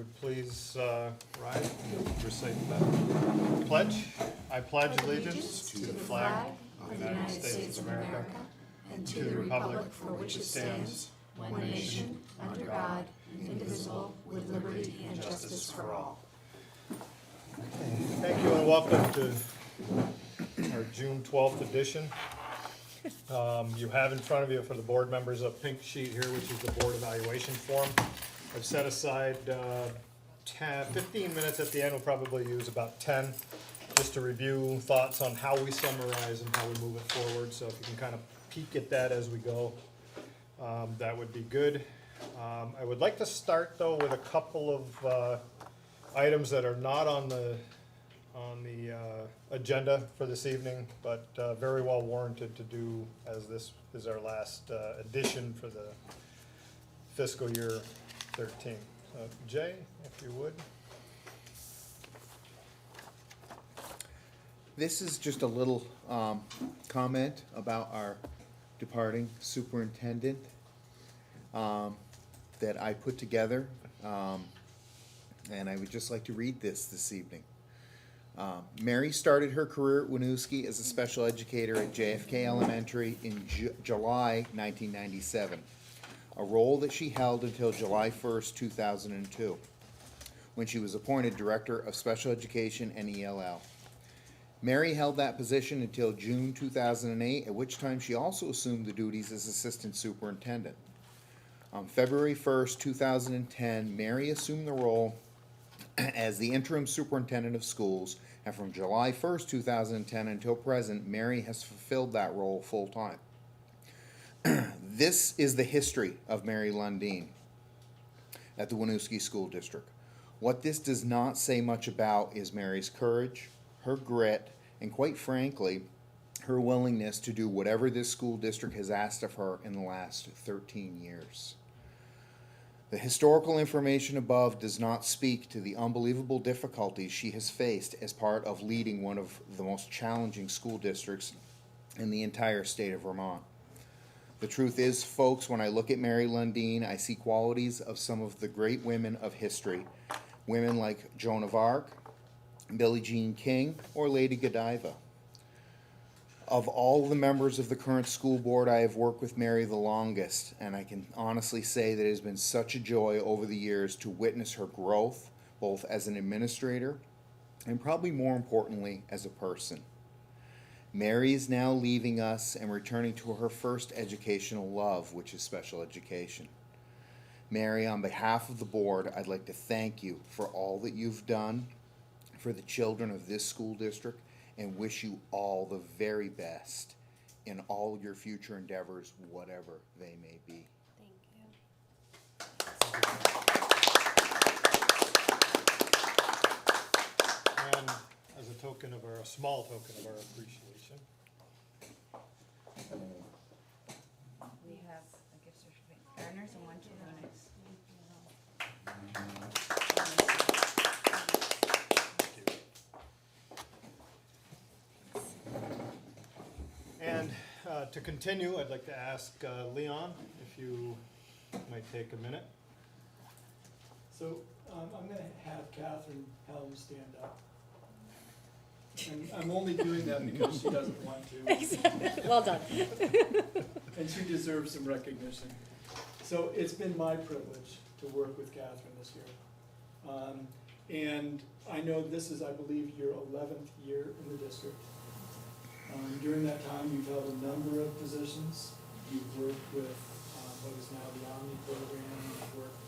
would please rise and recite the pledge. I pledge allegiance to the flag of the United States of America and to the republic for which it stands, one nation, under God, indivisible, with liberty and justice for all. Thank you and welcome to our June 12th edition. You have in front of you for the board members a pink sheet here, which is the board evaluation form. I've set aside 15 minutes at the end. We'll probably use about 10 just to review thoughts on how we summarize and how we move it forward. So if you can kind of peek at that as we go, that would be good. I would like to start though with a couple of items that are not on the agenda for this evening, but very well warranted to do, as this is our last edition for the fiscal year 13. Jay, if you would. This is just a little comment about our departing superintendent that I put together, and I would just like to read this evening. Mary started her career at Winooski as a special educator at JFK Elementary in July 1997, a role that she held until July 1st, 2002, when she was appointed Director of Special Education and ELL. Mary held that position until June 2008, at which time she also assumed the duties as Assistant Superintendent. On February 1st, 2010, Mary assumed the role as the interim superintendent of schools, and from July 1st, 2010 until present, Mary has fulfilled that role full-time. This is the history of Mary Lundeen at the Winooski School District. What this does not say much about is Mary's courage, her grit, and quite frankly, her willingness to do whatever this school district has asked of her in the last 13 years. The historical information above does not speak to the unbelievable difficulties she has faced as part of leading one of the most challenging school districts in the entire state of Vermont. The truth is, folks, when I look at Mary Lundeen, I see qualities of some of the great women of history, women like Joan of Arc, Billie Jean King, or Lady Godiva. Of all the members of the current school board, I have worked with Mary the longest, and I can honestly say that it has been such a joy over the years to witness her growth, both as an administrator and probably more importantly, as a person. Mary is now leaving us and returning to her first educational love, which is special education. Mary, on behalf of the board, I'd like to thank you for all that you've done for the children of this school district, and wish you all the very best in all your future endeavors, whatever they may be. Thank you. And as a token of a small token of our appreciation, We have a gift certificate for earners and one to learners. and to continue, I'd like to ask Leon if you might take a minute. So I'm going to have Catherine Helm stand up. And I'm only doing that because she doesn't want to. Well done. And she deserves some recognition. So it's been my privilege to work with Catherine this year. And I know this is, I believe, your 11th year in the district. During that time, you've held a number of positions. You've worked with what is now the Omni program. You've worked,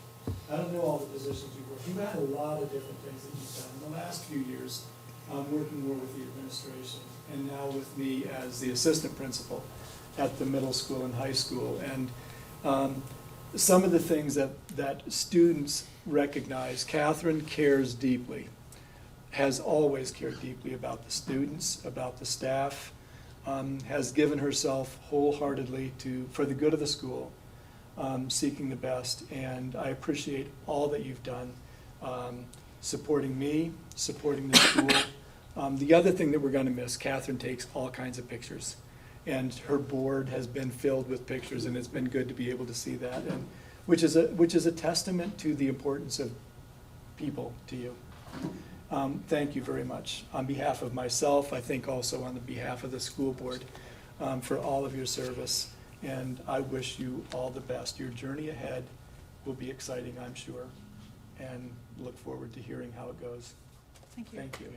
I don't know all the positions you've worked. You've had a lot of different things that you've done in the last few years, working more with the administration, and now with me as the assistant principal at the middle school and high school. And some of the things that students recognize, Catherine cares deeply, has always cared deeply about the students, about the staff, has given herself wholeheartedly for the good of the school, seeking the best. And I appreciate all that you've done, supporting me, supporting the school. The other thing that we're going to miss, Catherine takes all kinds of pictures, and her board has been filled with pictures, and it's been good to be able to see that, and which is a testament to the importance of people to you. Thank you very much. On behalf of myself, I think also on the behalf of the school board, for all of your service. And I wish you all the best. Your journey ahead will be exciting, I'm sure, and look forward to hearing how it goes. Thank you. Thank you.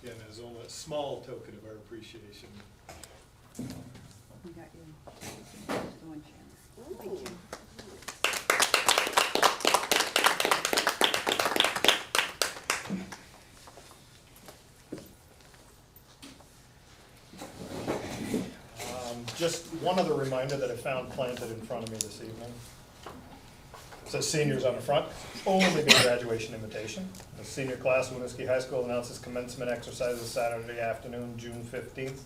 Again, as only a small token of our appreciation. We got you. The one chair. Thank you. Just one other reminder that I found planted in front of me this evening. It says seniors on the front, only the graduation invitation. The senior class of Winooski High School announces commencement exercises Saturday afternoon, June 15th,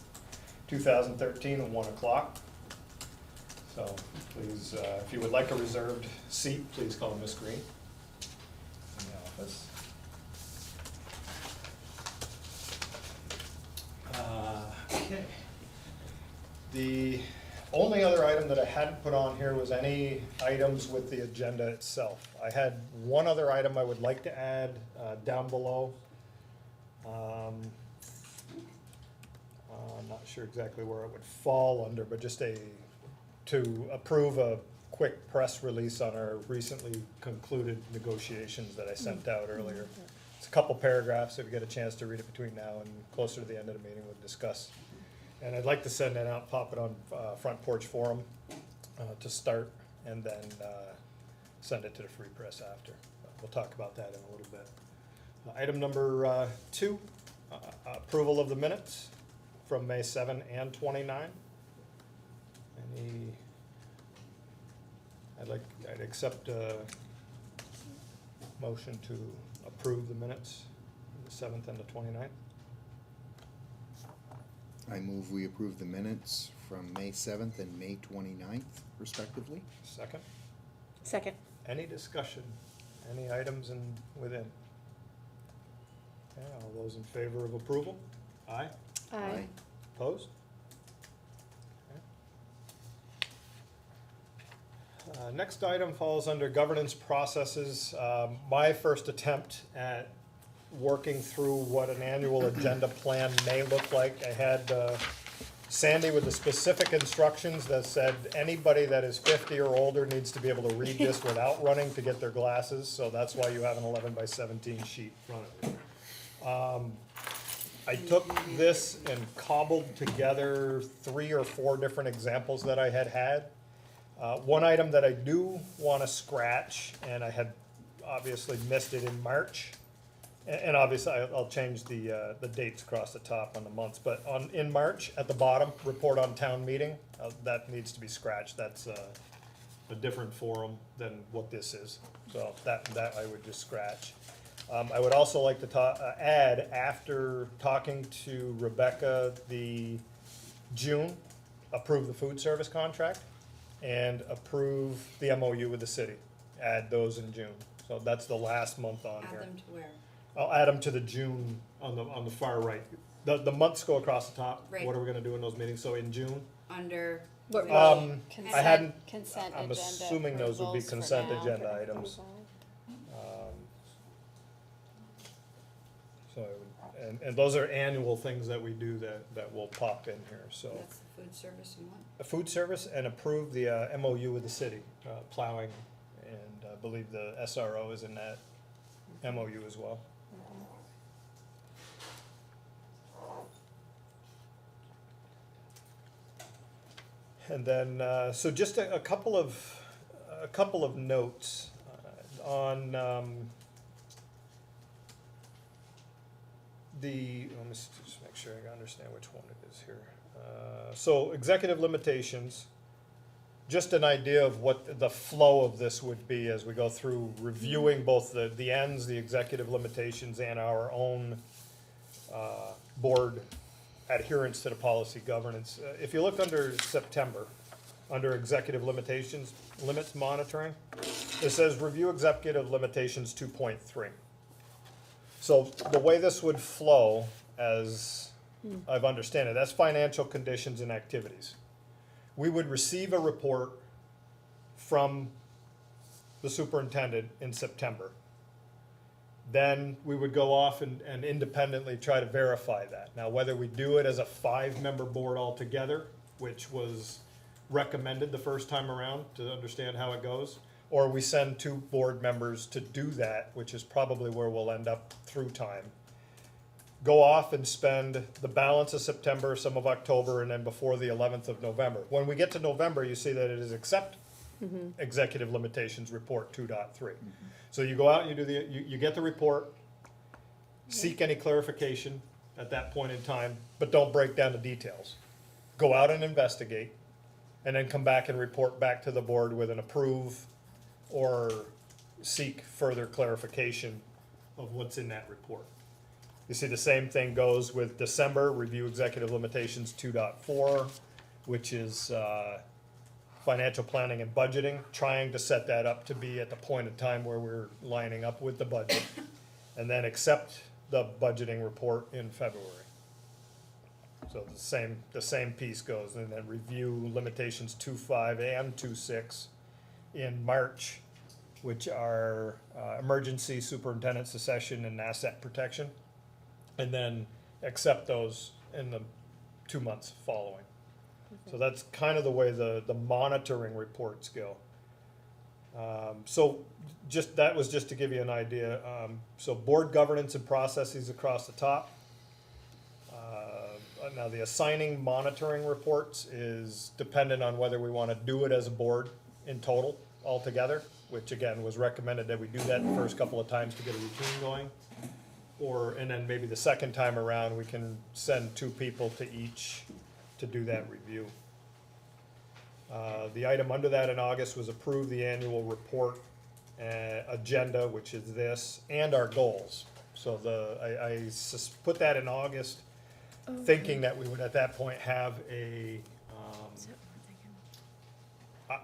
2013, at 1 o'clock. So please, if you would like a reserved seat, please call Miss Green in the office. Okay. The only other item that I hadn't put on here was any items with the agenda itself. I had one other item I would like to add down below. I'm not sure exactly where it would fall under, but just to approve a quick press release on our recently concluded negotiations that I sent out earlier. It's a couple paragraphs. If you get a chance to read it between now and closer to the end of the meeting, we'll discuss. And I'd like to send that out, pop it on Front Porch Forum to start, and then send it to the Free Press after. We'll talk about that in a little bit. Item number 2, approval of the minutes from May 7 and 29. I'd accept a motion to approve the minutes, the 7th and the 29th. I move we approve the minutes from May 7th and May 29th respectively. Second. Second. Any discussion? Any items within? Okay, all those in favor of approval? Aye. Aye. Opposed? Okay. Next item falls under governance processes. My first attempt at working through what an annual agenda plan may look like. I had Sandy with the specific instructions that said anybody that is 50 or older needs to be able to read this without running to get their glasses, so that's why you have an 11 by 17 sheet in front of you. I took this and cobbled together 3 or 4 different examples that I had. One item that I do want to scratch, and I had obviously missed it in March, and obviously I'll change the dates across the top on the months, but in March, at the bottom, report on town meeting, that needs to be scratched. That's a different forum than what this is, so that I would just scratch. I would also like to add, after talking to Rebecca, the June, approve the food service contract and approve the MOU with the city. Add those in June. So that's the last month on here. Add them to where? I'll add them to the June on the far right. The months go across the top. Right. What are we gonna do in those meetings? So in June, Under. What- which- I hadn't, Consent I'm agenda assuming those would be approvals for consent now. agenda items. So, and those are annual things that we do that will pop in here, so. That's the food service you want? A food service and approve the MOU with the city, plowing, and I believe the SRO is in that MOU as well. And then, so just a couple of notes on let me just make sure I understand which one it is here. So executive limitations, just an idea of what the flow of this would be as we go through reviewing both the ends, the executive limitations, and our own board adherence to the policy governance. If you look under September, under executive limitations, limits monitoring, it says review executive limitations 2.3. So the way this would flow, as I've understand it, that's financial conditions and activities. We would receive a report from the superintendent in September. Then we would go off and independently try to verify that. Now, whether we do it as a 5-member board altogether, which was recommended the first time around to understand how it goes, or we send 2 board members to do that, which is probably where we'll end up through time. Go off and spend the balance of September, some of October, and then before the 11th of November. When we get to November, you see that it is accept executive limitations report 2.3. So you go out, you do you get the report, seek any clarification at that point in time, but don't break down the details. Go out and investigate, and then come back and report back to the board with an approve or seek further clarification of what's in that report. You see the same thing goes with December, review executive limitations 2.4, which is financial planning and budgeting, trying to set that up to be at the point in time where we're lining up with the budget, and then accept the budgeting report in February. So the same piece goes, and then review limitations 2.5 and 2.6 in March, which are emergency superintendent succession and asset protection, and then accept those in the 2 months following. So that's kind of the way the monitoring reports go. So that was just to give you an idea. So board governance and processes across the top. Now the assigning monitoring reports is dependent on whether we want to do it as a board in total altogether, which again was recommended that we do that the first couple of times to get a routine going. And then maybe the second time around, we can send 2 people to each to do that review. The item under that in August was approve the annual report agenda, which is this, and our goals. So I put that in August, thinking that we would at that point have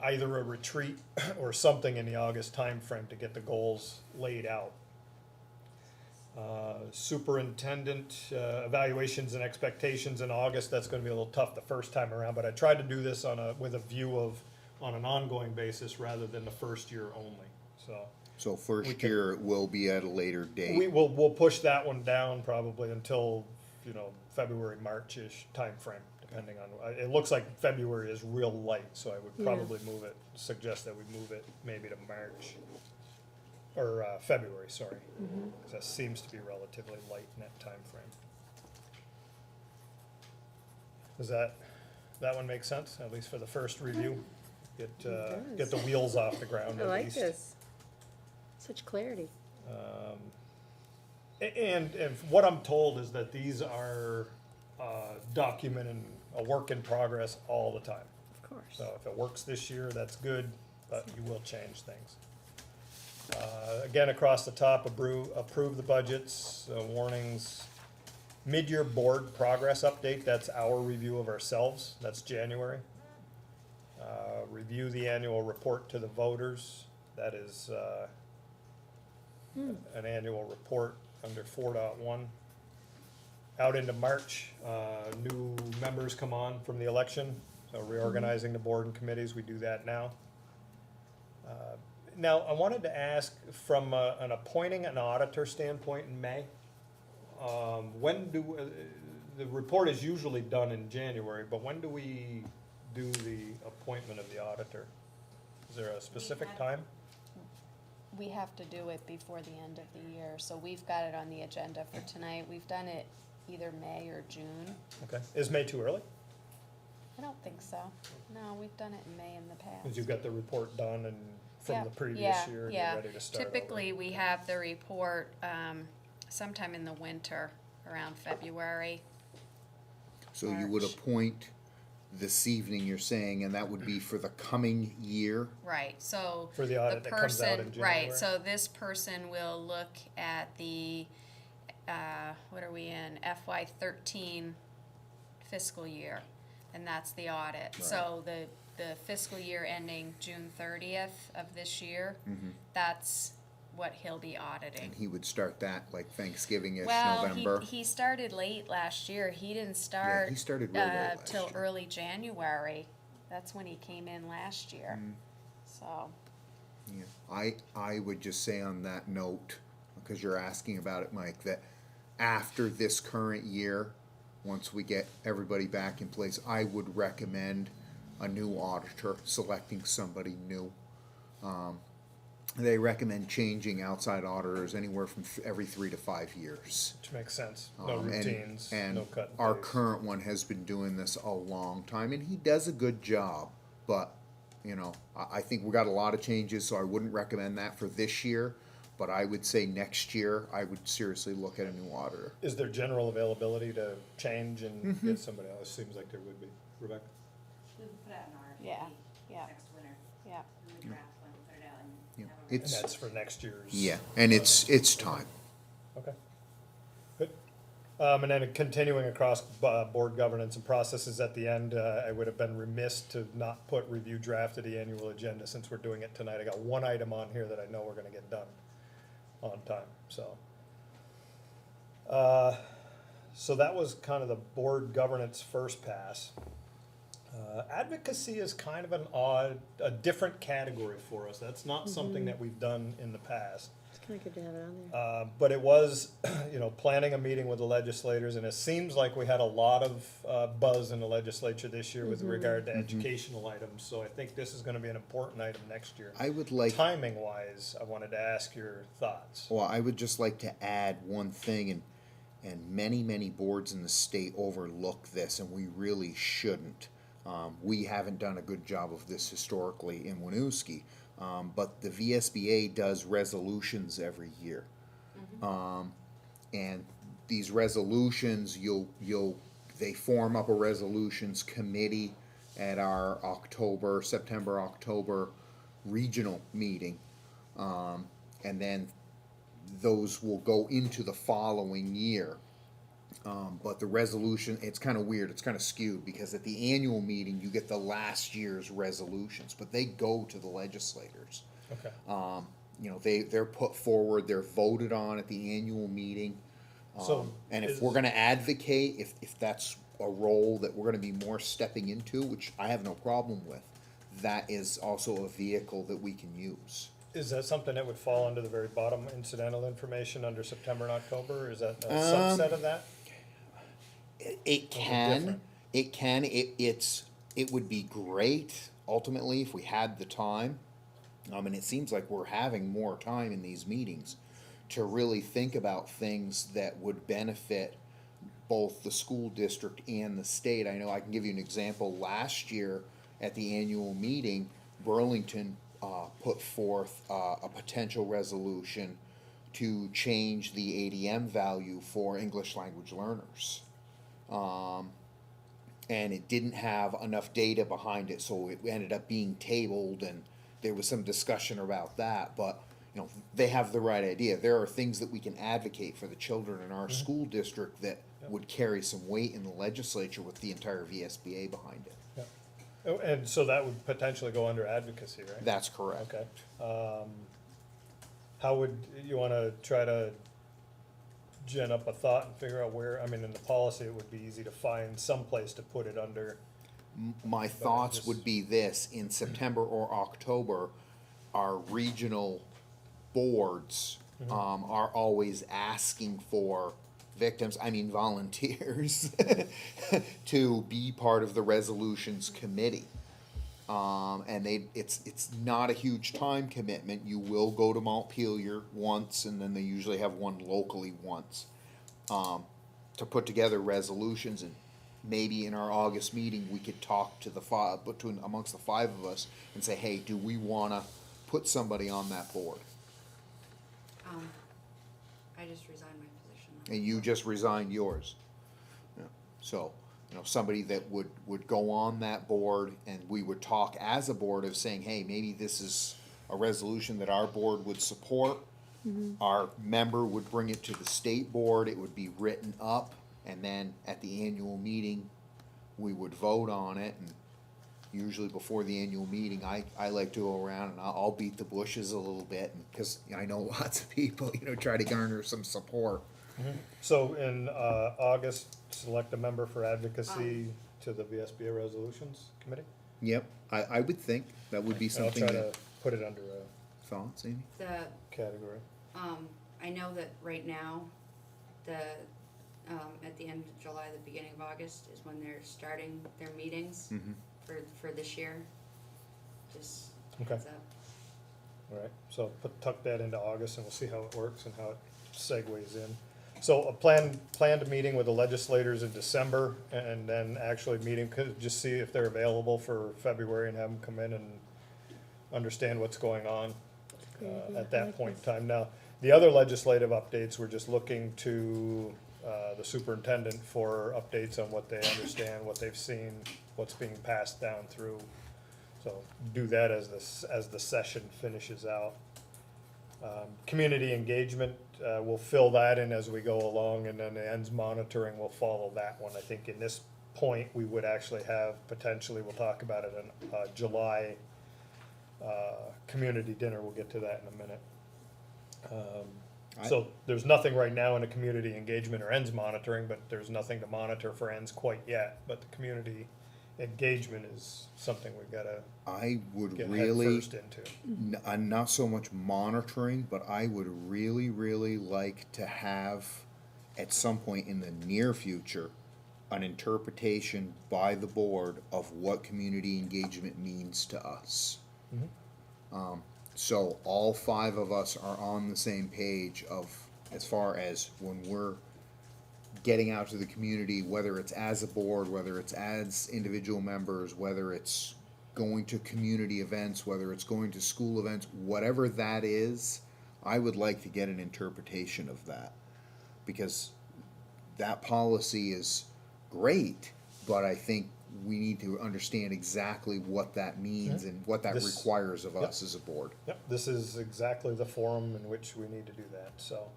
either a retreat or something in the August timeframe to get the goals laid out. Superintendent evaluations and expectations in August, that's gonna be a little tough the first time around, but I tried to do this with a view of, on an ongoing basis rather than the first year only, so. So first year will be at a later date. We'll push that one down probably until, February, March-ish timeframe, depending on, it looks like February is real light, so I would probably suggest that we move it maybe to March. Or February, sorry, because that seems to be relatively light in that time frame. Does that one make sense, at least for the first review? Get the wheels off the ground I at like least. this. Such clarity. And what I'm told is that these are documented, a work in progress all the time. Of course. So if it works this year, that's good, but you will change things. Again, across the top, approve the budgets, warnings. Mid-year board progress update, that's our review of ourselves, that's January. Review the annual report to the voters, that is an annual report under 4.1. Out into March, new members come on from the election, so reorganizing the board and committees, we do that now. Now, I wanted to ask from an appointing an auditor standpoint in May, when the report is usually done in January, but when do we do the appointment of the auditor? Is there a specific time? We have to do it before the end of the year, so we've got it on the agenda for tonight. We've done it either May or June. Okay, is May too early? I don't think so. No, we've done it in May in the past. Because you've got the report done and from Yeah, the previous yeah, year, and yeah. you're ready to start over. Typically, we have the report sometime in the winter, around February. So you would March. appoint this evening, you're saying, and that would be for the coming year? Right, so For the the audit that comes out in person, January? right, so this person will look at the, what are we in, FY13 fiscal year, and that's the audit. So the fiscal year ending June 30th of this year, that's what he'll be auditing. And he would start that like Thanksgiving-ish, Well, November? he started late last year. He didn't start he started real late last till year. early January. That's when he came in last year. So, Yeah, I would just say on that note, because you're asking about it, Mike, that after this current year, once we get everybody back in place, I would recommend a new auditor, selecting somebody new. They recommend changing outside auditors anywhere from every 3 to 5 years. Which makes sense. No And- routines, and no cut and our paste. current one has been doing this a long time, and he does a good job. But you know, I think we got a lot of changes, so I wouldn't recommend that for this year. But I would say next year, I would seriously look at a new auditor. Is there general availability to change and get somebody else? Seems like there would be. Rebecca? We would put out an RFP. Yeah, yeah. Next winter, yeah. and we draft one, put it out and Yeah. have a. And It's that's for next year's. yeah, and it's time. Okay, good. And then continuing across board governance and processes at the end, I would have been remiss to not put review draft of the annual agenda since we're doing it tonight. I got one item on here that I know we're gonna get done on time, so. So that was kind of the board governance first pass. Advocacy is kind of a different category for us. That's not something that we've done in the past. It's kind of good to have it on there. But it was, planning a meeting with the legislators, and it seems like we had a lot of buzz in the legislature this year with regard to educational items. So I think this is gonna be an important item next year. I would like, Timing wise, I wanted to ask your thoughts. well, I would just like to add one thing, and many boards in the state overlook this, and we really shouldn't. We haven't done a good job of this historically in Winooski, but the VSBA does resolutions every year. And these resolutions, they form up a resolutions committee at our September, October regional meeting. And then those will go into the following year. But the resolution, it's kind of weird, it's kind of skewed, because at the annual meeting, you get the last year's resolutions, but they go to the legislators. Okay. They're put forward, they're voted on at the annual meeting. So And if is- we're gonna advocate, if that's a role that we're gonna be more stepping into, which I have no problem with, that is also a vehicle that we can use. Is that something that would fall under the very bottom, incidental information under September and October? Is that a subset of that? It different? it would be great ultimately if we had the time. And it seems like we're having more time in these meetings to really think about things that would benefit both the school district and the state. I know I can give you an example. Last year at the annual meeting, Burlington put forth a potential resolution to change the ADM value for English language learners. And it didn't have enough data behind it, so it ended up being tabled, and there was some discussion about that. But they have the right idea. There are things that we can advocate for the children in our school district that would carry some weight in the legislature with the entire VSBA behind it. Yeah. Oh, and so that would potentially go under advocacy, right? That's correct. Okay. How would you wanna try to gin up a thought and figure out where, in the policy, it would be easy to find some place to put it under. My thoughts would be this: in September or October, our regional boards are always asking for volunteers to be part of the resolutions committee. And it's not a huge time commitment. You will go to Montpelier once, and then they usually have one locally once, to put together resolutions. And maybe in our August meeting, we could talk to amongst the five of us and say, hey, do we wanna put somebody on that board? I just resigned my position. And you just resigned yours. Yeah. So, somebody that would go on that board, and we would talk as a board of saying, hey, maybe this is a resolution that our board would support. Our member would bring it to the state board, it would be written up, and then at the annual meeting, we would vote on it. And usually before the annual meeting, I like to go around and I'll beat the bushes a little bit, because I know lots of people, try to garner some support. So in August, select a member for advocacy to the VSBA Resolutions Committee? Yep, I would think that would be And I'll something try to that, put it under a thoughts, Amy? The, category. I know that right now, at the end of July, the beginning of August is when they're starting their meetings Mm-hmm. for this year. Just Okay. heads up. All right, so tuck that into August and we'll see how it works and how it segues in. So a planned meeting with the legislators in December and then actually meeting, just see if they're available for February and have them come in and understand what's going on at that point in time. Now, the other legislative updates, we're just looking to the superintendent for updates on what they understand, what they've seen, what's being passed down through. So do that as the session finishes out. Community engagement, we'll fill that in as we go along, and then the ends monitoring will follow that one. I think in this point, we would actually have potentially, we'll talk about it in July community dinner, we'll get to that in a minute. So there's nothing right now in the community engagement or ends monitoring, but there's nothing to monitor for ends quite yet. But the community engagement is something we've gotta I would get really, head first into. not so much monitoring, but I would really, really like to have, at some point in the near future, an interpretation by the board of what community engagement means to us. So all five of us are on the same page of, as far as when we're getting out to the community, whether it's as a board, whether it's as individual members, whether it's going to community events, whether it's going to school events, whatever that is, I would like to get an interpretation of that. Because that policy is great, but I think we need to understand exactly what that means and what that This- requires of yep. us as a board. Yep, this is exactly the forum in which we need to do that, so.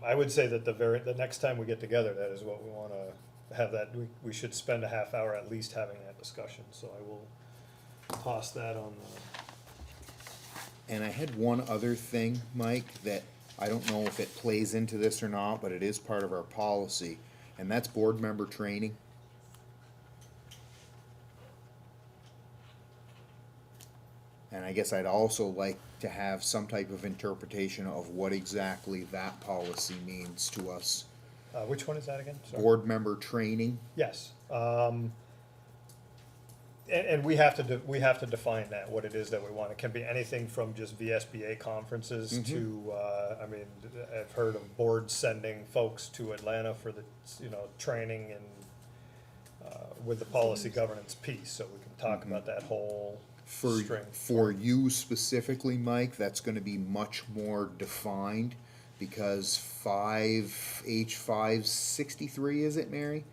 I would say that the next time we get together, that is what we wanna have that, we should spend a half hour at least having that discussion, so I will toss that on And I had one other thing, Mike, that I don't know if it plays into this or not, but it is part of our policy, and that's board member training. And I guess I'd also like to have some type of interpretation of what exactly that policy means to us. which one is that again? Sorry. Board member training, Yes, and we have to define that, what it is that we want. It can be anything from just VSBA conferences to, I mean, I've heard of boards sending folks to Atlanta for the, training and, with the policy governance piece, so we can talk about that whole for, string. for you specifically, Mike, that's gonna be much more defined, because H563, is it, Mary?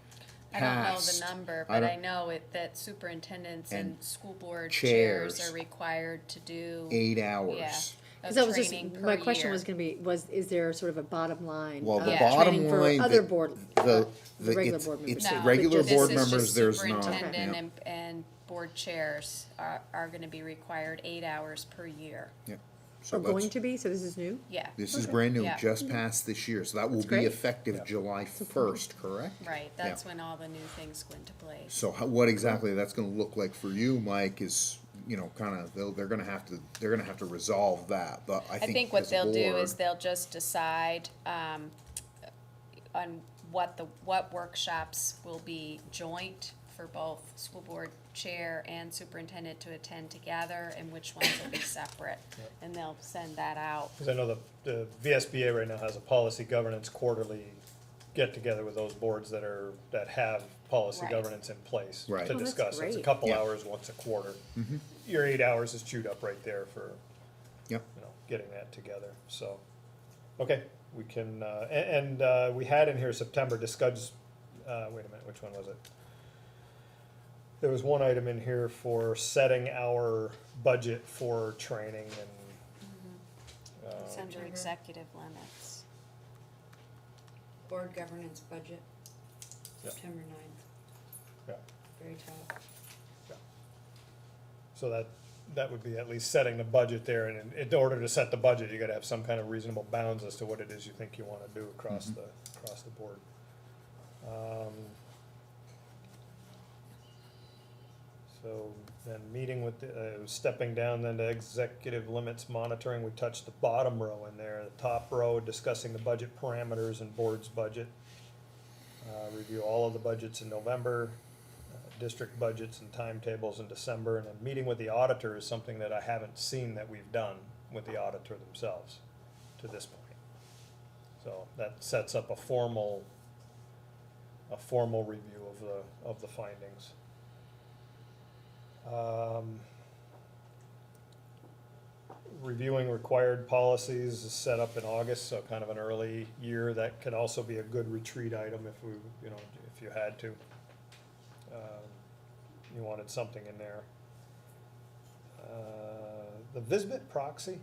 I don't know Passed. the number, I but don't- I know that superintendents and And school board chairs. chairs are required to do, 8 yeah, hours. Because of that was just, training per my question year. was gonna be, is there sort of a bottom line? Well, the of bottom training for line, other the- board, the regular it's, board members. it's No, regular just- board This is members, just there's not. superintendent Yeah. and board chairs are gonna be required 8 hours per year, Yeah. So Or going that's, to be, so this is new? yeah, this is Okay. brand new, Yeah. just passed this year, so that will That's be great. effective Yeah. July 1st, correct? right, that's when all the new things go into place. So what exactly that's gonna look like for you, Mike, is, kinda, they're gonna have to resolve that, but I I think think what as a they'll do board- is they'll just decide, on what workshops will be joint for both school board chair and superintendent to attend together, and which ones will be separate, and they'll send that out. Because I know the VSBA right now has a policy governance quarterly get-together with those boards that have policy Right. governance in place Right. to Oh, that's discuss. It's a great. couple Yeah. hours once a quarter. Your 8 hours is chewed up right there for, Yep. getting that together, so. Okay, we can, we had in here September discuss, wait a minute, which one was it? There was one item in here for setting our budget for training and, It's under September. executive limits. Board governance budget, Yeah. September 9th, yeah. very top. So that would be at least setting the budget there, and in order to set the budget, you gotta have some kind of reasonable bounds as to what it is you think you wanna do across the board. So So then meeting with, stepping down then to executive limits monitoring, we touched the bottom row in there. The top row, discussing the budget parameters and board's budget. Review all of the budgets in November, district budgets and timetables in December, and then meeting with the auditor is something that I haven't seen that we've done with the auditor themselves to this point. So that sets up a formal review of the findings. Reviewing required policies is set up in August, so kind of an early year. That could also be a good retreat item if we, if you had to. You wanted something in there. The Visbit proxy,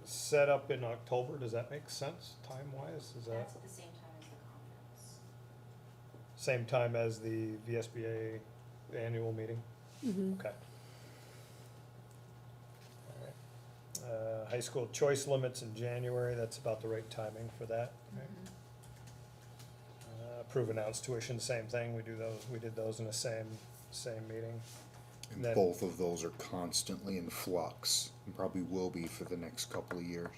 set up in October, does that make sense time-wise? Is that That's at the same time as the conference. same time as the VSBA annual meeting? Mhm. Okay. All right. High school choice limits in January, that's about the right timing for that, right? Approve announced tuition, same thing, we did those in the same meeting. And Then- both of those are constantly in flux, and probably will be for the next couple of years.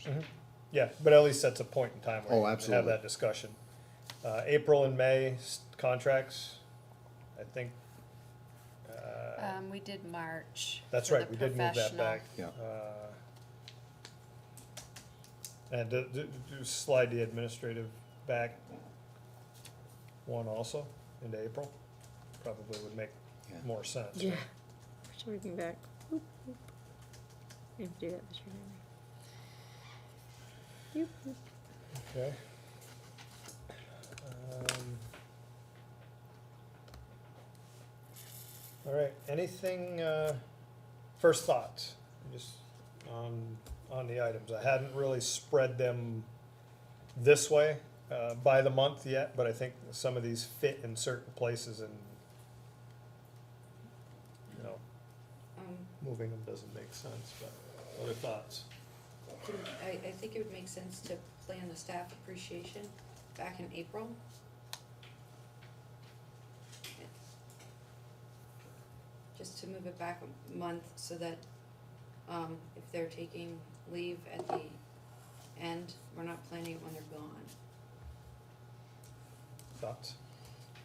Yeah, but at least that's a point in time where Oh, you can have absolutely. that discussion. April and May contracts, I think, We did March. that's for right, the we did move that professional. back. Yeah. And do slide the administrative back one also into April, probably would make Yeah. more sense. Yeah. right? Push everything back. Oop, oop. We have to do that this year, don't we? Oop, oop. Okay. All right, anything, first thoughts, just on the items. I hadn't really spread them this way, by the month yet, but I think some of these fit in certain places and, moving them doesn't make sense, but other thoughts? I think it would make sense to plan the staff appreciation back in April. Just to move it back a month so that, if they're taking leave at the end, we're not planning it when they're gone. Thoughts?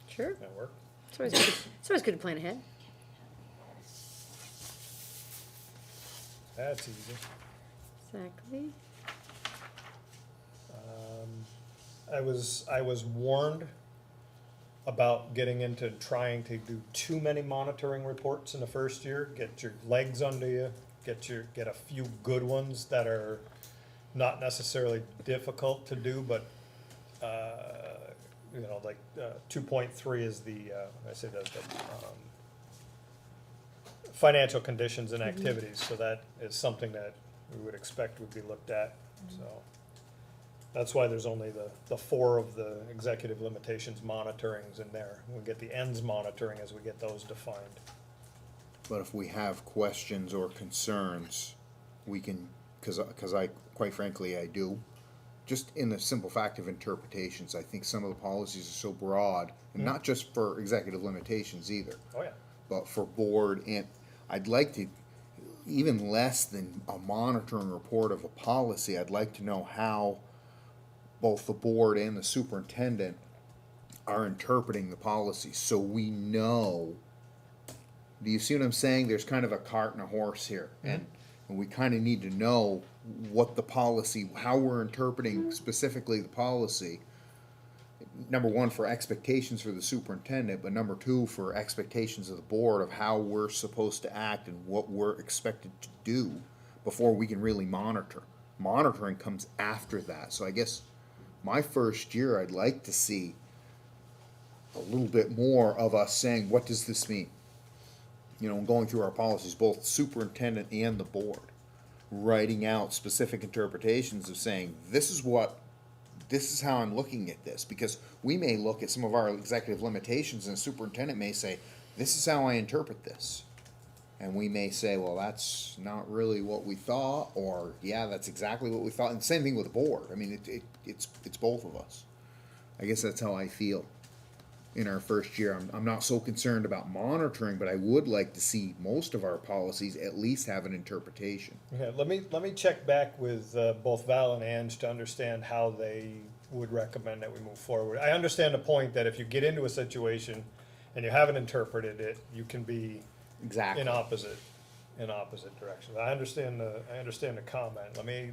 Sure. That work? It's always good to plan ahead. That's easy. Exactly. I was warned about getting into trying to do too many monitoring reports in the first year. Get your legs under you, get a few good ones that are not necessarily difficult to do, but, like, 2.3 is the, I say the financial conditions and activities, so that is something that we would expect would be looked at, so. That's why there's only the 4 of the executive limitations monitorings in there. We'll get the ends monitoring as we get those defined. But if we have questions or concerns, we can, cause I, quite frankly, I do. Just in the simple fact of interpretations, I think some of the policies are so broad, and not just for executive limitations either, Oh, yeah. but for board, and I'd like to, even less than a monitoring report of a policy, I'd like to know how both the board and the superintendent are interpreting the policy, so we know. Do you see what I'm saying? There's kind of a cart and a horse here, and we kind of need to know what the policy, how we're interpreting specifically the policy. Number one, for expectations for the superintendent, but number two, for expectations of the board of how we're supposed to act and what we're expected to do before we can really monitor. Monitoring comes after that, so I guess my first year, I'd like to see a little bit more of us saying, what does this mean? Going through our policies, both superintendent and the board, writing out specific interpretations of saying, this is how I'm looking at this, because we may look at some of our executive limitations and the superintendent may say, this is how I interpret this. And we may say, well, that's not really what we thought, or, yeah, that's exactly what we thought. And same thing with the board. I mean, it's both of us. I guess that's how I feel. in our first year. I'm not so concerned about monitoring, but I would like to see most of our policies at least have an interpretation. Okay, let me check back with both Val and Ange to understand how they would recommend that we move forward. I understand the point that if you get into a situation and you haven't interpreted it, you can be Exactly. in opposite directions. I understand the comment. Let me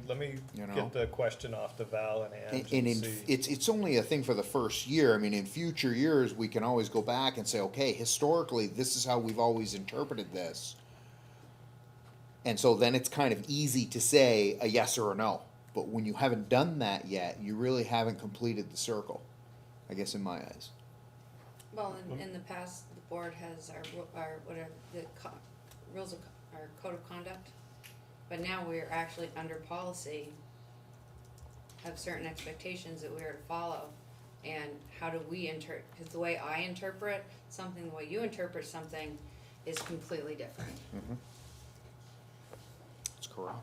You know? get the question off to Val and Ange And and in, see. it's only a thing for the first year. I mean, in future years, we can always go back and say, okay, historically, this is how we've always interpreted this. And so then it's kind of easy to say a yes or a no. But when you haven't done that yet, you really haven't completed the circle, I guess, in my eyes. Well, in the past, the board has our what are the rules of, our code of conduct, but now we're actually under policy, have certain expectations that we are to follow, and how do we because the way I interpret something, the way you interpret something is completely different. That's correct.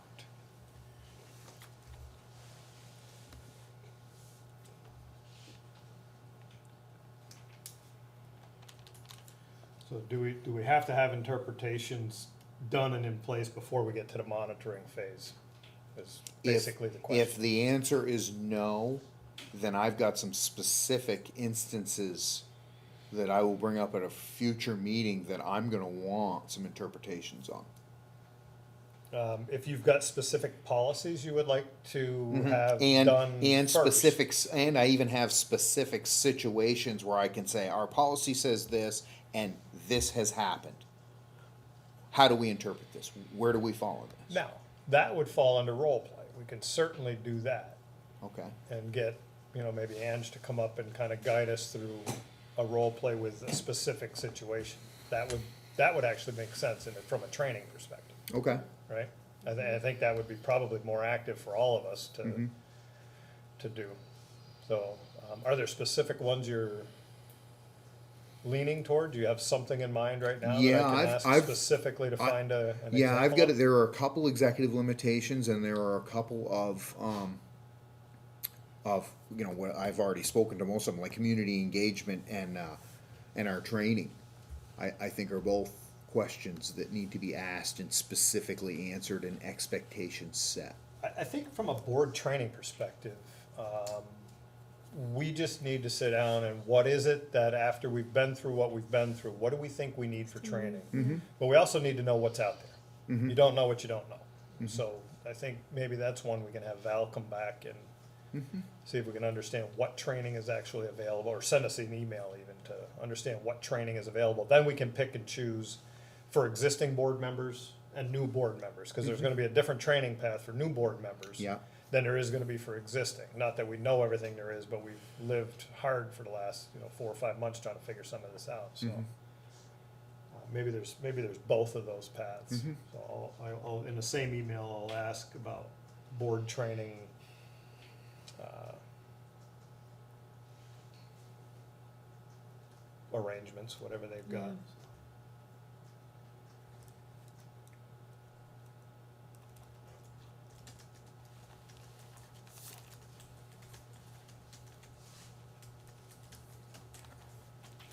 So do we have to have interpretations done and in place before we get to the monitoring phase? Is basically the question. If the answer is no, then I've got some specific instances that I will bring up at a future meeting that I'm gonna want some interpretations on. If you've got specific policies you would like to have And, done and first. specifics, and I even have specific situations where I can say, our policy says this, and this has happened. How do we interpret this? Where do we follow this? Now, that would fall under role play. We can certainly do that Okay, and get, maybe Ange to come up and kind of guide us through a role play with a specific situation. That would actually make sense from a training perspective, okay. right? I think that would be probably more active for all of us Mm-hmm. to do. So, are there specific ones you're leaning toward? Do you have something in mind right now Yeah, that I can ask I've- specifically to find an Yeah, I've example got of? it. There are a couple executive limitations, and there are a couple of what I've already spoken to most of them, like community engagement and our training. I think are both questions that need to be asked and specifically answered and expectations set. I think from a board training perspective, we just need to sit down and what is it that after we've been through what we've been through, what do we think we need for training? But we also need to know what's out there. You don't know what you don't know. So I think maybe that's one we can have Val come back and see if we can understand what training is actually available, or send us an email even to understand what training is available. Then we can pick and choose for existing board members and new board members, because there's gonna be a different training path for new board members Yeah. than there is gonna be for existing. Not that we know everything there is, but we've lived hard for the last, 4 or 5 months trying to figure some of this out, so. Maybe there's both of those paths. So I'll, in the same email, I'll ask about board training, arrangements, whatever they've got.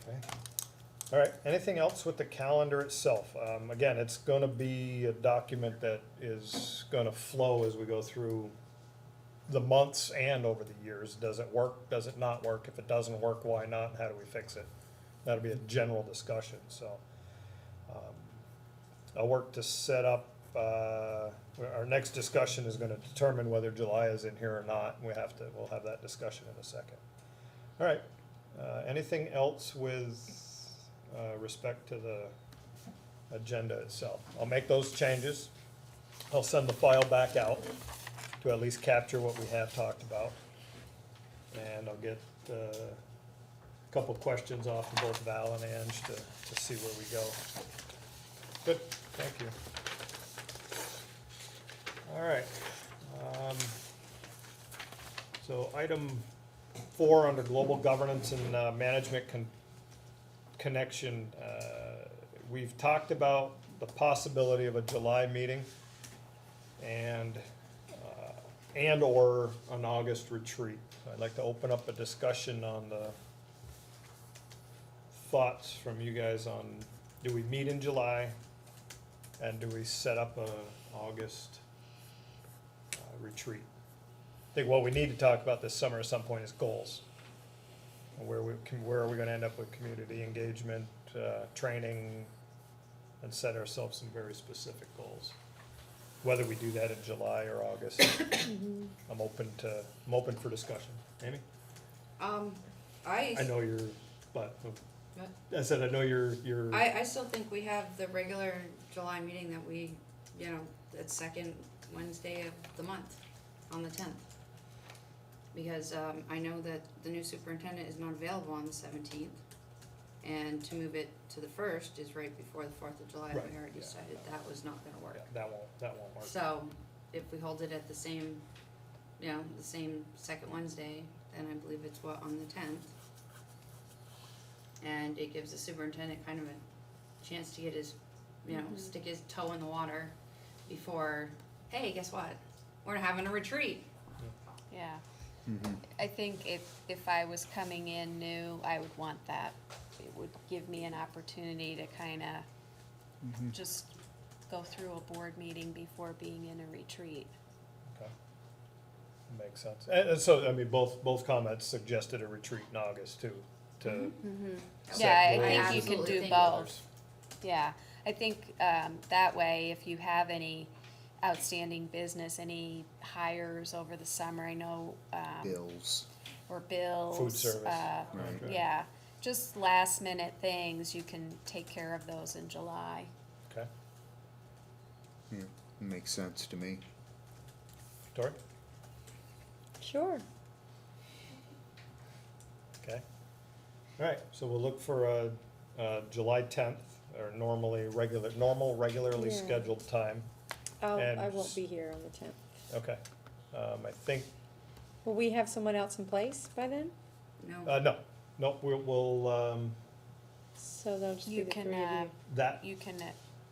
Okay. All right, anything else with the calendar itself? Again, it's gonna be a document that is gonna flow as we go through the months and over the years. Does it work? Does it not work? If it doesn't work, why not? And how do we fix it? That'll be a general discussion, so. I'll work to set up, our next discussion is gonna determine whether July is in here or not. We'll have that discussion in a second. All right, anything else with, respect to the agenda itself? I'll make those changes. I'll send the file back out to at least capture what we have talked about. And I'll get, a couple questions off to both Val and Ange to see where we go. Good, thank you. All right. So item 4 under global governance and management connection, we've talked about the possibility of a July meeting and or an August retreat. I'd like to open up a discussion on thoughts from you guys on, do we meet in July? And do we set up a August retreat? I think what we need to talk about this summer at some point is goals. Where are we gonna end up with community engagement, training, and set ourselves some very specific goals. Whether we do that in July or August, I'm open for discussion. Amy? I know you're, but, What? I said, I know you're, I still think we have the regular July meeting that we, that second Wednesday of the month, on the 10th. Because, I know that the new superintendent is not available on the 17th, and to move it to the 1st is right before the 4th of July, Right, we already yeah, decided no. that was not gonna work. yeah, that won't work. So, if we hold it at the same, the same second Wednesday, then I believe it's on the 10th. And it gives the superintendent kind of a chance to get his, stick his toe in the water before, hey, guess what? We're having a retreat. Yeah. Mhm. I think if I was coming in new, I would want that. It would give me an opportunity to kinda just go through a board meeting before being in a retreat. Okay. Makes sense. And so, I mean, both comments suggested a retreat in August too, to set Yeah, I goals think you with can absolutely do think both. others. Yeah, I think, that way, if you have any outstanding business, any hires over the summer, I know, Bills. or bills. Food service. Right. Yeah, just last minute things, you can take care of those in July. Okay. Yeah, makes sense to me. Tori? Sure. Okay. All right, so we'll look for July 10th, or regularly Yeah. scheduled time. I And- won't be here on the 10th. Okay. I think, Will we have someone else in place by then? No, no, we'll, So that'll just be You the can, 3 of you. that, You can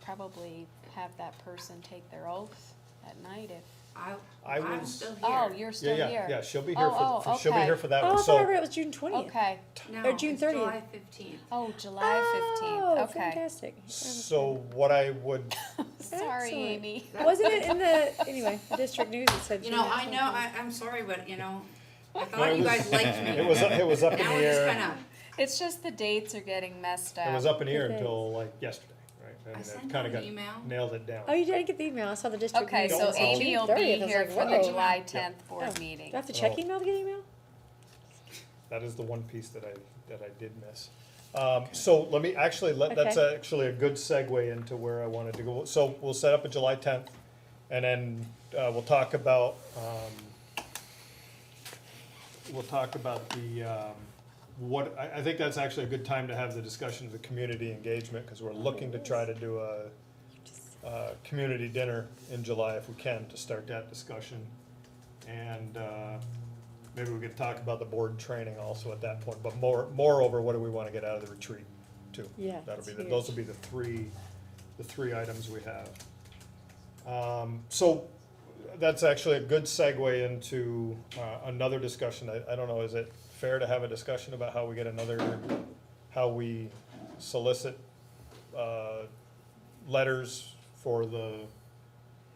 probably have that person take their oath at night if, I I'm was- still here. oh, you're yeah, still yeah, here. yeah, she'll be here she'll be okay. here for that Oh, one, I thought I read so, it was June 20th. Okay, No, or June it's 30th. July 15th. oh, July 15th, Oh, okay. fantastic. so what I would, Sorry, Excellent. Amy. Wasn't it in the, anyway, the district news, it said. You June know, I know, 20th. I'm sorry, but I No, thought it you was- guys liked me. it was up in the Now we're just air, kinda, It's just the dates are getting messed up. it was up in the air Okay. until like yesterday, right? I mean, sent it kinda out got an email. nailed it down. Oh, you didn't get the email, I saw the district Okay, news. so It said Amy June will be 30th. I was here like, for the whoa. July Yeah. 10th board Oh, meeting. Do I have to check Oh. email to get email? That is the one piece that I did miss. So let me, that's Okay. actually a good segue into where I wanted to go. So we'll set up a July 10th, and then we'll talk about, I think that's actually a good time to have the discussion of the community engagement, because we're looking to try to do a community dinner in July if we can, to start that discussion. And maybe we could talk about the board training also at that point, but moreover, what do we want to get out of the retreat too? Yeah, That'll be, that's those will be the three items we have. So that's actually a good segue into another discussion. I don't know, is it fair to have a discussion about how we solicit letters for the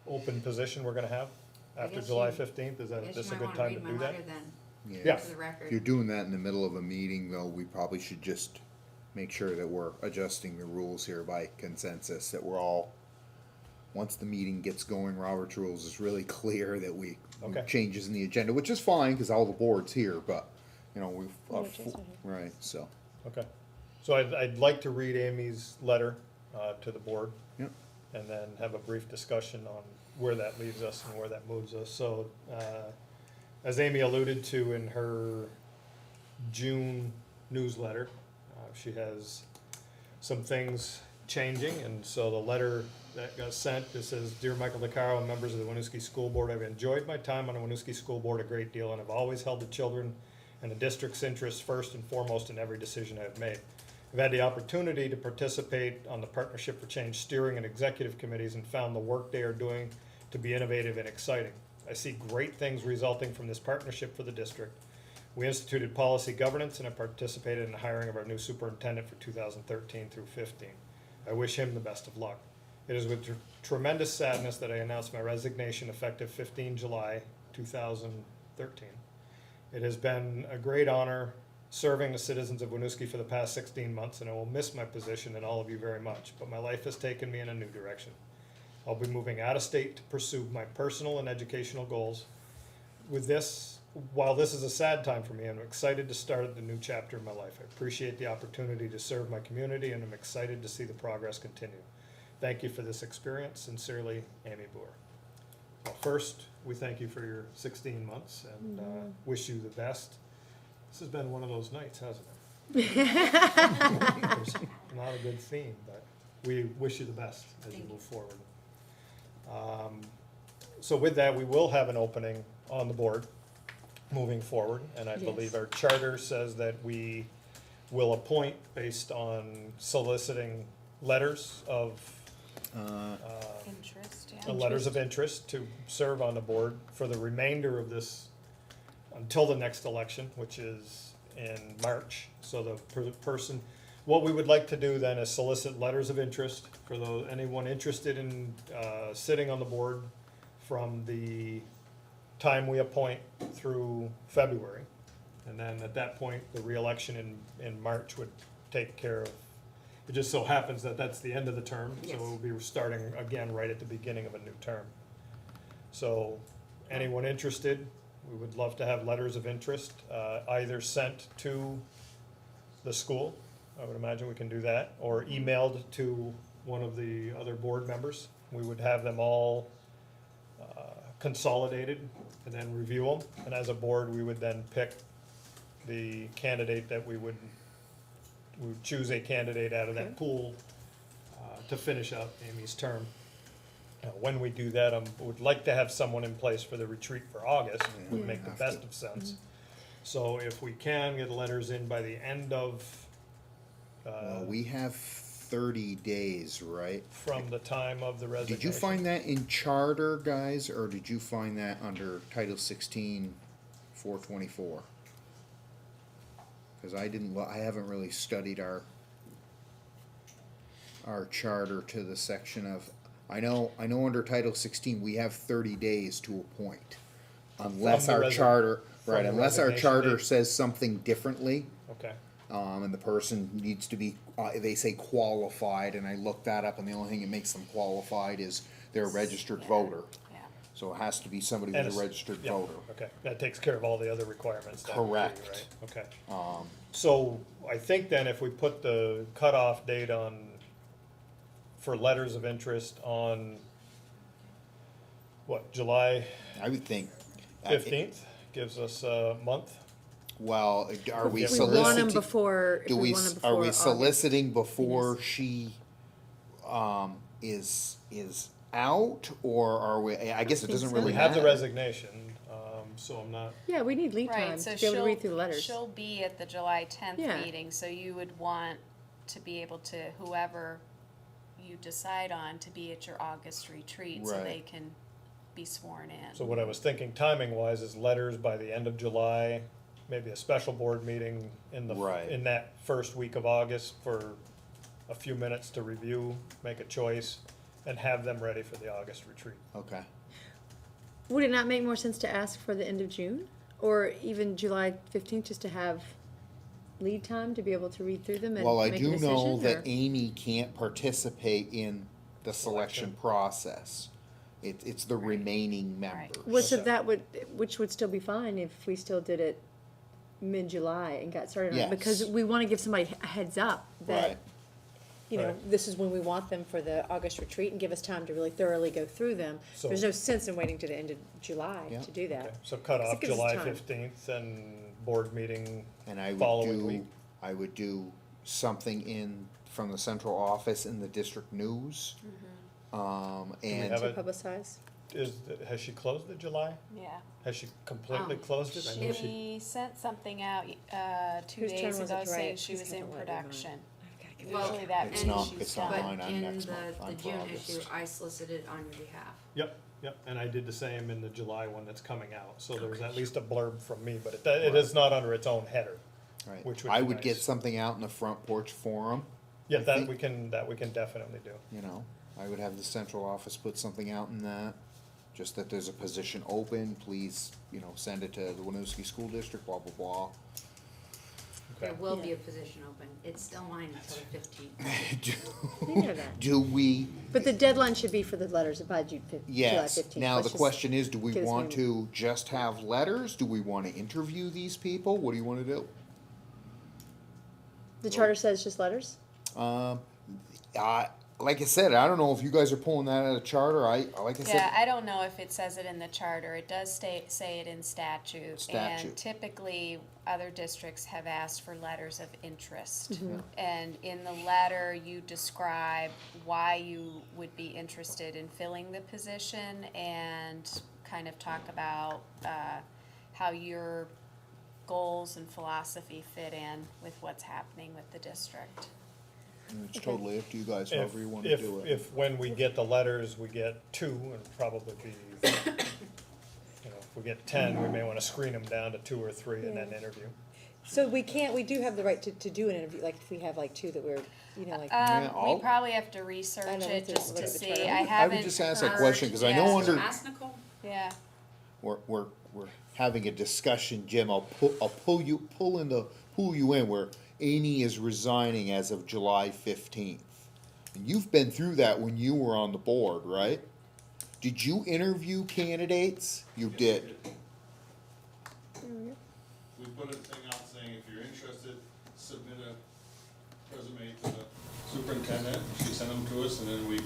open position we're gonna have I after guess July you- 15th? Is I that, guess this you a might good wanna time to read my do that? letter then, Yeah. for the record. If you're doing that in the middle of a meeting, though, we probably should just make sure that we're adjusting the rules here by consensus, that we're all, once the meeting gets going, Robert's rules is really clear that we Okay. changes in the agenda, which is fine, because all the board's here, but, we've, Yeah, Jason here. right, so, Okay. So I'd like to read Amy's letter to the board. Yep. And then have a brief discussion on where that leaves us and where that moves us. So, as Amy alluded to in her June newsletter, she has some things changing, and so the letter that got sent, it says, "Dear Michael DeCaro and members of the Winooski School Board, I've enjoyed my time on the Winooski School Board a great deal, and have always held the children and the district's interests first and foremost in every decision I've made. I've had the opportunity to participate on the Partnership for Change steering and executive committees and found the work they are doing to be innovative and exciting. I see great things resulting from this partnership for the district. We instituted policy governance, and I participated in the hiring of our new superintendent for 2013 through 15. I wish him the best of luck. It is with tremendous sadness that I announce my resignation effective 15 July 2013. It has been a great honor serving the citizens of Winooski for the past 16 months, and I will miss my position and all of you very much, but my life has taken me in a new direction. I'll be moving out of state to pursue my personal and educational goals. While this is a sad time for me, I'm excited to start the new chapter of my life. I appreciate the opportunity to serve my community, and I'm excited to see the progress continue. Thank you for this experience. Sincerely, Amy Boer. Well, first, we thank you for your 16 months and wish you the best. This has been one of those nights, hasn't it? There's not a good theme, but we wish you the best as you move forward. So with that, we will have an opening on the board moving forward, and I believe our charter says that we will appoint based on soliciting letters of Interest, yeah. letters of interest to serve on the board for the remainder of this, until the next election, which is in March. So the person, what we would like to do then is solicit letters of interest for anyone interested in sitting on the board from the time we appoint through February. And then at that point, the reelection in March would take care of. It just so happens that that's the end of the term, so we'll be starting again right at the beginning of a new term. So anyone interested, we would love to have letters of interest, either sent to the school, I would imagine we can do that, or emailed to one of the other board members. We would have them all consolidated and then review them. And as a board, we would then pick the candidate that we would choose a candidate out of that pool to finish out Amy's term. When we do that, would like to have someone in place for the retreat for August, would make the best of sense. So if we can get letters in by the end of, We have 30 days, right? from the time of the resignation. Did you find that in charter, guys, or did you find that under Title 16, 424? Because I haven't really studied our charter to the section of, I know under Title 16, we have 30 days to appoint. Unless From the our charter, from right, the unless our resignation charter date. says something differently, Okay, and the person needs to be, they say qualified, and I looked that up, and the only thing that makes them qualified is they're a registered voter. Yeah. So it has to be somebody And who's a it's- registered yeah, voter. okay, that takes care of all the other requirements. then, too, Correct. right? Okay. So I think then if we put the cutoff date for letters of interest on, what, July I would think. 15th, gives us a month. Well, are we If If we want them soliciting? before, if Do we we, want them are before we August. soliciting before she, is out, or are we, I guess it think doesn't so. really We have the matter. resignation, so I'm not, Yeah, we need lead time Right, so to be able to read she'll, through the letters. she'll be at the July tenth Yeah. meeting, so you would want to be able to, whoever you decide on, to be at your August retreat, so Right. they can be sworn in. so what I was thinking timing wise is letters by the end of July, maybe a special board meeting in Right. in that first week of August for a few minutes to review, make a choice, and have them ready for the August retreat. Okay. Would it not make more sense to ask for the end of June? Or even July 15th, just to have lead time to be able to read through them and Well, I make a do decision? know that or- Amy can't participate in the selection Selection. process. It's the remaining members. Well, so Okay. that would, which would still be fine if we still did it mid-July and got started on it. Because Yes. we want to give somebody a heads up that, Right. you know, Right. this is when we want them for the August retreat and give us time to really thoroughly go through them. So- There's no sense in waiting to the end of July Yeah. to do that. Okay, so cut Because it off gives us July time. 15th and board meeting And I following week. would do something from the central office in the district news. And have To it- publicize. Has she closed the July? Yeah. Has she completely closed it? I know She sent something out, 2 Whose turn days was it ago to saying write? she Who's was got in the what? production. Well, Usually that It's and- not, she's it's done. not But mine on in next month, the on for June August. issue, I solicited on your behalf. Yep, yep, and I did the same in the July one that's coming out, so there's at least a blurb from me, but it is not under its own header. Right. which would I be would get nice. something out in the front porch forum, Yeah, I that think- we can definitely do. you know, I would have the central office put something out in that, just that there's a position open, please, you know, send it to the Winooski School District, blah, blah, blah. There Okay. will be a position open. It's still mine until the 15th. Do- You know that. Do we, But the deadline should be for the letters by July yes, 15th. now the Let's just question is, do we get this want moving. to just have letters, do we wanna interview these people, what do you wanna do? The charter says just letters? Like I said, I don't know if you guys are pulling that out of charter, like I said. Yeah, I don't know if it says it in the charter, it does say it in statute. Statute. And typically, other districts have asked for letters of interest. Mm-hmm. And in the letter, you describe why you would be interested in filling the position and kind of talk about, how your goals and philosophy fit in with what's happening with the district. It's totally up to you guys, If, however you wanna if, do it. if when we get the letters, we get 2, and probably be, you know, if we get 10, we may wanna screen them down to 2 or 3 and then Yeah. interview. So we do have the right to do an interview, like if we have like two that we're, you know, like. Yeah, We I'll- probably have to research I know, it we have to just look to at the see, charter. I I would haven't just ask that heard question, 'cause I know yet. under- Ask Nicole. Yeah, We're having a discussion, Jim, I'll pull you in, where Amy is resigning as of July 15th. And you've been through that when you were on the board, right? Did you interview candidates? You did. We put a thing out saying if you're interested, submit a resume to the superintendent, she sent them to us, and then we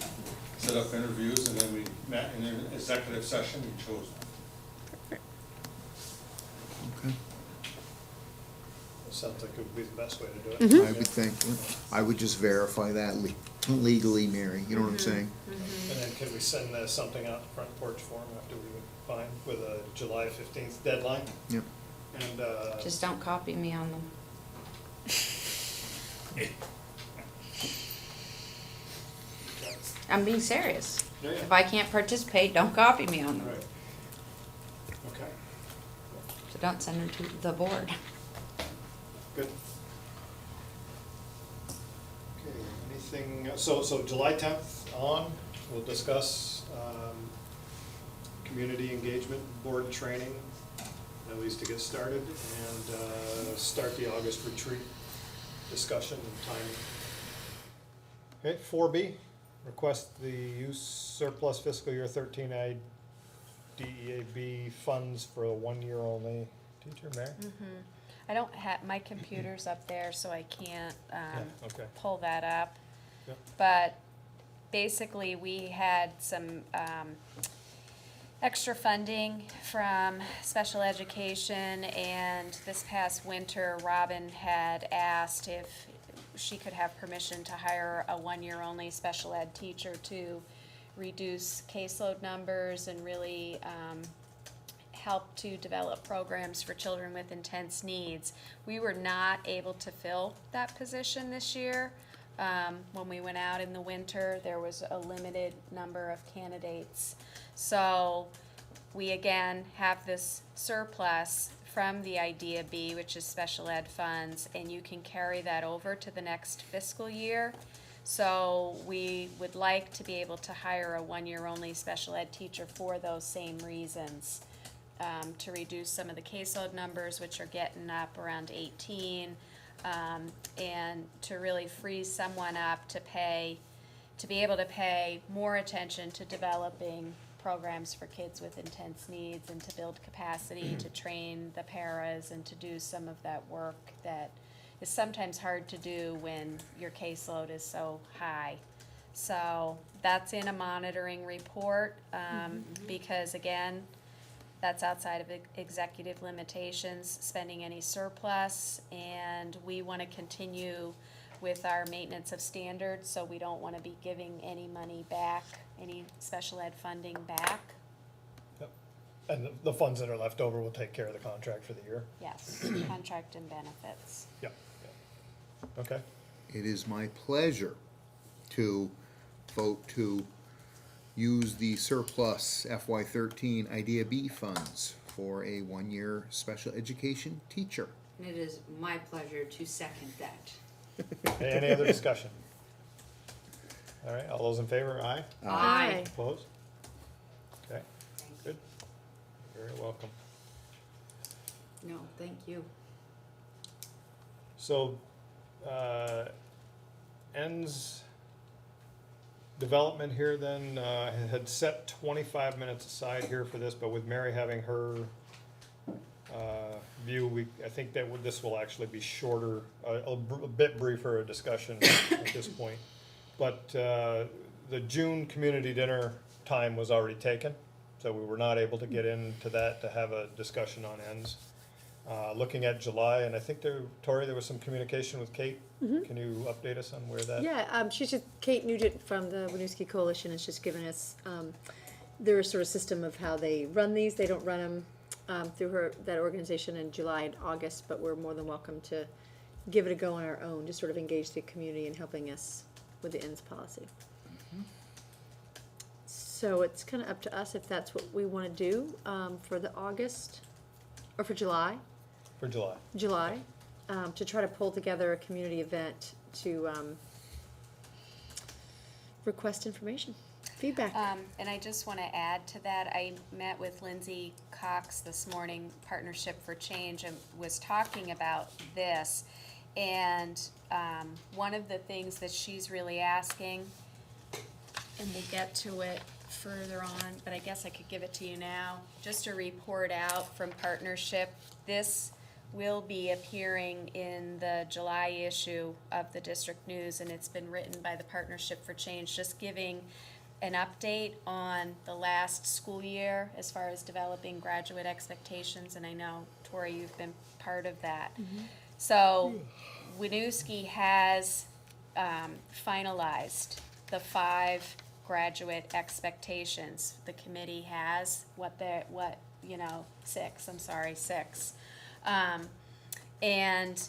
set up interviews, and then we met in an executive session and chose one. Okay. Sounds like it would be the best way to do it. I would think, I would just verify that legally, Mary, you know what I'm saying? And then can we send something out front porch form after we find with a July 15th deadline? Yep. And, Just don't copy me on them. I'm being serious. Yeah, yeah. If I can't participate, don't copy me on them. right. Okay, So don't send them to the board. good. Okay, anything, so July 10th on, we'll discuss, community engagement, board training, at least to get started, and, start the August retreat discussion and timing. Okay, 4B, request the use surplus fiscal year 13 DEAB funds for a 1-year only teacher, Mary? I don't have, my computer's up there, so I can't, Yeah, okay. pull that up. Yep. But basically, we had some, extra funding from special education, and this past winter, Robin had asked if she could have permission to hire a 1-year only special ed teacher to reduce caseload numbers and really, help to develop programs for children with intense needs. We were not able to fill that position this year. When we went out in the winter, there was a limited number of candidates. So we again have this surplus from the Idea B, which is special ed funds, and you can carry that over to the next fiscal year. So we would like to be able to hire a 1-year only special ed teacher for those same reasons. To reduce some of the caseload numbers, which are getting up around 18, and to really free someone up to be able to pay more attention to developing programs for kids with intense needs and to build capacity, to train the paras and to do some of that work that is sometimes hard to do when your caseload is so high. So that's in a monitoring report, because again, that's outside of executive limitations, spending any surplus, and we want to continue with our maintenance of standards, so we don't want to be giving any money back, any special ed funding back. Yep. And the funds that are left over will take care of the contract for the year? Yes, contract and benefits. Yep. Yep. Okay. it is my pleasure to vote to use the surplus FY13 Idea B funds for a one-year special education teacher. And it is my pleasure to second that. Okay, any other discussion? All right, all those in favor, aye? Aye. Opposed? Okay, good. You're very welcome. No, thank you. So, ends development here then, had set 25 minutes aside here for this, but with Mary having her view, I think that this will actually be shorter, a bit briefer a discussion at this point. But the June community dinner time was already taken, so we were not able to get into that to have a discussion on ends. Looking at July, and I think Tori, there was some communication with Kate. Can you update us on where that? Yeah, she's just, Kate Nugent from the Winooski Coalition has just given us their sort of system of how they run these. They don't run them through that organization in July and August, but we're more than welcome to give it a go on our own, just sort of engage the community in helping us with the ends policy. So it's kind of up to us if that's what we want to do for the August, or for July. For July. To try to pull together a community event to request information, feedback. And I just want to add to that, I met with Lindsay Cox this morning, Partnership for Change, and was talking about this. And one of the things that she's really asking, and we'll get to it further on, but I guess I could give it to you now, just a report out from Partnership. This will be appearing in the July issue of the District News, and it's been written by the Partnership for Change, just giving an update on the last school year as far as developing graduate expectations, and I know, Tori, you've been part of that. So, Winooski has finalized the 5 graduate expectations. The committee has six. And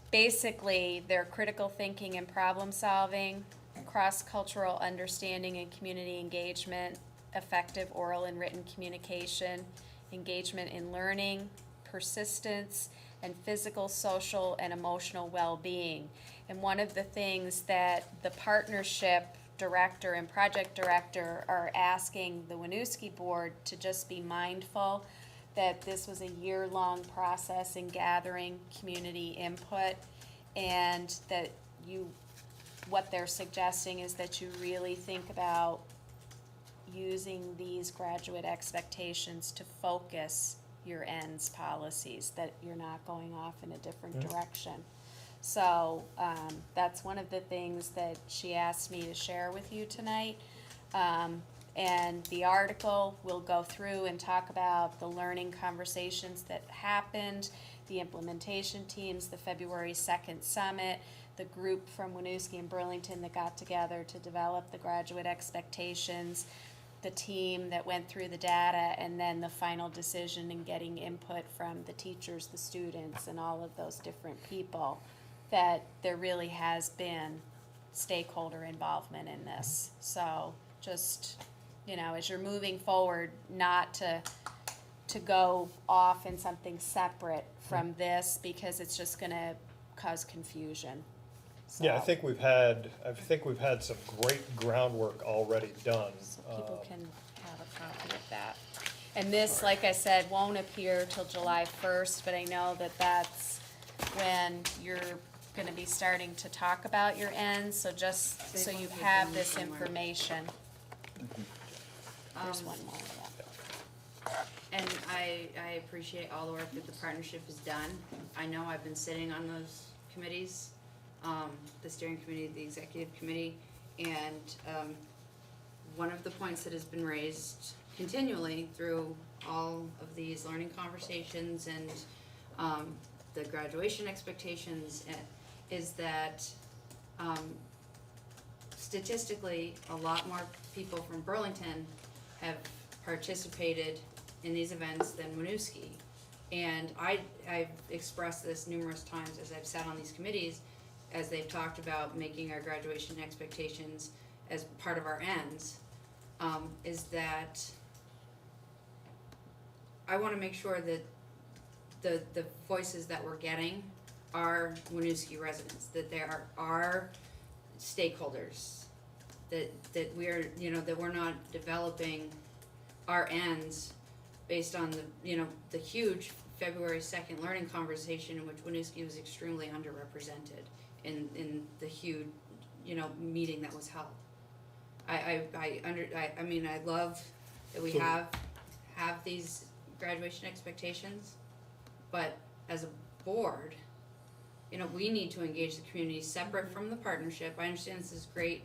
basically, they're critical thinking and problem solving, cross-cultural understanding and community engagement, effective oral and written communication, engagement in learning, persistence, and physical, social, and emotional well-being. And one of the things that the partnership director and project director are asking the Winooski board to just be mindful that this was a year-long process in gathering community input, and that what they're suggesting is that you really think about using these graduate expectations to focus your ends policies, that you're not going off in a different direction. So that's one of the things that she asked me to share with you tonight. And the article will go through and talk about the learning conversations that happened, the implementation teams, the February 2nd summit, the group from Winooski and Burlington that got together to develop the graduate expectations, the team that went through the data, and then the final decision and getting input from the teachers, the students, and all of those different people, that there really has been stakeholder involvement in this. So just, as you're moving forward, not to go off in something separate from this, because it's just gonna cause confusion. So, Yeah, I think we've had some great groundwork already done. so people can have a copy of that. And this, like I said, won't appear till July 1st, but I know that that's when you're gonna be starting to talk about your ends, so just so you have this information. There's one more, yeah. And I appreciate all the work that the partnership has done. I know I've been sitting on those committees, the steering committee, the executive committee, and one of the points that has been raised continually through all of these learning conversations and the graduation expectations is that statistically, a lot more people from Burlington have participated in these events than Winooski. And I've expressed this numerous times as I've sat on these committees, as they've talked about making our graduation expectations as part of our ends, is that I wanna make sure that the voices that we're getting are Winooski residents, that there are our stakeholders, that we're, you know, that we're not developing our ends based on the huge February 2nd learning conversation in which Winooski was extremely underrepresented in the huge, meeting that was held. I mean, I love that we So- have these graduation expectations, but as a board, we need to engage the community separate from the partnership. I understand this is great,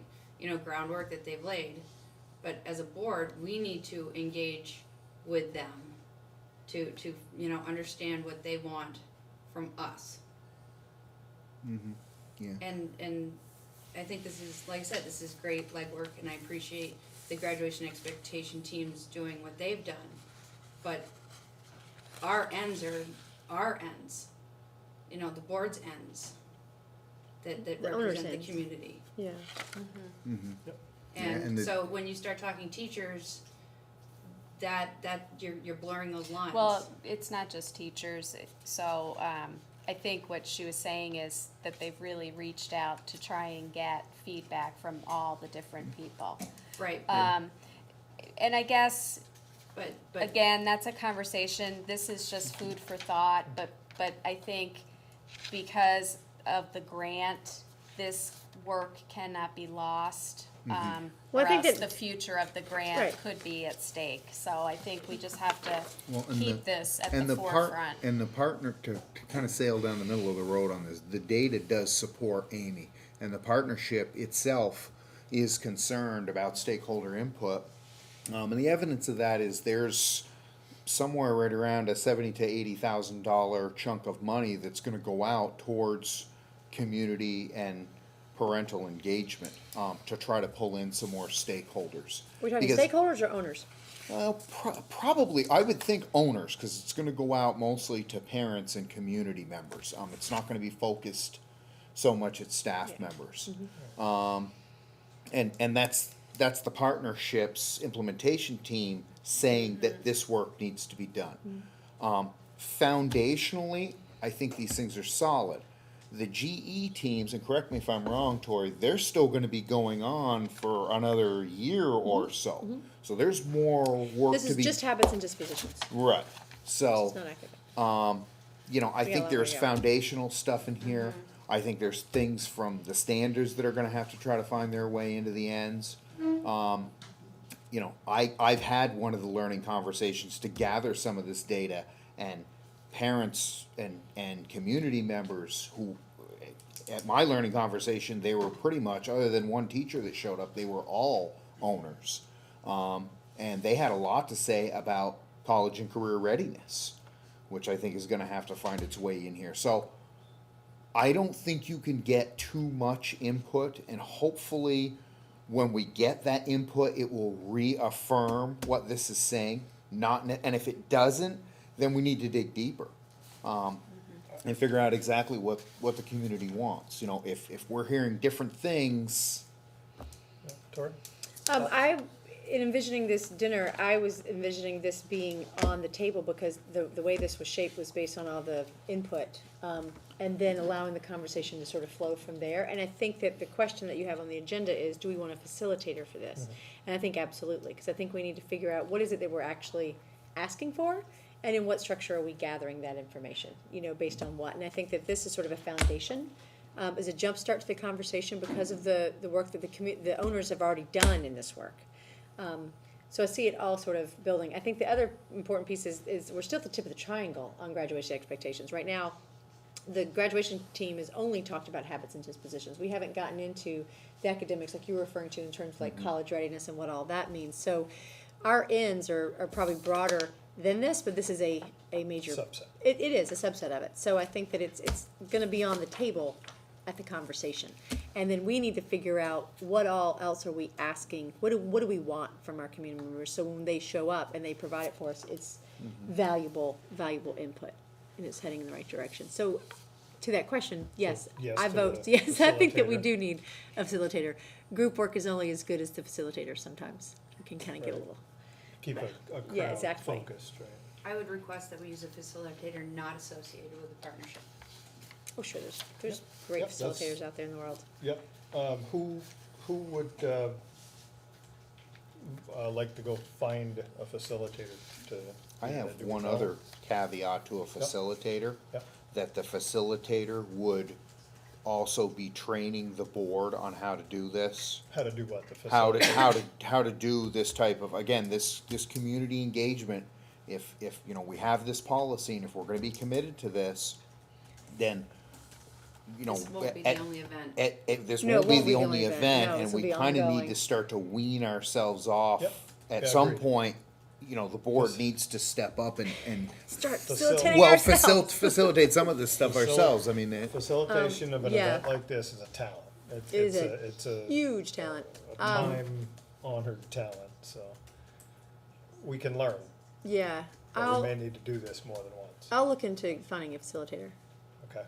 groundwork that they've laid, but as a board, we need to engage with them to understand what they want from us. Yeah. And I think this is, like I said, this is great legwork, and I appreciate the graduation expectation teams doing what they've done. But our ends are our ends, the board's ends that The owner's represent the ends. community. Yeah. Yeah, and the- So when you start talking teachers, that you're blurring those lines. Well, it's not just teachers, so, I think what she was saying is that they've really reached out to try and get feedback from all the different people. Right, And I guess, but again, that's a conversation, this is just food for thought, but I think because of the grant, this work cannot be lost. Well, Or I think else that- the future of the grant Right. could be at stake, so I think we just have Well, to and keep the- this at And the the forefront. and the partner, to kind of sail down the middle of the road on this, the data does support Amy. And the partnership itself is concerned about stakeholder input. And the evidence of that is there's somewhere right around a $70,000 to $80,000 chunk of money that's gonna go out towards community and parental engagement, to try to pull in some more stakeholders. We're talking Because- stakeholders or owners? Well, probably, I would think owners, because it's gonna go out mostly to parents and community members. It's not gonna be focused so much at staff members. And that's the partnership's implementation team saying that this work needs to be done. Foundationally, I think these things are solid. The GE teams, and correct me if I'm wrong, Tori, they're still gonna be going on for another year or so. So there's more work This to is be. just habits and dispositions. Right, It's so, not academic. I We got a think long way there's to go. foundational stuff in here. I think there's things from the standards that are gonna have to try to find their way into the ends. I've had one of the learning conversations to gather some of this data, and parents and community members who, at my learning conversation, they were pretty much, other than one teacher that showed up, they were all owners. And they had a lot to say about college and career readiness, which I think is gonna have to find its way in here. So I don't think you can get too much input, and hopefully when we get that input, it will reaffirm what this is saying. And if it doesn't, then we need to dig deeper. And figure out exactly what the community wants. If we're hearing different things, Tori? In envisioning this dinner, I was envisioning this being on the table because the way this was shaped was based on all the input, and then allowing the conversation to sort of flow from there. And I think that the question that you have on the agenda is, do we want a facilitator for this? And I think absolutely, because I think we need to figure out what is it that we're actually asking for, and in what structure are we gathering that information, based on what. And I think that this is sort of a foundation, as a jumpstart to the conversation because of the work that the owners have already done in this work. So I see it all sort of building. I think the other important piece is we're still at the tip of the triangle on graduation expectations. Right now, the graduation team has only talked about habits and dispositions. We haven't gotten into the academics like you were referring to in terms of like college readiness and what all that means. So our ends are probably broader than this, but this is a major Subset. It is a subset of it. So I think that it's going to be on the table at the conversation, and then we need to figure out what all else are we asking. What do we want from our community members? So when they show up and they provide it for us, it's valuable input, and it's heading in the right direction. So to that question, yes, yes I to vote, the yes, I think that we facilitator. do need a facilitator. Group work is only as good as the facilitator sometimes. You can kind of get a Right. little, Keep a Yeah, crowd exactly. focused, right? I would request that we use a facilitator not associated with the partnership. oh, sure, there's great Yep, that's- facilitators out there in the world. Yep, who would, like to go find a facilitator to? I do have that? Do we one know? other caveat to a facilitator. Yep. That the facilitator would also be training the board on how to do this. How to do what, the How facilitator? to do this type of, again, this community engagement. If, you know, we have this policy and if we're gonna be committed to this, then, you know. This won't be at- the only event. this No, it won't be won't the only event. event, No, and this will we be kinda need ongoing. to start to wean ourselves off. Yep. At Yeah, some agreed. point, you know, the board Facil- needs to step up and Start Facil- facilitating well, ourselves. facilitate some of this stuff Facil- ourselves, I mean, Facilitation of an yeah. event like this is a talent. It's- Is it's it? a- It's a. Huge talent. A time-honored talent, so we can learn, Yeah, but we may need to do this more than once, I'll look into finding a facilitator. okay?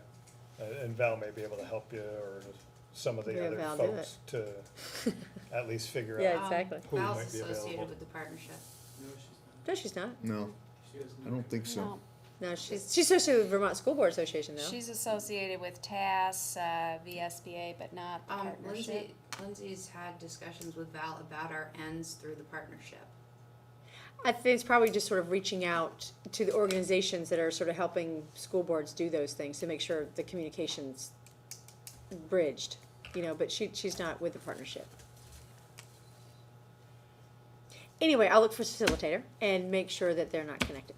And Val may be able to help you, or some of Yeah, the other Val, do folks to at least figure Yeah, out. exactly. Who Val's might be associated available. with the partnership. No, she's not. No, she's not. no, She has I don't think so. No. No, she's associated with Vermont School Board Association though. She's associated with TAS, VSBA, but not the partnership. Lindsay's had discussions with Val about our ends through the partnership. I think it's probably just sort of reaching out to the organizations that are sort of helping school boards do those things to make sure the communication's bridged, you know, but she's not with the partnership. Anyway, I'll look for a facilitator and make sure that they're not connected.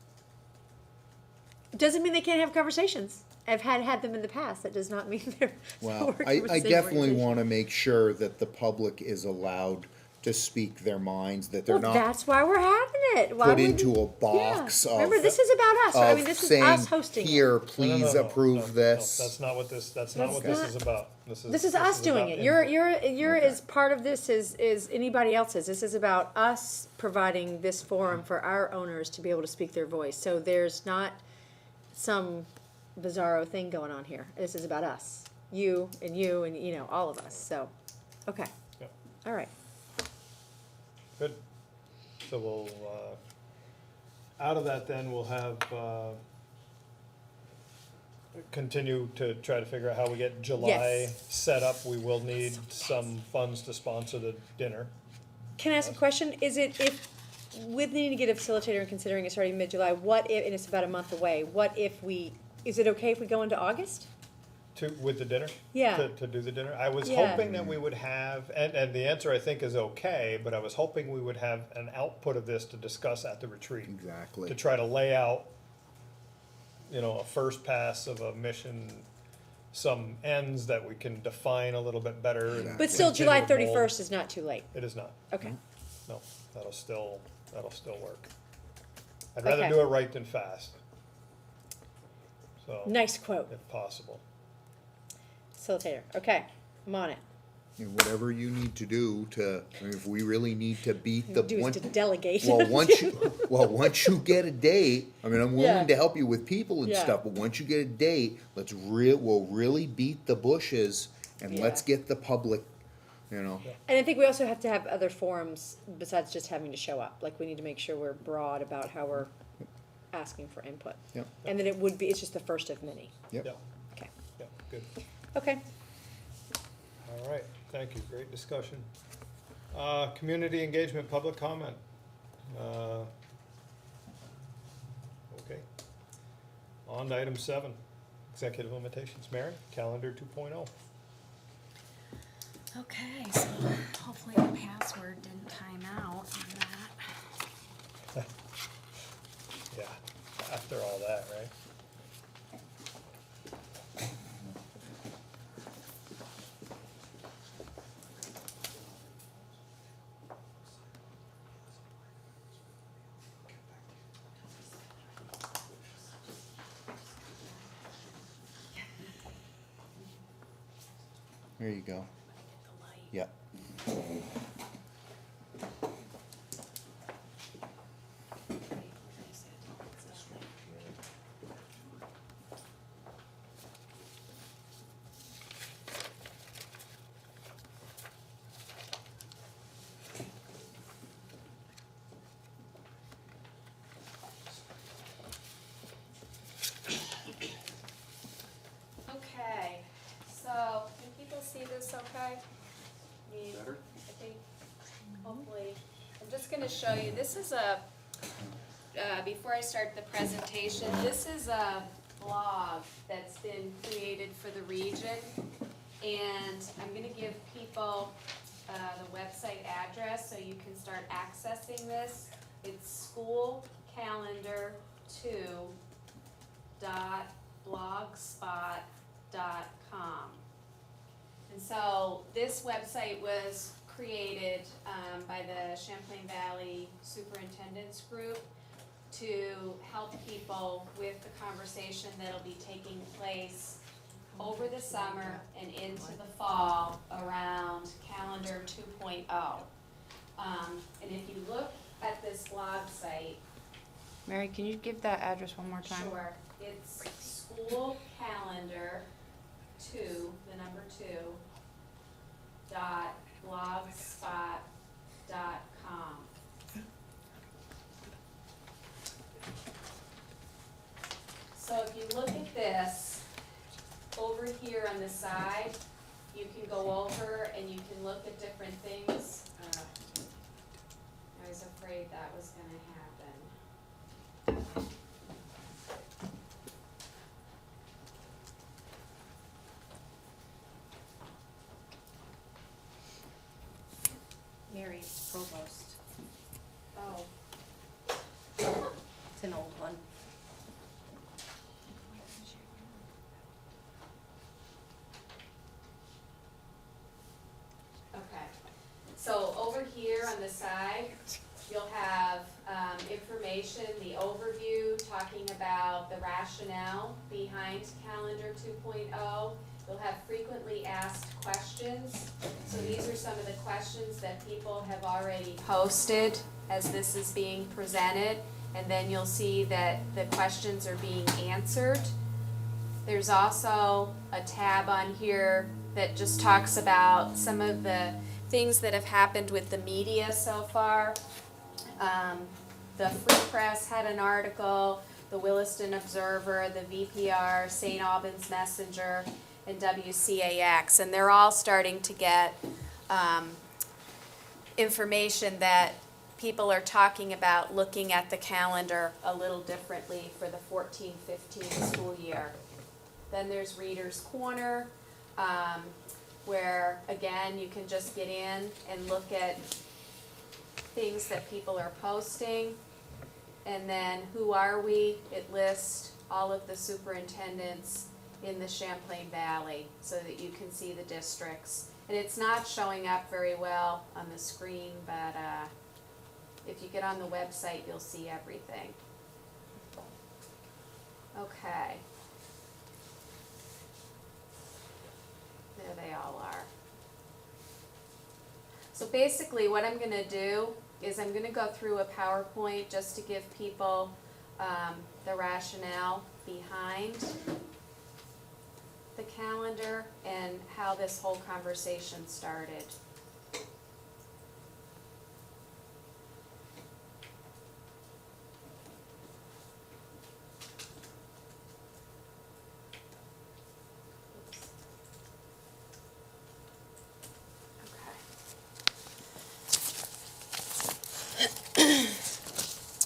Doesn't mean they can't have conversations. I've had them in the past. That does not mean they're Well, working I with the same definitely organization. wanna make sure that the public is allowed to speak their minds, that they're Well, not that's why we're having it. Why put wouldn't- into a box yeah. of. Remember, this is about us. I mean, of this is saying, us hosting it. here, No, no, please no, no, approve no, this. No, that's not what this That's is not- about. This is us doing about it. You're Okay. as part of this as anybody else's. This is about us providing this forum for our owners to be able to speak their voice. So there's not some bizarro thing going on here. This is about us, you, and you know, all of us. So, okay, Yep. all right. Good. So we'll, out of that then, we'll have, continue to try to figure out how we get July Yes. set up. We will need some funds to sponsor the dinner. Can I ask a question? Is it if with needing to get a facilitator and considering it's already mid-July, what if, and it's about a month away, what if is it okay if we go into August? With the dinner? Yeah. To do the dinner? I was Yeah. hoping that we would have, and the answer I think is okay, but I was hoping we would have an output of this to discuss at the retreat. Exactly. To try to lay out, you know, a first pass of a mission, some ends that we can define a little bit better. and But still, July continue to mold. 31st is not too late. It is not, Okay. no, that'll still work. I'd rather Okay. do it right than fast. So, Nice quote. if possible. Facilitator. Okay, I'm on it. And whatever you need to do to, I mean, if we really need to beat the Do is one. to delegate. Once you get a date, I mean, I'm willing Yeah. to help you with people and Yeah. stuff, but once you get a date, we'll really beat the bushes and let's Yeah. get the public, you know. And I think we also have to have other forums besides just having to show up. Like, we need to make sure we're broad about how we're asking for input. Yep. And then it's just the first of many. Yep. Yeah, Okay. yeah, good. Okay. All right, thank you, great discussion. Community engagement, public comment. Okay. On to item 7, executive limitations. Mary, calendar 2.0. Okay, so hopefully the password didn't time out on that. Yeah, after all that, right? There you go. Yep. to show you, this is before I start the presentation, this is a blog that's been created for the region. And I'm gonna give people the website address so you can start accessing this. It's schoolcalendar2.blogspot.com. And so this website was created by the Champlain Valley Superintendent's Group to help people with the conversation that'll be taking place over the summer and into the fall around calendar 2.0. And if you look at this blog site, Mary, can you give that address one more time? sure, it's school calendar 2, the number 2, .blogspot.com. So if you look at this, over here on the side, you can go over and you can look at different things. I was afraid that was gonna happen. Mary Provost. Oh, It's an old one. okay. So over here on the side, you'll have information, the overview, talking about the rationale behind calendar 2.0. You'll have frequently asked questions. So these are some of the questions that people have already posted as this is being presented. And then you'll see that the questions are being answered. There's also a tab on here that just talks about some of the things that have happened with the media so far. The Free Press had an article, the Williston Observer, the VPR, St. Albans Messenger, and WCAX, and they're all starting to get information that people are talking about looking at the calendar a little differently for the 14-15 school year. Then there's Reader's Corner, where again you can just get in and look at things that people are posting. And then Who Are We? It lists all of the superintendents in the Champlain Valley so that you can see the districts. And it's not showing up very well on the screen, but if you get on the website, you'll see everything. Okay. There they all are. So basically what I'm gonna do is I'm gonna go through a PowerPoint just to give people the rationale behind the calendar and how this whole conversation started.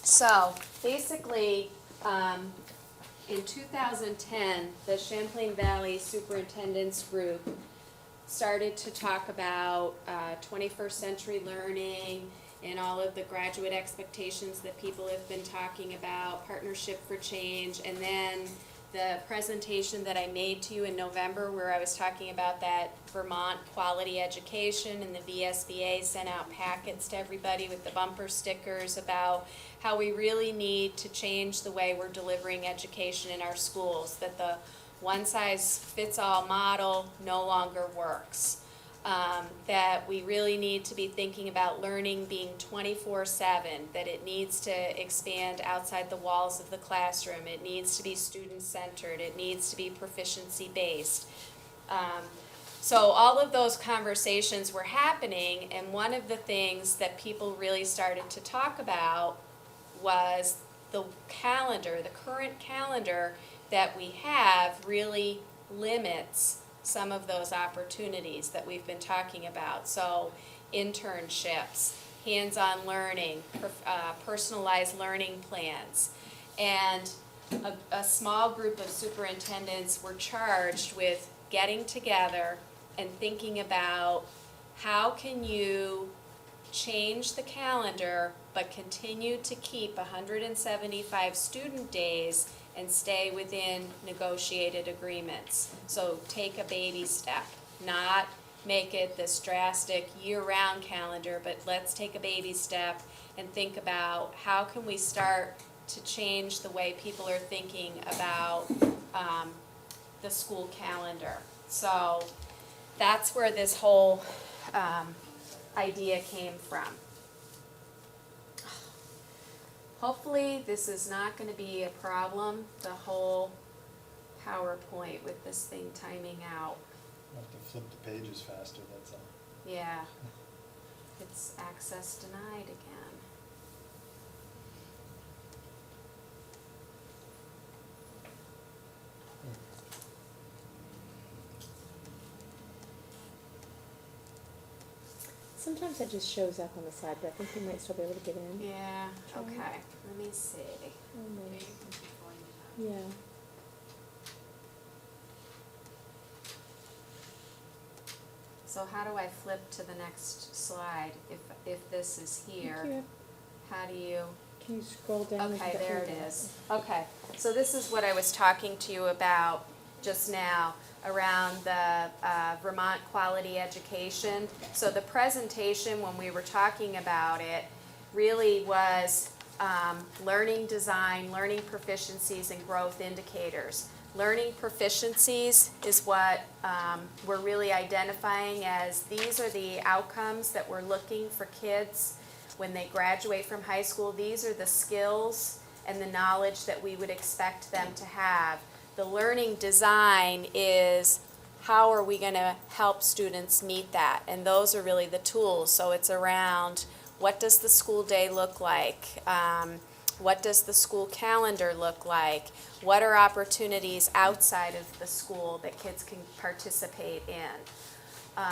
So basically, in 2010, the Champlain Valley Superintendent's Group started to talk about 21st century learning and all of the graduate expectations that people have been talking about, partnership for change, and then the presentation that I made to you in November where I was talking about that Vermont quality education, and the VSBA sent out packets to everybody with the bumper stickers about how we really need to change the way we're delivering education in our schools, that the one-size-fits-all model no longer works. That we really need to be thinking about learning being 24/7, that it needs to expand outside the walls of the classroom, it needs to be student-centered, it needs to be proficiency-based. So all of those conversations were happening, and one of the things that people really started to talk about was the calendar, the current calendar that we have really limits some of those opportunities that we've been talking about. So internships, hands-on learning, personalized learning plans. And a small group of superintendents were charged with getting together and thinking about how can you change the calendar but continue to keep 175 student days and stay within negotiated agreements. So take a baby step, not make it this drastic year-round calendar, but let's take a baby step and think about how can we start to change the way people are thinking about the school calendar. So that's where this whole idea came from. Hopefully this is not going to be a problem, the whole PowerPoint with this thing timing out. Have to flip the pages faster, that's all. Yeah, it's access denied again. Sometimes it just shows up on the side, but I think we might still be able to get in. Yeah, okay, let me see. Oh, no. Yeah, you can keep going to that. Yeah. So how do I flip to the next slide if this is here? Here. How do you? Can you scroll down? Okay, there it is. Okay, so this is what I was talking to you about just now around the Vermont Quality Education. So the presentation, when we were talking about it, really was learning design, learning proficiencies, and growth indicators. Learning proficiencies is what we're really identifying as these are the outcomes that we're looking for kids when they graduate from high school. These are the skills and the knowledge that we would expect them to have. The learning design is how are we going to help students meet that? And those are really the tools. So it's around what does the school day look like? What does the school calendar look like? What are opportunities outside of the school that kids can participate in?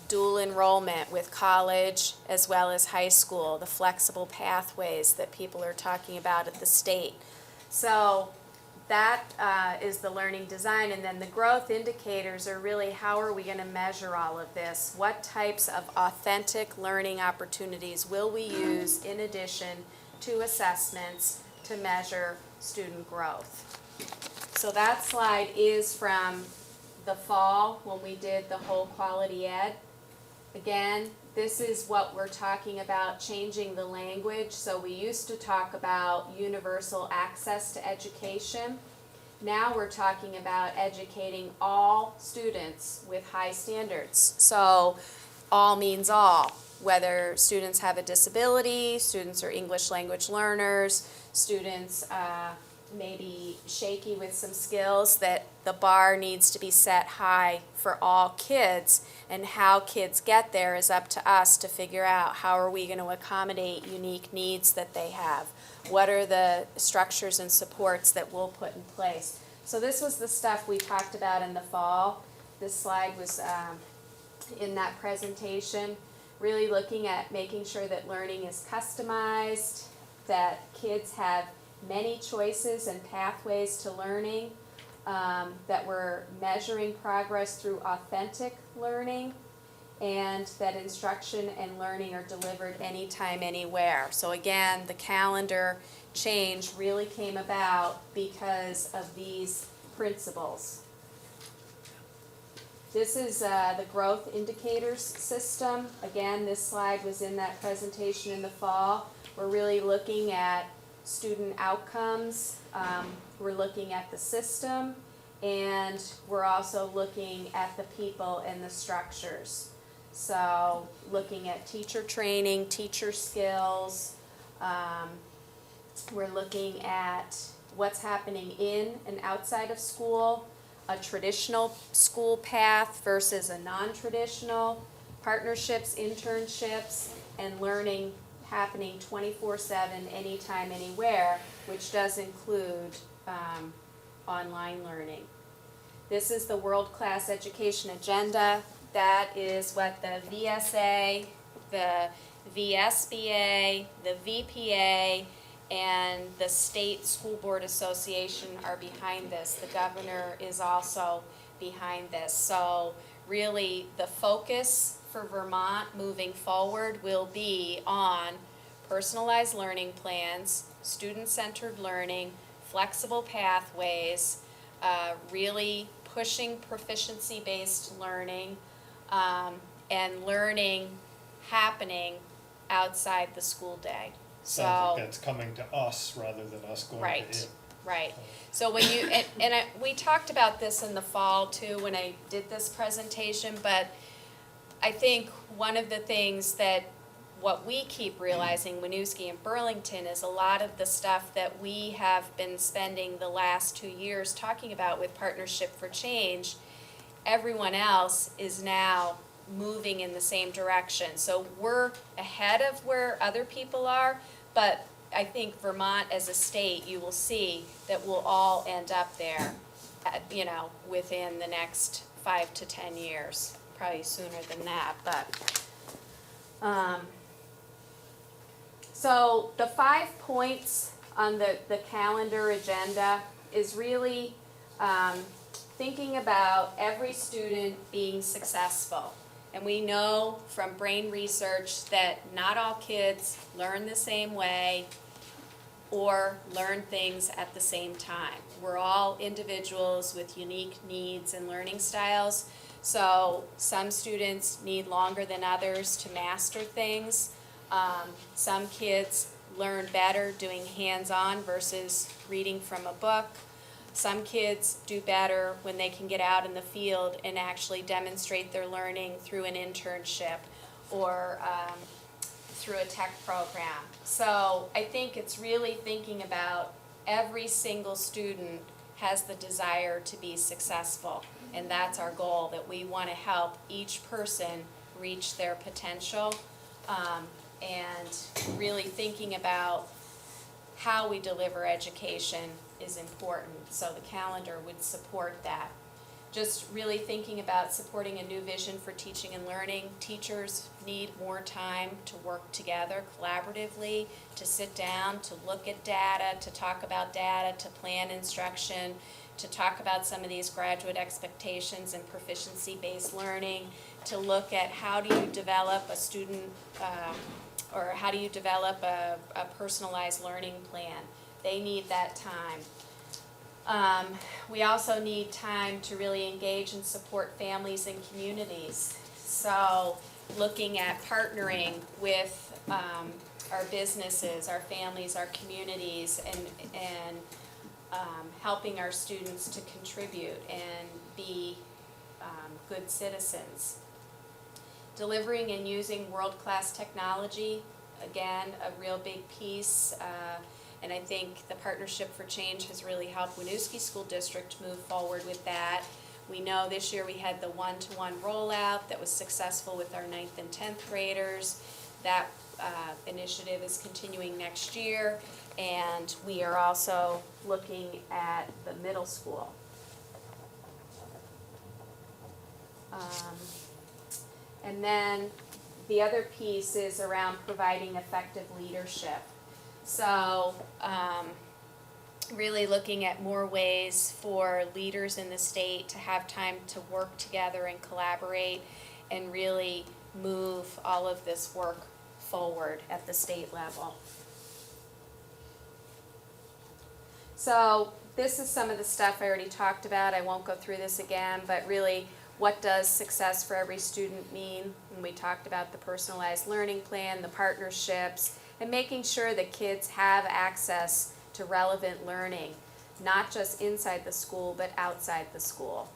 Dual enrollment with college as well as high school, the flexible pathways that people are talking about at the state. So that is the learning design, and then the growth indicators are really how are we going to measure all of this? What types of authentic learning opportunities will we use in addition to assessments to measure student growth? So that slide is from the fall when we did the whole quality ed. Again, this is what we're talking about, changing the language. So we used to talk about universal access to education. Now we're talking about educating all students with high standards. So all means all, whether students have a disability, students are English language learners, students may be shaky with some skills, that the bar needs to be set high for all kids, and how kids get there is up to us to figure out how are we going to accommodate unique needs that they have. What are the structures and supports that we'll put in place? So this was the stuff we talked about in the fall. This slide was in that presentation, really looking at making sure that learning is customized, that kids have many choices and pathways to learning, that we're measuring progress through authentic learning, and that instruction and learning are delivered anytime, anywhere. So again, the calendar change really came about because of these principles. This is the growth indicators system. Again, this slide was in that presentation in the fall. We're really looking at student outcomes. We're looking at the system, and we're also looking at the people and the structures. So looking at teacher training, teacher skills. We're looking at what's happening in and outside of school, a traditional school path versus a non-traditional, partnerships, internships, and learning happening 24/7, anytime, anywhere, which does include online learning. This is the World Class Education Agenda. That is what the VSA the VSBA, the VPA, and the State School Board Association are behind this. The governor is also behind this. So really, the focus for Vermont moving forward will be on personalized learning plans, student-centered learning, flexible pathways, really pushing proficiency-based learning, and learning happening outside the school day. Sounds like So, that's coming to us rather than us going to right, him. right. So when you, we talked about this in the fall too, when I did this presentation, but I think one of the things that, what we keep realizing, Winooski and Burlington, is a lot of the stuff that we have been spending the last 2 years talking about with Partnership for Change, everyone else is now moving in the same direction. So we're ahead of where other people are, but I think Vermont as a state, you will see that we'll all end up there, within the next 5 to 10 years, probably sooner than that, but. So the 5 points on the calendar agenda is really thinking about every student being successful. And we know from brain research that not all kids learn the same way or learn things at the same time. We're all individuals with unique needs and learning styles. So some students need longer than others to master things. Some kids learn better doing hands-on versus reading from a book. Some kids do better when they can get out in the field and actually demonstrate their learning through an internship or through a tech program. So I think it's really thinking about every single student has the desire to be successful. And that's our goal, that we want to help each person reach their potential. And really thinking about how we deliver education is important, so the calendar would support that. Just really thinking about supporting a new vision for teaching and learning. Teachers need more time to work together collaboratively, to sit down, to look at data, to talk about data, to plan instruction, to talk about some of these graduate expectations and proficiency-based learning, to look at how do you develop a student, or how do you develop a personalized learning plan. They need that time. We also need time to really engage and support families and communities. So looking at partnering with our businesses, our families, our communities, and helping our students to contribute and be good citizens. Delivering and using world-class technology, again, a real big piece. And I think the Partnership for Change has really helped Winooski School District move forward with that. We know this year we had the one-to-one rollout that was successful with our 9th and 10th graders. That initiative is continuing next year, and we are also looking at the middle school. And then the other piece is around providing effective leadership. So really looking at more ways for leaders in the state to have time to work together and collaborate and really move all of this work forward at the state level. So this is some of the stuff I already talked about. I won't go through this again, but really, what does success for every student mean? And we talked about the personalized learning plan, the partnerships, and making sure that kids have access to relevant learning, not just inside the school, but outside the school.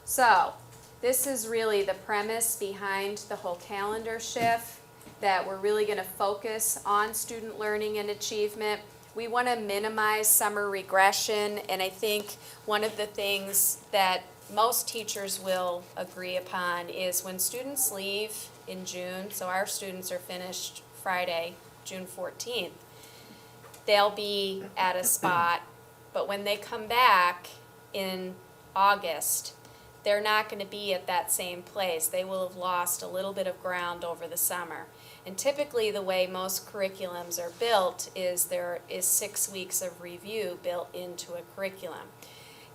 So, this is really the premise behind the whole calendar shift, that we're really going to focus on student learning and achievement. We want to minimize summer regression, and I think one of the things that most teachers will agree upon is when students leave in June, so our students are finished Friday, June 14th, they'll be at a spot, but when they come back in August, they're not gonna be at that same place. They will have lost a little bit of ground over the summer. And typically, the way most curriculums are built is there is 6 weeks of review built into a curriculum.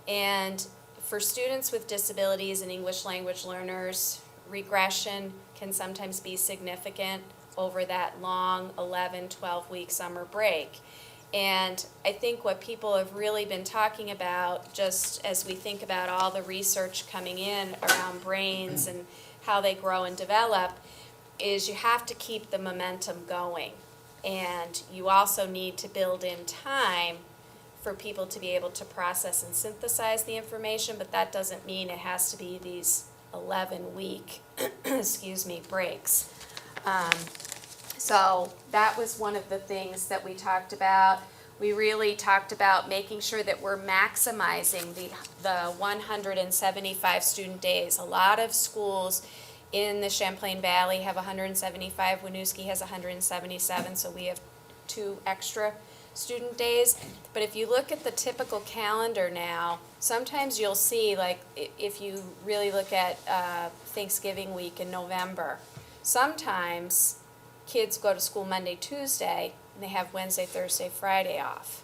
And for students with disabilities and English language learners, regression can sometimes be significant over that long 11, 12-week summer break. And I think what people have really been talking about, just as we think about all the research coming in around brains and how they grow and develop, is you have to keep the momentum going. And you also need to build in time for people to be able to process and synthesize the information, but that doesn't mean it has to be these 11-week breaks. So that was one of the things that we talked about. We really talked about making sure that we're maximizing the 175 student days. A lot of schools in the Champlain Valley have 175, Winooski has 177, so we have 2 extra student days. But if you look at the typical calendar now, sometimes you'll see, like, if you really look at Thanksgiving week in November, sometimes kids go to school Monday, Tuesday, and they have Wednesday, Thursday, Friday off.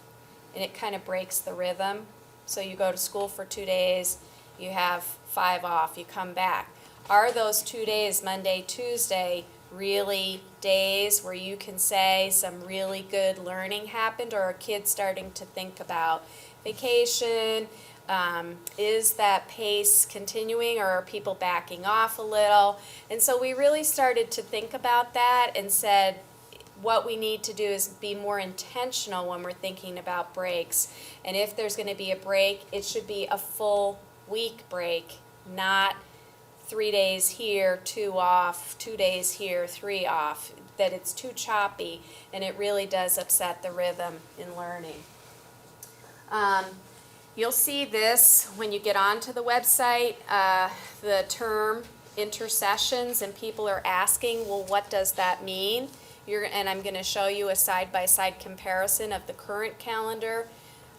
And it kind of breaks the rhythm. So you go to school for 2 days, you have 5 off, you come back. Are those 2 days, Monday, Tuesday, really days where you can say some really good learning happened, or are kids starting to think about vacation? Is that pace continuing, or are people backing off a little? And so we really started to think about that and said, what we need to do is be more intentional when we're thinking about breaks. And if there's going to be a break, it should be a full week break, not 3 days here, 2 off, 2 days here, 3 off. That it's too choppy, and it really does upset the rhythm in learning. You'll see this when you get onto the website, the term intercessions, and people are asking, well, what does that mean? And I'm going to show you a side-by-side comparison of the current calendar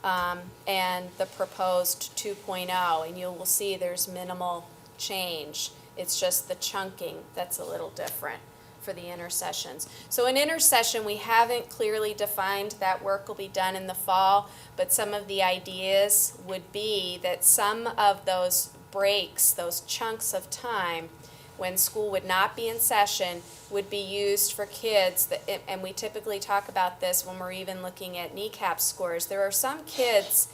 and the proposed 2.0, and you will see there's minimal change. It's just the chunking that's a little different for the intercessions. So in intercession, we haven't clearly defined that work will be done in the fall, but some of the ideas would be that some of those breaks, those chunks of time when school would not be in session, would be used for kids that, and we typically talk about this when we're even looking at kneecap scores. There are some kids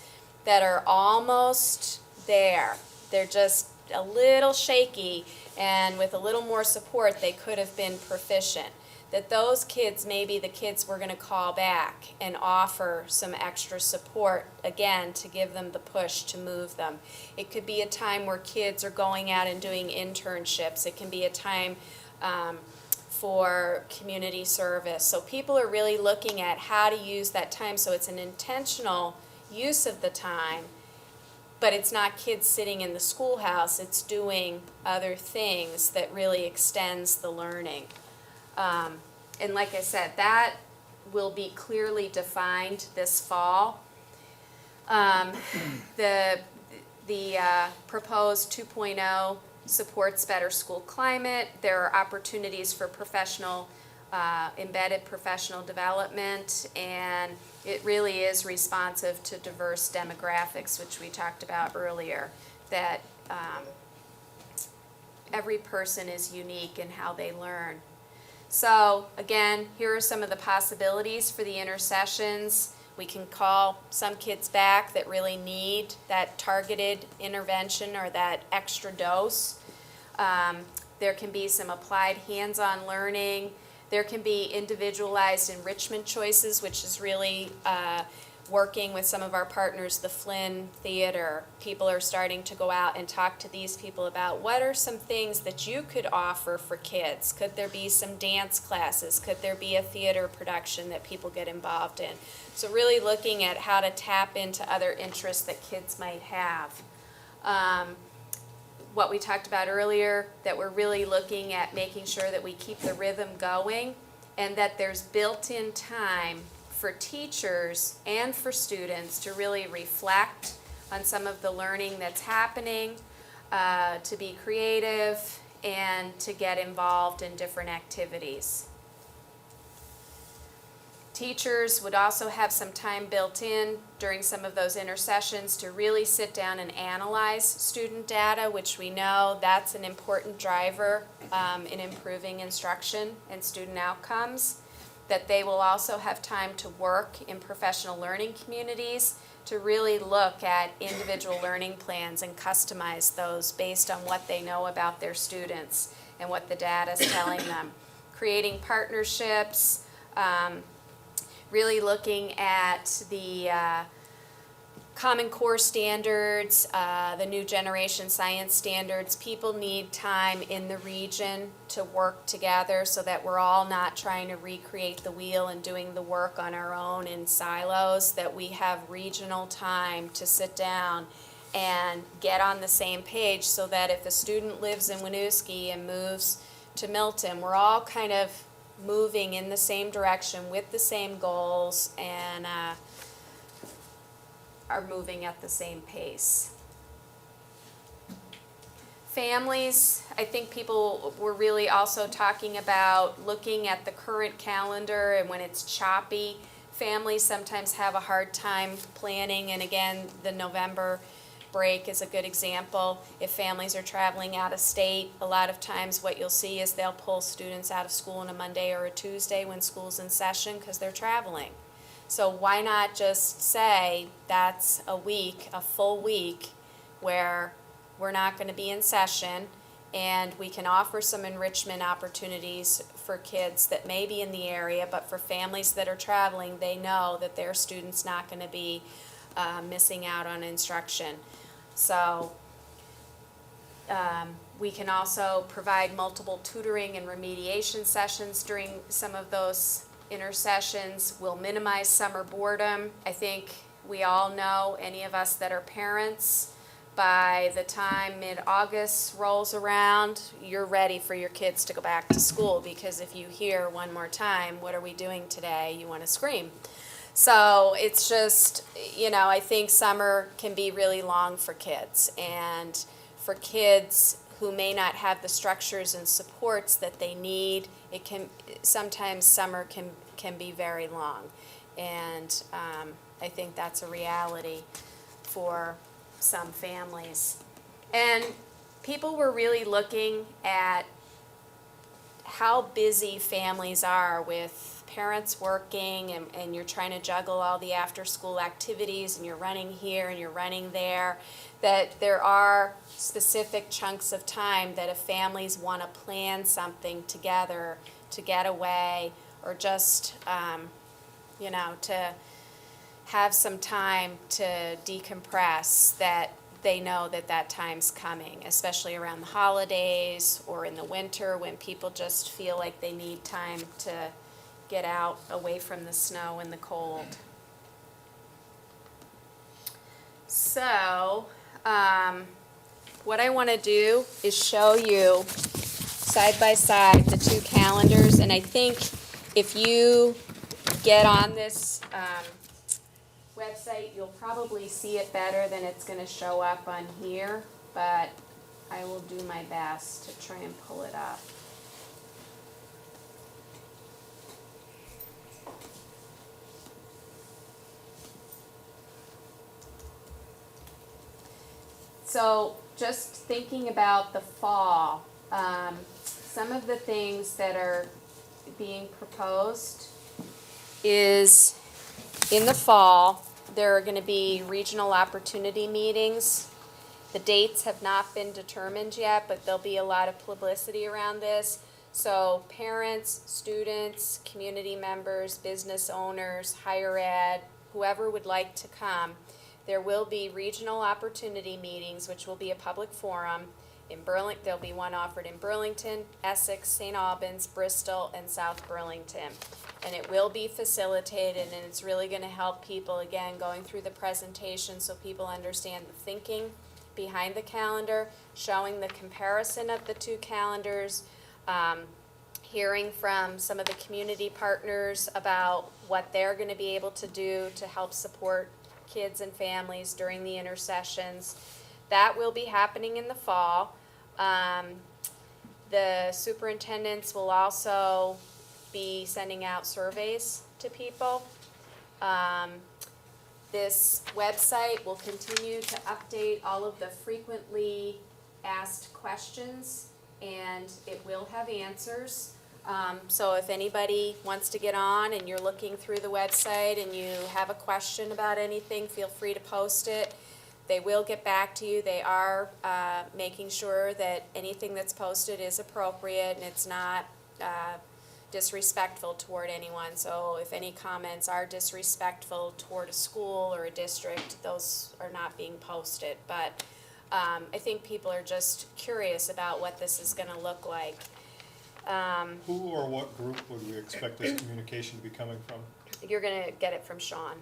that are almost there. They're just a little shaky, and with a little more support, they could have been proficient. That those kids may be the kids we're going to call back and offer some extra support, again, to give them the push to move them. It could be a time where kids are going out and doing internships. It can be a time for community service. So people are really looking at how to use that time so it's an intentional use of the time, but it's not kids sitting in the schoolhouse. It's doing other things that really extends the learning. And like I said, that will be clearly defined this fall. The proposed 2.0 supports better school climate. There are opportunities for professional, embedded professional development, and it really is responsive to diverse demographics, which we talked about earlier, that every person is unique in how they learn. So again, here are some of the possibilities for the intercessions. We can call some kids back that really need that targeted intervention or that extra dose. There can be some applied hands-on learning. There can be individualized enrichment choices, which is really working with some of our partners, the Flynn Theater. People are starting to go out and talk to these people about what are some things that you could offer for kids. Could there be some dance classes? Could there be a theater production that people get involved in? So really looking at how to tap into other interests that kids might have. What we talked about earlier, that we're really looking at making sure that we keep the rhythm going and that there's built-in time for teachers and for students to really reflect on some of the learning that's happening. to be creative, and to get involved in different activities. Teachers would also have some time built in during some of those intersessions to really sit down and analyze student data, which we know that's an important driver in improving instruction and student outcomes. That they will also have time to work in professional learning communities to really look at individual learning plans and customize those based on what they know about their students and what the data is telling them. Creating partnerships, really looking at the Common Core standards, the new generation science standards. People need time in the region to work together so that we're all not trying to recreate the wheel and doing the work on our own in silos, that we have regional time to sit down and get on the same page so that if a student lives in Winooski and moves to Milton, we're all kind of moving in the same direction with the same goals and are moving at the same pace. Families, I think people were really also talking about looking at the current calendar, and when it's choppy, families sometimes have a hard time planning, and again, the November break is a good example. If families are traveling out of state, a lot of times what you'll see is they'll pull students out of school on a Monday or a Tuesday when school's in session because they're traveling. So why not just say that's a week, a full week, where we're not going to be in session, and we can offer some enrichment opportunities for kids that may be in the area, but for families that are traveling, they know that their student's not going to be missing out on instruction. So we can also provide multiple tutoring and remediation sessions during some of those intercessions. Will minimize summer boredom. I think we all know, any of us that are parents, by the time mid-August rolls around, you're ready for your kids to go back to school, because if you hear one more time, what are we doing today, you want to scream. So it's just, I think summer can be really long for kids, and for kids who may not have the structures and supports that they need, sometimes summer can be very long. And I think that's a reality for some families. And people were really looking at how busy families are with parents working, and you're trying to juggle all the after-school activities, and you're running here and you're running there, that there are specific chunks of time that if families want to plan something together to get away, or just, to have some time to decompress, that they know that that time's coming, especially around the holidays or in the winter when people just feel like they need time to get out away from the snow and the cold. So, what I want to do is show you side by side the two calendars, and I think if you get on this website, you'll probably see it better than it's going to show up on here, but I will do my best to try and pull it up. So just thinking about the fall, some of the things that are being proposed is in the fall, there are going to be regional opportunity meetings. The dates have not been determined yet, but there'll be a lot of publicity around this. So parents, students, community members, business owners, higher ed, whoever would like to come, there will be regional opportunity meetings, which will be a public forum in Burlington. There'll be one offered in Burlington, Essex, St. Albans, Bristol, and South Burlington. And it will be facilitated, and it's really going to help people, again, going through the presentation so people understand the thinking behind the calendar, showing the comparison of the two calendars, hearing from some of the community partners about what they're going to be able to do to help support kids and families during the intercessions. that will be happening in the fall. The superintendents will also be sending out surveys to people. This website will continue to update all of the frequently asked questions, and it will have answers. So if anybody wants to get on and you're looking through the website and you have a question about anything, feel free to post it. They will get back to you. They are making sure that anything that's posted is appropriate and it's not disrespectful toward anyone. So if any comments are disrespectful toward a school or a district, those are not being posted. But I think people are just curious about what this is going to look like. Who or what group would we expect this communication to be coming from? You're going to get it from Sean.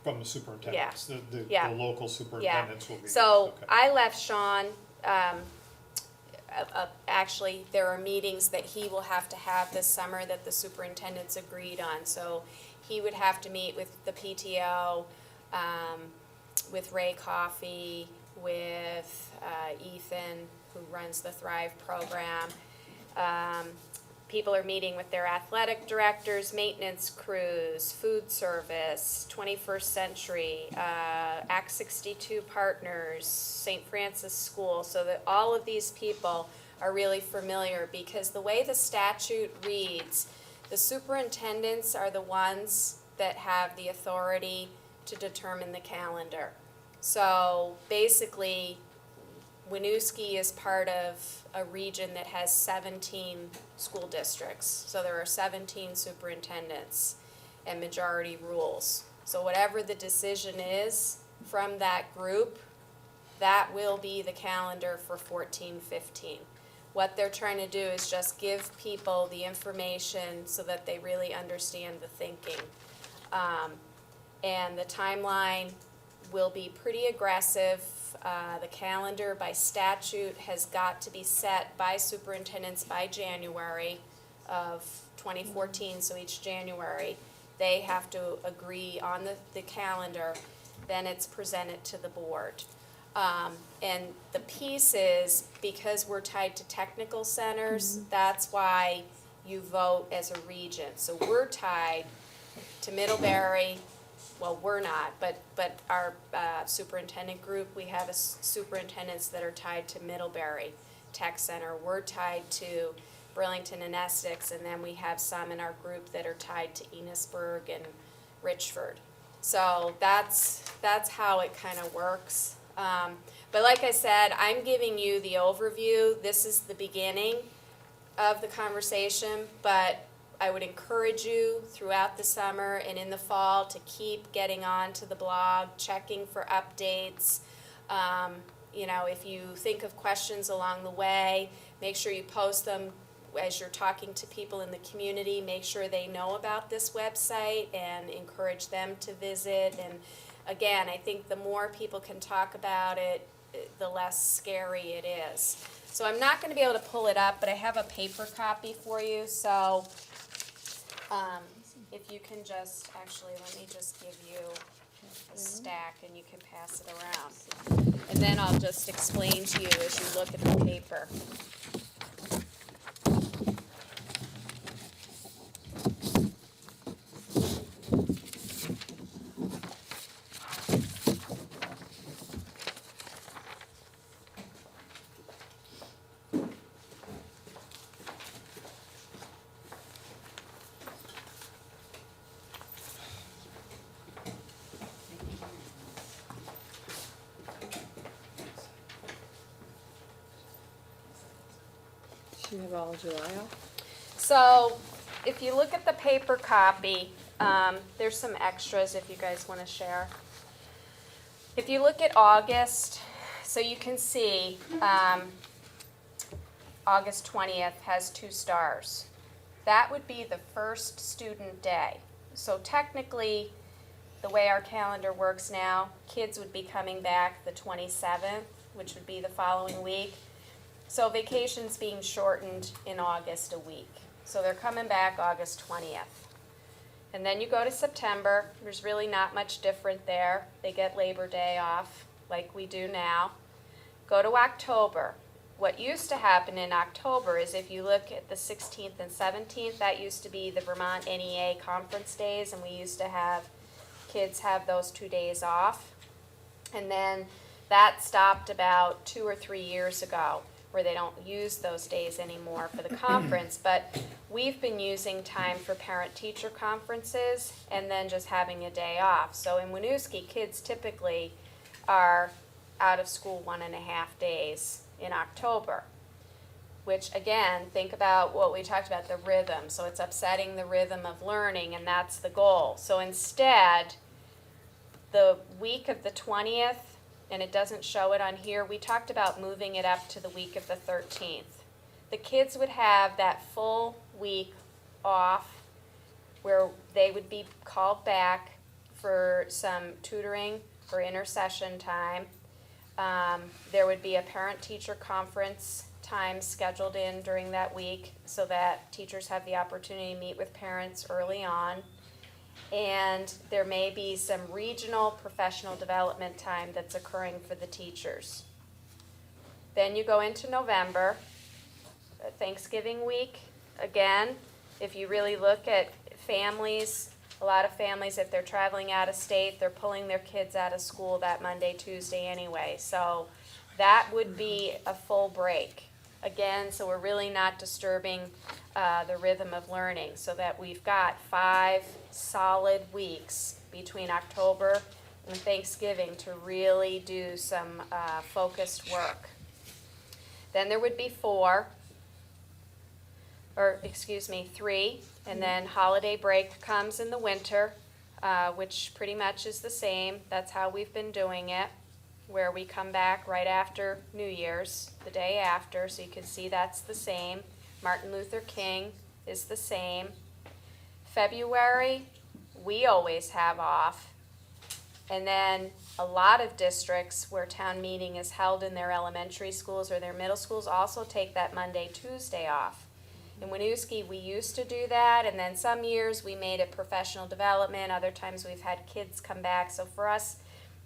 From the superintendents? The Yeah. local superintendents will be? So okay. I left Sean, actually, there are meetings that he will have to have this summer that the superintendents agreed on. So he would have to meet with the PTO, with Ray Coffey, with Ethan, who runs the Thrive program. People are meeting with their athletic directors, maintenance crews, food service, 21st Century, Act 62 partners, St. Francis School, so that all of these people are really familiar, because the way the statute reads, the superintendents are the ones that have the authority to determine the calendar. So basically, Winooski is part of a region that has 17 school districts. So there are 17 superintendents and majority rules. So whatever the decision is from that group, that will be the calendar for 14-15. What they're trying to do is just give people the information so that they really understand the thinking. And the timeline will be pretty aggressive. The calendar by statute has got to be set by superintendents by January of 2014, so each January they have to agree on the calendar, then it's presented to the board. And the piece is, because we're tied to technical centers, that's why you vote as a region. So we're tied to Middlebury. Well, we're not, but our superintendent group, we have superintendents that are tied to Middlebury Tech Center. We're tied to Burlington and Essex, and then we have some in our group that are tied to Enosburg and Richford. So that's how it kind of works. But like I said, I'm giving you the overview. This is the beginning of the conversation, but I would encourage you throughout the summer and in the fall to keep getting on to the blog, checking for updates. You know, if you think of questions along the way, make sure you post them as you're talking to people in the community. Make sure they know about this website and encourage them to visit. And again, I think the more people can talk about it, the less scary it is. So I'm not going to be able to pull it up, but I have a paper copy for you. So if you can just, actually, let me just give you a stack and you can pass it around. And then I'll just explain to you as you look at the paper. Do you have all of July off? So if you look at the paper copy, there's some extras if you guys want to share. If you look at August, so you can see August 20th has 2 stars. That would be the first student day. So technically, the way our calendar works now, kids would be coming back the 27th, which would be the following week. So vacation's being shortened in August a week. So they're coming back August 20th. And then you go to September, there's really not much different there. They get Labor Day off like we do now. Go to October. What used to happen in October is if you look at the 16th and 17th, that used to be the Vermont NEA conference days, and we used to have kids have those 2 days off. And then that stopped about 2 or 3 years ago, where they don't use those days anymore for the conference. But we've been using time for parent-teacher conferences and then just having a day off. So in Winooski, kids typically are out of school 1.5 days in October, which again, think about what we talked about, the rhythm. So it's upsetting the rhythm of learning, and that's the goal. So instead, the week of the 20th, and it doesn't show it on here, we talked about moving it up to the week of the 13th. The kids would have that full week off where they would be called back for some tutoring for intercession time. There would be a parent-teacher conference time scheduled in during that week so that teachers have the opportunity to meet with parents early on. And there may be some regional professional development time that's occurring for the teachers. Then you go into November, Thanksgiving week. Again, if you really look at families, a lot of families, if they're traveling out of state, they're pulling their kids out of school that Monday, Tuesday anyway. So that would be a full break. Again, so we're really not disturbing the rhythm of learning, so that we've got 5 solid weeks between October and Thanksgiving to really do some focused work. Then there would be 3, and then holiday break comes in the winter, which pretty much is the same. That's how we've been doing it, where we come back right after New Year's, the day after, so you can see that's the same. Martin Luther King is the same. February, we always have off. And then a lot of districts where town meeting is held in their elementary schools or their middle schools also take that Monday, Tuesday off. In Winooski, we used to do that, and then some years we made it professional development. Other times we've had kids come back. So for us,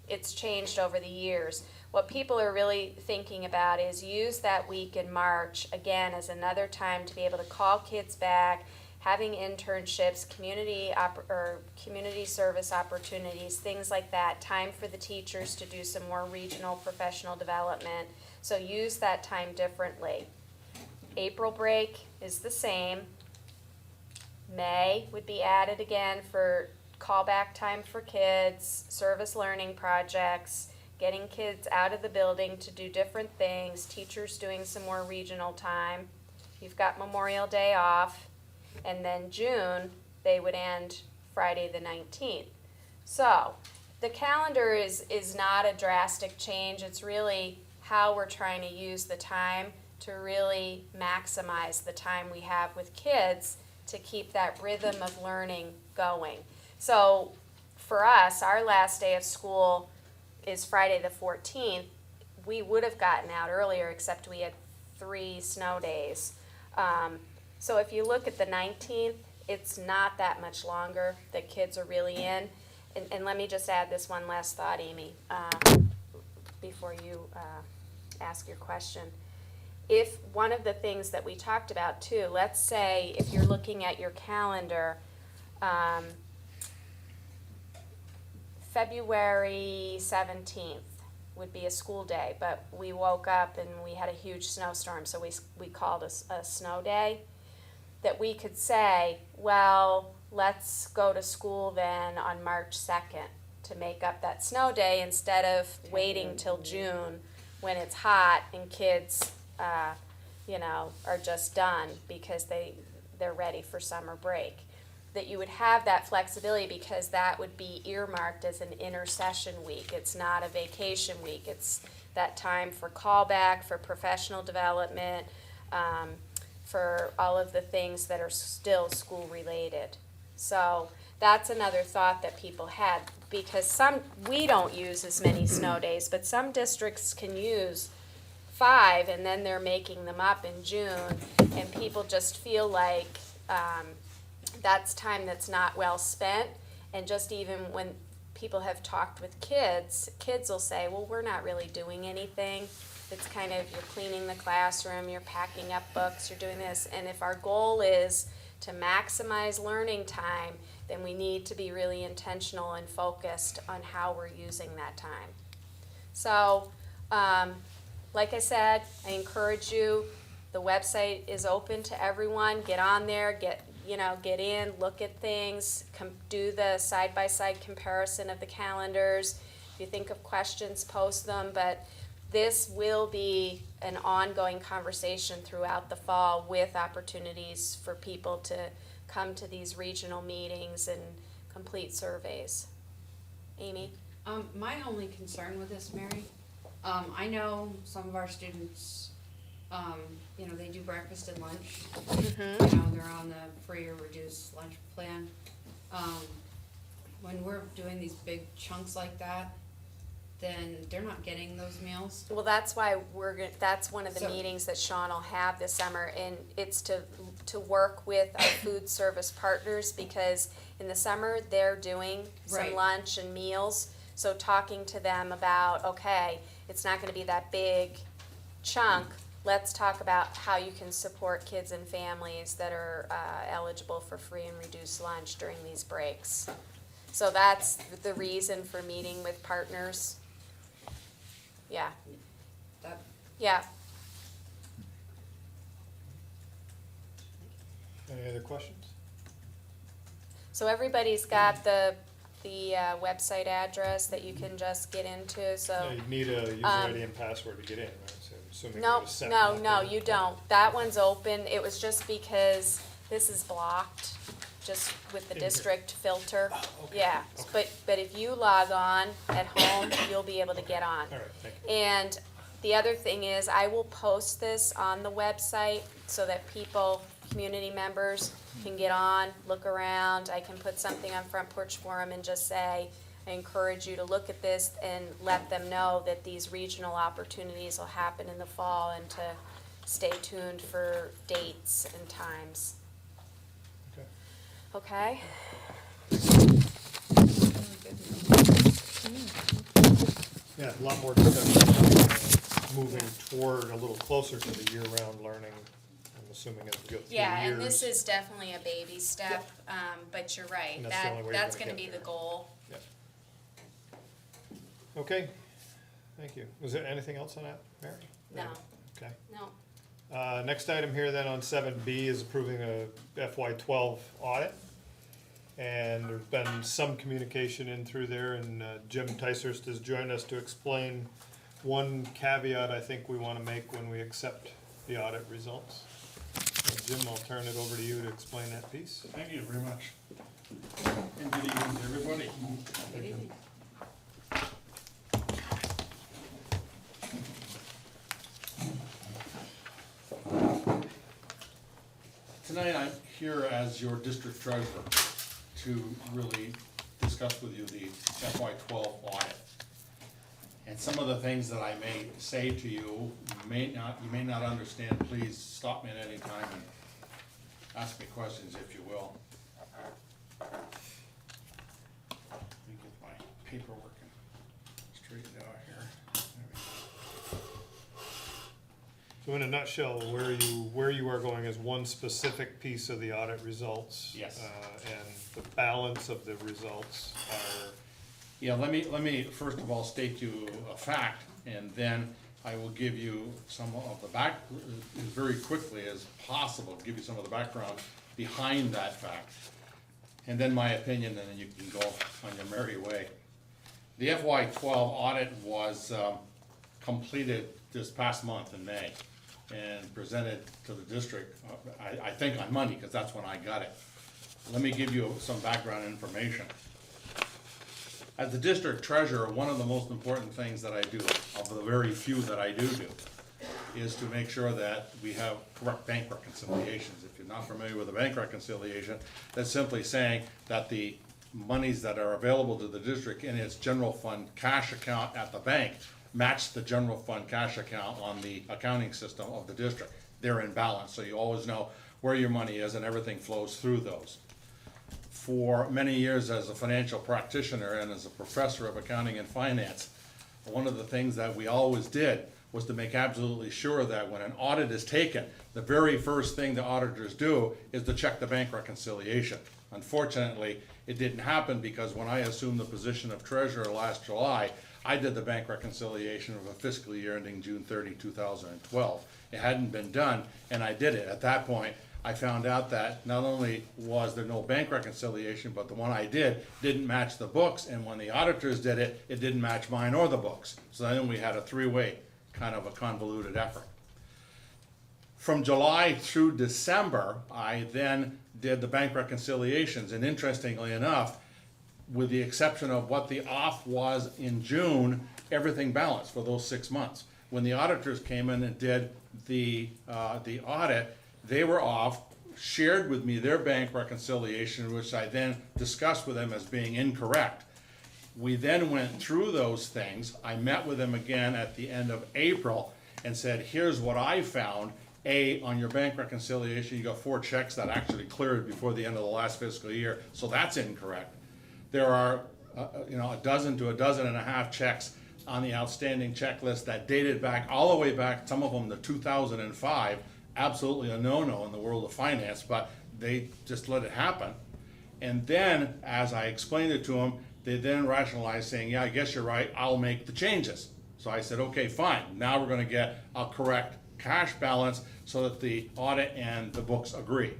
it's changed over the years. What people are really thinking about is use that week in March, again, as another time to be able to call kids back, having internships, community service opportunities, things like that, time for the teachers to do some more regional professional development. So use that time differently. April break is the same. May would be added again for callback time for kids, service learning projects, getting kids out of the building to do different things, teachers doing some more regional time. You've got Memorial Day off, and then June, they would end Friday the 19th. So the calendar is not a drastic change. It's really how we're trying to use the time to really maximize the time we have with kids to keep that rhythm of learning going. So for us, our last day of school is Friday the 14th. We would have gotten out earlier, except we had 3 snow days. So if you look at the 19th, it's not that much longer that kids are really in. And let me just add this one last thought, Amy, before you ask your question. If one of the things that we talked about too, let's say if you're looking at your calendar, February 17th would be a school day, but we woke up and we had a huge snowstorm, so we called a snow day, that we could say, well, let's go to school then on March 2nd to make up that snow day instead of waiting till June when it's hot and kids are just done because they're ready for summer break. That you would have that flexibility, because that would be earmarked as an intercession week. It's not a vacation week. It's that time for callback, for professional development, for all of the things that are still school related. So that's another thought that people had, because we don't use as many snow days, but some districts can use 5 and then they're making them up in June, and people just feel like that's time that's not well spent. And just even when people have talked with kids will say, well, we're not really doing anything. it's kind of, you're cleaning the classroom, you're packing up books, you're doing this. And if our goal is to maximize learning time, then we need to be really intentional and focused on how we're using that time. So, like I said, I encourage you, the website is open to everyone. Get on there, get in, look at things, do the side-by-side comparison of the calendars. If you think of questions, post them, but this will be an ongoing conversation throughout the fall with opportunities for people to come to these regional meetings and complete surveys. Amy? My only concern with this, Mary, I know some of our students, they do breakfast and lunch. They're on the free or reduced lunch plan. When we're doing these big chunks like that, then they're not getting those meals. Well, that's why that's one of the So- meetings that Sean will have this summer, and it's to work with our food service partners, because in the summer, they're doing some Right. lunch and meals. So talking to them about, okay, it's not gonna be that big chunk, let's talk about how you can support kids and families that are eligible for free and reduced lunch during these breaks. So that's the reason for meeting with partners. Yeah, That, yeah. Any other questions? So everybody's got the website address that you can just get into, so. Yeah, you'd need a user ID and password to get in, right? So I'm assuming No, you're set no, up no, there. you don't. That one's open. It was just because this is blocked, just with the In here. district filter. okay, Yeah, okay. but if you log on at home, you'll be able to get on. All right, thank you. And the other thing is, I will post this on the website so that people, community members, can get on, look around. I can put something on Front Porch Forum and just say, I encourage you to look at this and let them know that these regional opportunities will happen in the fall, and to stay tuned for dates and times. Okay. Okay? Yeah, a lot more discussion, moving toward a little closer to the year-round learning, I'm assuming as we go through Yeah, years. and this is definitely a baby step, but you're right, And that's the only way you're that's gonna gonna be get the there. goal. Yep. Okay, thank you. Was there anything else on that, Mary? No, Okay. no. Next item here then on 7B is approving a FY12 audit. And there's been some communication in through there, and Jim Ticehurst has joined us to explain one caveat I think we want to make when we accept the audit results. So Jim, I'll turn it over to you to explain that piece. Thank you very much. And good evening to everybody. good evening. Tonight I'm here as your district treasurer to really discuss with you the FY12 audit. And some of the things that I may say to you, you may not understand. Please stop me at any time and ask me questions if you will. Let me get my paperwork and straighten it out here. There we go. So in a nutshell, where you are going is one specific piece of the audit results. Yes. And the balance of the results are, Yeah, let me first of all state you a fact, and then I will give you some of the very quickly as possible, give you some of the background behind that fact. And then my opinion, and then you can go on your merry way. The FY12 audit was completed this past month in May and presented to the district, I think on Monday, because that's when I got it. Let me give you some background information. As the district treasurer, one of the most important things that I do, of the very few that I do, is to make sure that we have correct bank reconciliations. If you're not familiar with a bank reconciliation, that's simply saying that the monies that are available to the district in its general fund cash account at the bank match the general fund cash account on the accounting system of the district. They're in balance, so you always know where your money is and everything flows through those. For many years as a financial practitioner and as a professor of accounting and finance, one of the things that we always did was to make absolutely sure that when an audit is taken, the very first thing the auditors do is to check the bank reconciliation. Unfortunately, it didn't happen because when I assumed the position of treasurer last July, I did the bank reconciliation of a fiscal year ending June 30, 2012. It hadn't been done, and I did it. At that point, I found out that not only was there no bank reconciliation, but the one I did didn't match the books, and when the auditors did it, it didn't match mine or the books. So then we had a three-way kind of a convoluted effort. From July through December, I then did the bank reconciliations, and interestingly enough, with the exception of what the off was in June, everything balanced for those 6 months. When the auditors came in and did the audit, they were off, shared with me their bank reconciliation, which I then discussed with them as being incorrect. We then went through those things. I met with them again at the end of April and said, here's what I found. On your bank reconciliation, you got 4 checks that actually cleared before the end of the last fiscal year, so that's incorrect. There are, a dozen to a dozen and a half checks on the outstanding checklist that dated back, all the way back, some of them to 2005. Absolutely a no-no in the world of finance, but they just let it happen. And then, as I explained it to them, they then rationalized saying, yeah, I guess you're right, I'll make the changes. So I said, okay, fine, now we're gonna get a correct cash balance so that the audit and the books agree.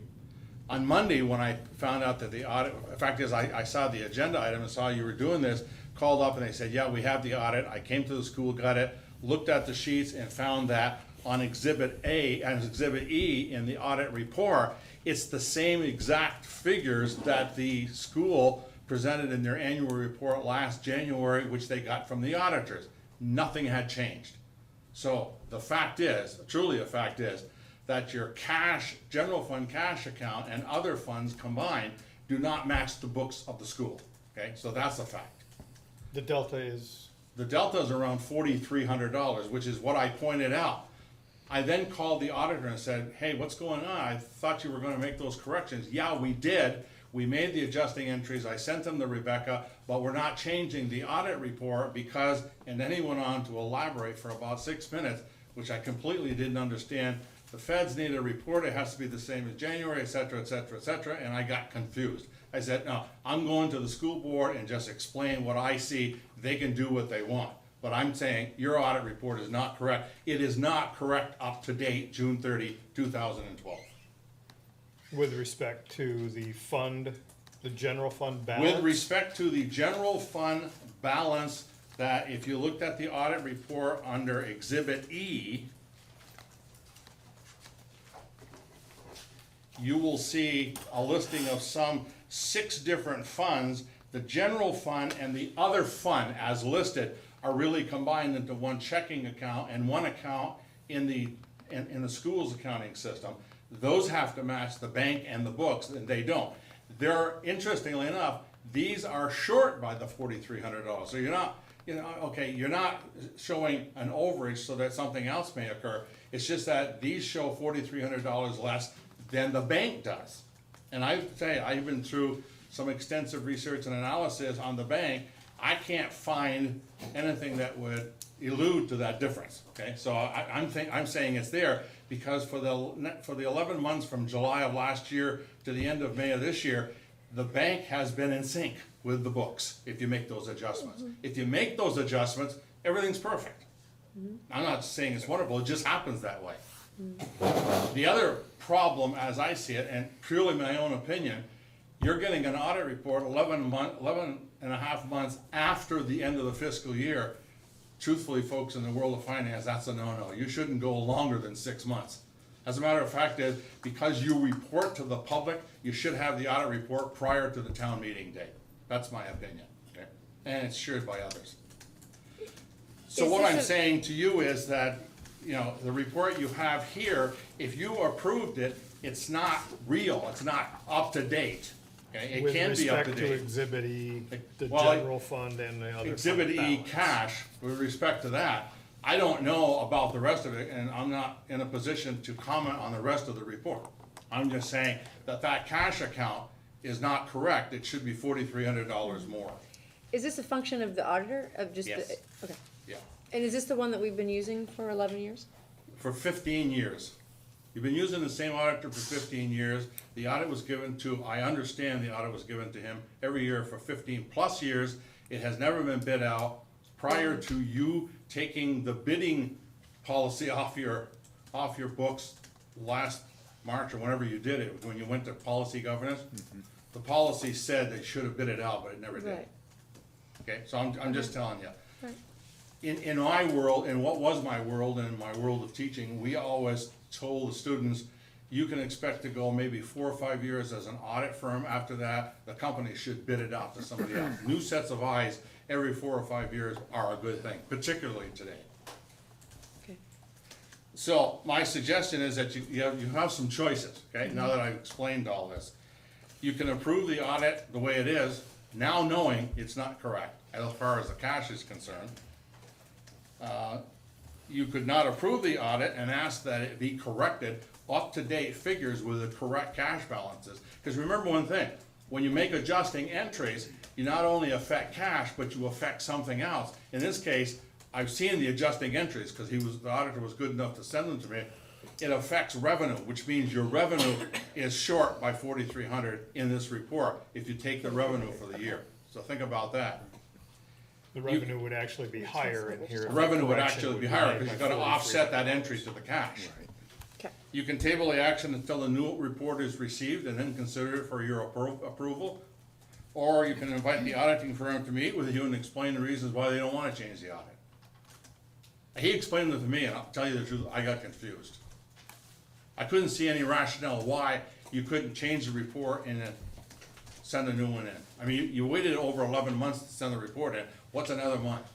On Monday, when I found out that the audit, the fact is I saw the agenda item and saw you were doing this, called up and they said, yeah, we have the audit. I came to the school, got it, looked at the sheets and found that on Exhibit A and Exhibit E in the audit report, it's the same exact figures that the school presented in their annual report last January, which they got from the auditors. Nothing had changed. So the fact is, truly a fact is, that your cash, general fund cash account and other funds combined do not match the books of the school, okay? So that's a fact. The delta is, The delta is around $4,300, which is what I pointed out. I then called the auditor and said, hey, what's going on? I thought you were gonna make those corrections. Yeah, we did. We made the adjusting entries. I sent them to Rebecca, but we're not changing the audit report because, and then he went on to elaborate for about 6 minutes, which I completely didn't understand. The feds need a report, it has to be the same as January, et cetera, et cetera, et cetera, and I got confused. I said, no, I'm going to the school board and just explain what I see, they can do what they want. But I'm saying, your audit report is not correct. It is not correct up to date, June 30, 2012. with respect to the fund, the general fund balance? With respect to the general fund balance, that if you looked at the audit report under Exhibit E, you will see a listing of some 6 different funds. The general fund and the other fund as listed are really combined into one checking account and one account in the school's accounting system. Those have to match the bank and the books, and they don't. They're, interestingly enough, these are short by the $4,300. So you're not, you're not showing an overage so that something else may occur. It's just that these show $4,300 less than the bank does. And I say, I've been through some extensive research and analysis on the bank. I can't find anything that would allude to that difference, okay? So I'm saying it's there because for the 11 months from July of last year to the end of May of this year, the bank has been in sync with the books if you make those adjustments. If you make those adjustments, everything's perfect. I'm not saying it's wonderful, it just happens that way. The other problem, as I see it, and purely my own opinion, you're getting an audit report 11 and a half months after the end of the fiscal year. Truthfully, folks, in the world of finance, that's a no-no. You shouldn't go longer than 6 months. As a matter of fact, because you report to the public, you should have the audit report prior to the town meeting date. That's my opinion, okay? And it's shared by others. So Is what this I'm a- saying to you is that, the report you have here, if you approved it, it's not real, it's not up to date. Okay, it can be up to With respect date. to Exhibit E, the Well, general fund and the other fund Exhibit E balance. cash, with respect to that, I don't know about the rest of it, and I'm not in a position to comment on the rest of the report. I'm just saying that cash account is not correct, it should be $4,300 more. Is this a function of the auditor, of just the? Yes. Okay. Yeah, And is this the one that we've been using for 11 years? For 15 years. You've been using the same auditor for 15 years. The audit was given to, I understand the audit was given to him every year for 15+ years. It has never been bid out. Prior to you taking the bidding policy off your books last March or whenever you did it, when you went to policy governance, the policy said they should have bid it out, but it never did. Right. Okay, so I'm just telling you. Right. In my world, in what was my world, and in my world of teaching, we always told the students, you can expect to go maybe 4 or 5 years as an audit firm. After that, the company should bid it out to somebody else. New sets of eyes every 4 or 5 years are a good thing, particularly today. Okay. So my suggestion is that you have some choices, okay, now that I've explained all this. You can approve the audit the way it is, now knowing it's not correct, as far as the cash is concerned. You could not approve the audit and ask that it be corrected, up-to-date figures with the correct cash balances. Because remember one thing, when you make adjusting entries, you not only affect cash, but you affect something else. In this case, I've seen the adjusting entries, because the auditor was good enough to send them to me. It affects revenue, which means your revenue is short by 4,300 in this report, if you take the revenue for the year. So think about that. The revenue would actually be higher in here. The revenue would actually be higher, because you've got to offset that entry to the cash. Okay. You can table the action until the new report is received and then consider it for your approval. Or you can invite the auditing firm to meet with you and explain the reasons why they don't want to change the audit. He explained it to me, and I'll tell you the truth, I got confused. I couldn't see any rationale why you couldn't change the report and then send a new one in. I mean, you waited over 11 months to send the report in, what's another month?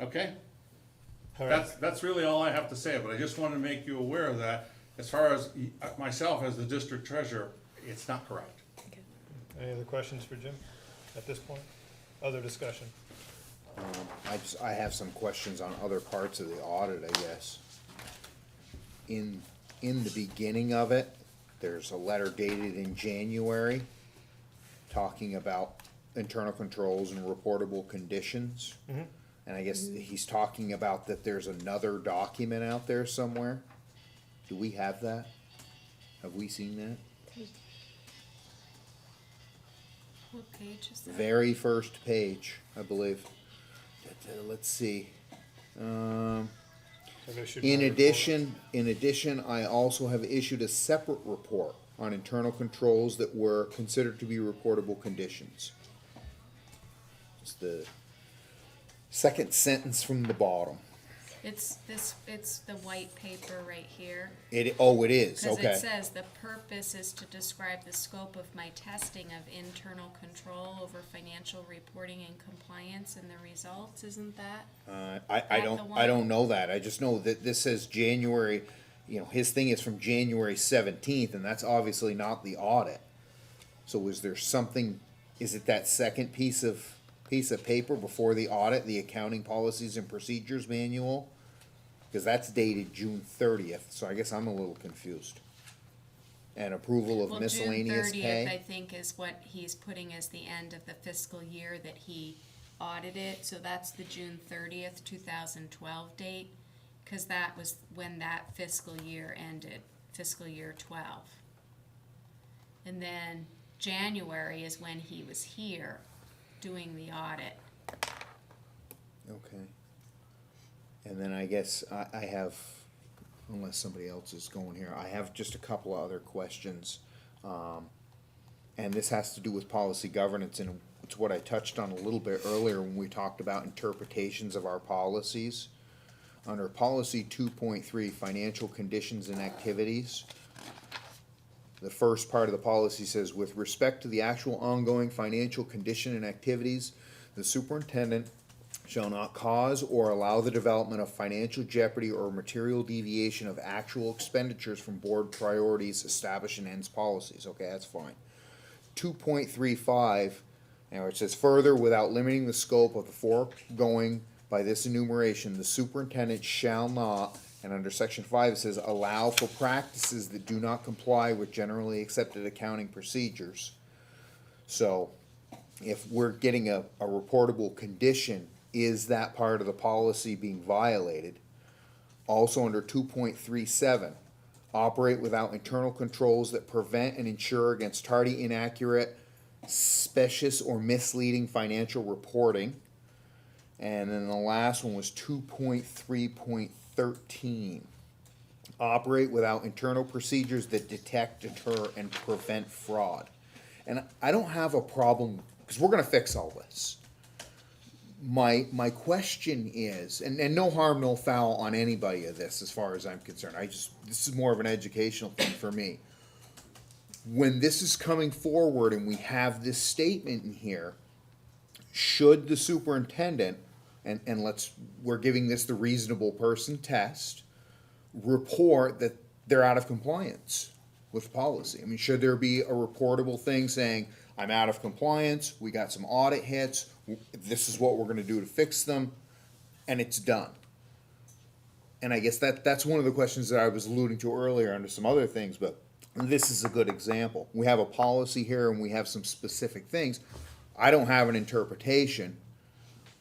Okay? All right. That's really all I have to say, but I just want to make you aware of that, as far as myself as the district treasurer, it's not correct. Any other questions for Jim at this point? Other discussion? I have some questions on other parts of the audit, I guess. In the beginning of it, there's a letter dated in January talking about internal controls and reportable conditions. And I guess he's talking about that there's another document out there somewhere. Do we have that? Have we seen that? What page is that? Very first page, I believe. Let's see. Have issued In one addition, I also have issued a separate report on internal controls that were considered to be reportable conditions. It's the second sentence from the bottom. It's the white paper right here. It is, Because okay. it says, the purpose is to describe the scope of my testing of internal control over financial reporting and compliance and the results, isn't that? I That the don't one? know that. I just know that this says January, his thing is from January 17th, and that's obviously not the audit. So is there something, is it that second piece of paper before the audit, the accounting policies and procedures manual? Because that's dated June 30th, so I guess I'm a little confused. And approval of Well, miscellaneous June 30th, I pay? think, is what he's putting as the end of the fiscal year that he audited, so that's the June 30th, 2012 date, because that was when that fiscal year ended, fiscal year 12. And then January is when he was here doing the audit. Okay. And then I guess I have, unless somebody else is going here, I have just a couple of other questions. And this has to do with policy governance, and it's what I touched on a little bit earlier when we talked about interpretations of our policies. Under policy 2.3, financial conditions and activities, the first part of the policy says, with respect to the actual ongoing financial condition and activities, the superintendent shall not cause or allow the development of financial jeopardy or material deviation of actual expenditures from board priorities established in ends policies. Okay, that's fine. 2.35, now it says further, without limiting the scope of the foregoing by this enumeration, the superintendent shall not, and under section 5 it says, allow for practices that do not comply with generally accepted accounting procedures. So, if we're getting a reportable condition, is that part of the policy being violated? Also under 2.37, operate without internal controls that prevent and insure against tardy, inaccurate, specious, or misleading financial reporting. And then the last one was 2.3.13. Operate without internal procedures that detect, deter, and prevent fraud. And I don't have a problem, because we're gonna fix all this. My question is, and no harm, no foul on anybody of this as far as I'm concerned, this is more of an educational thing for me. When this is coming forward and we have this statement in here, should the superintendent, and we're giving this the reasonable person test, report that they're out of compliance with policy? I mean, should there be a reportable thing saying, I'm out of compliance, we got some audit hits, this is what we're gonna do to fix them, and it's done? And I guess that's one of the questions that I was alluding to earlier under some other things, but this is a good example. We have a policy here and we have some specific things. I don't have an interpretation,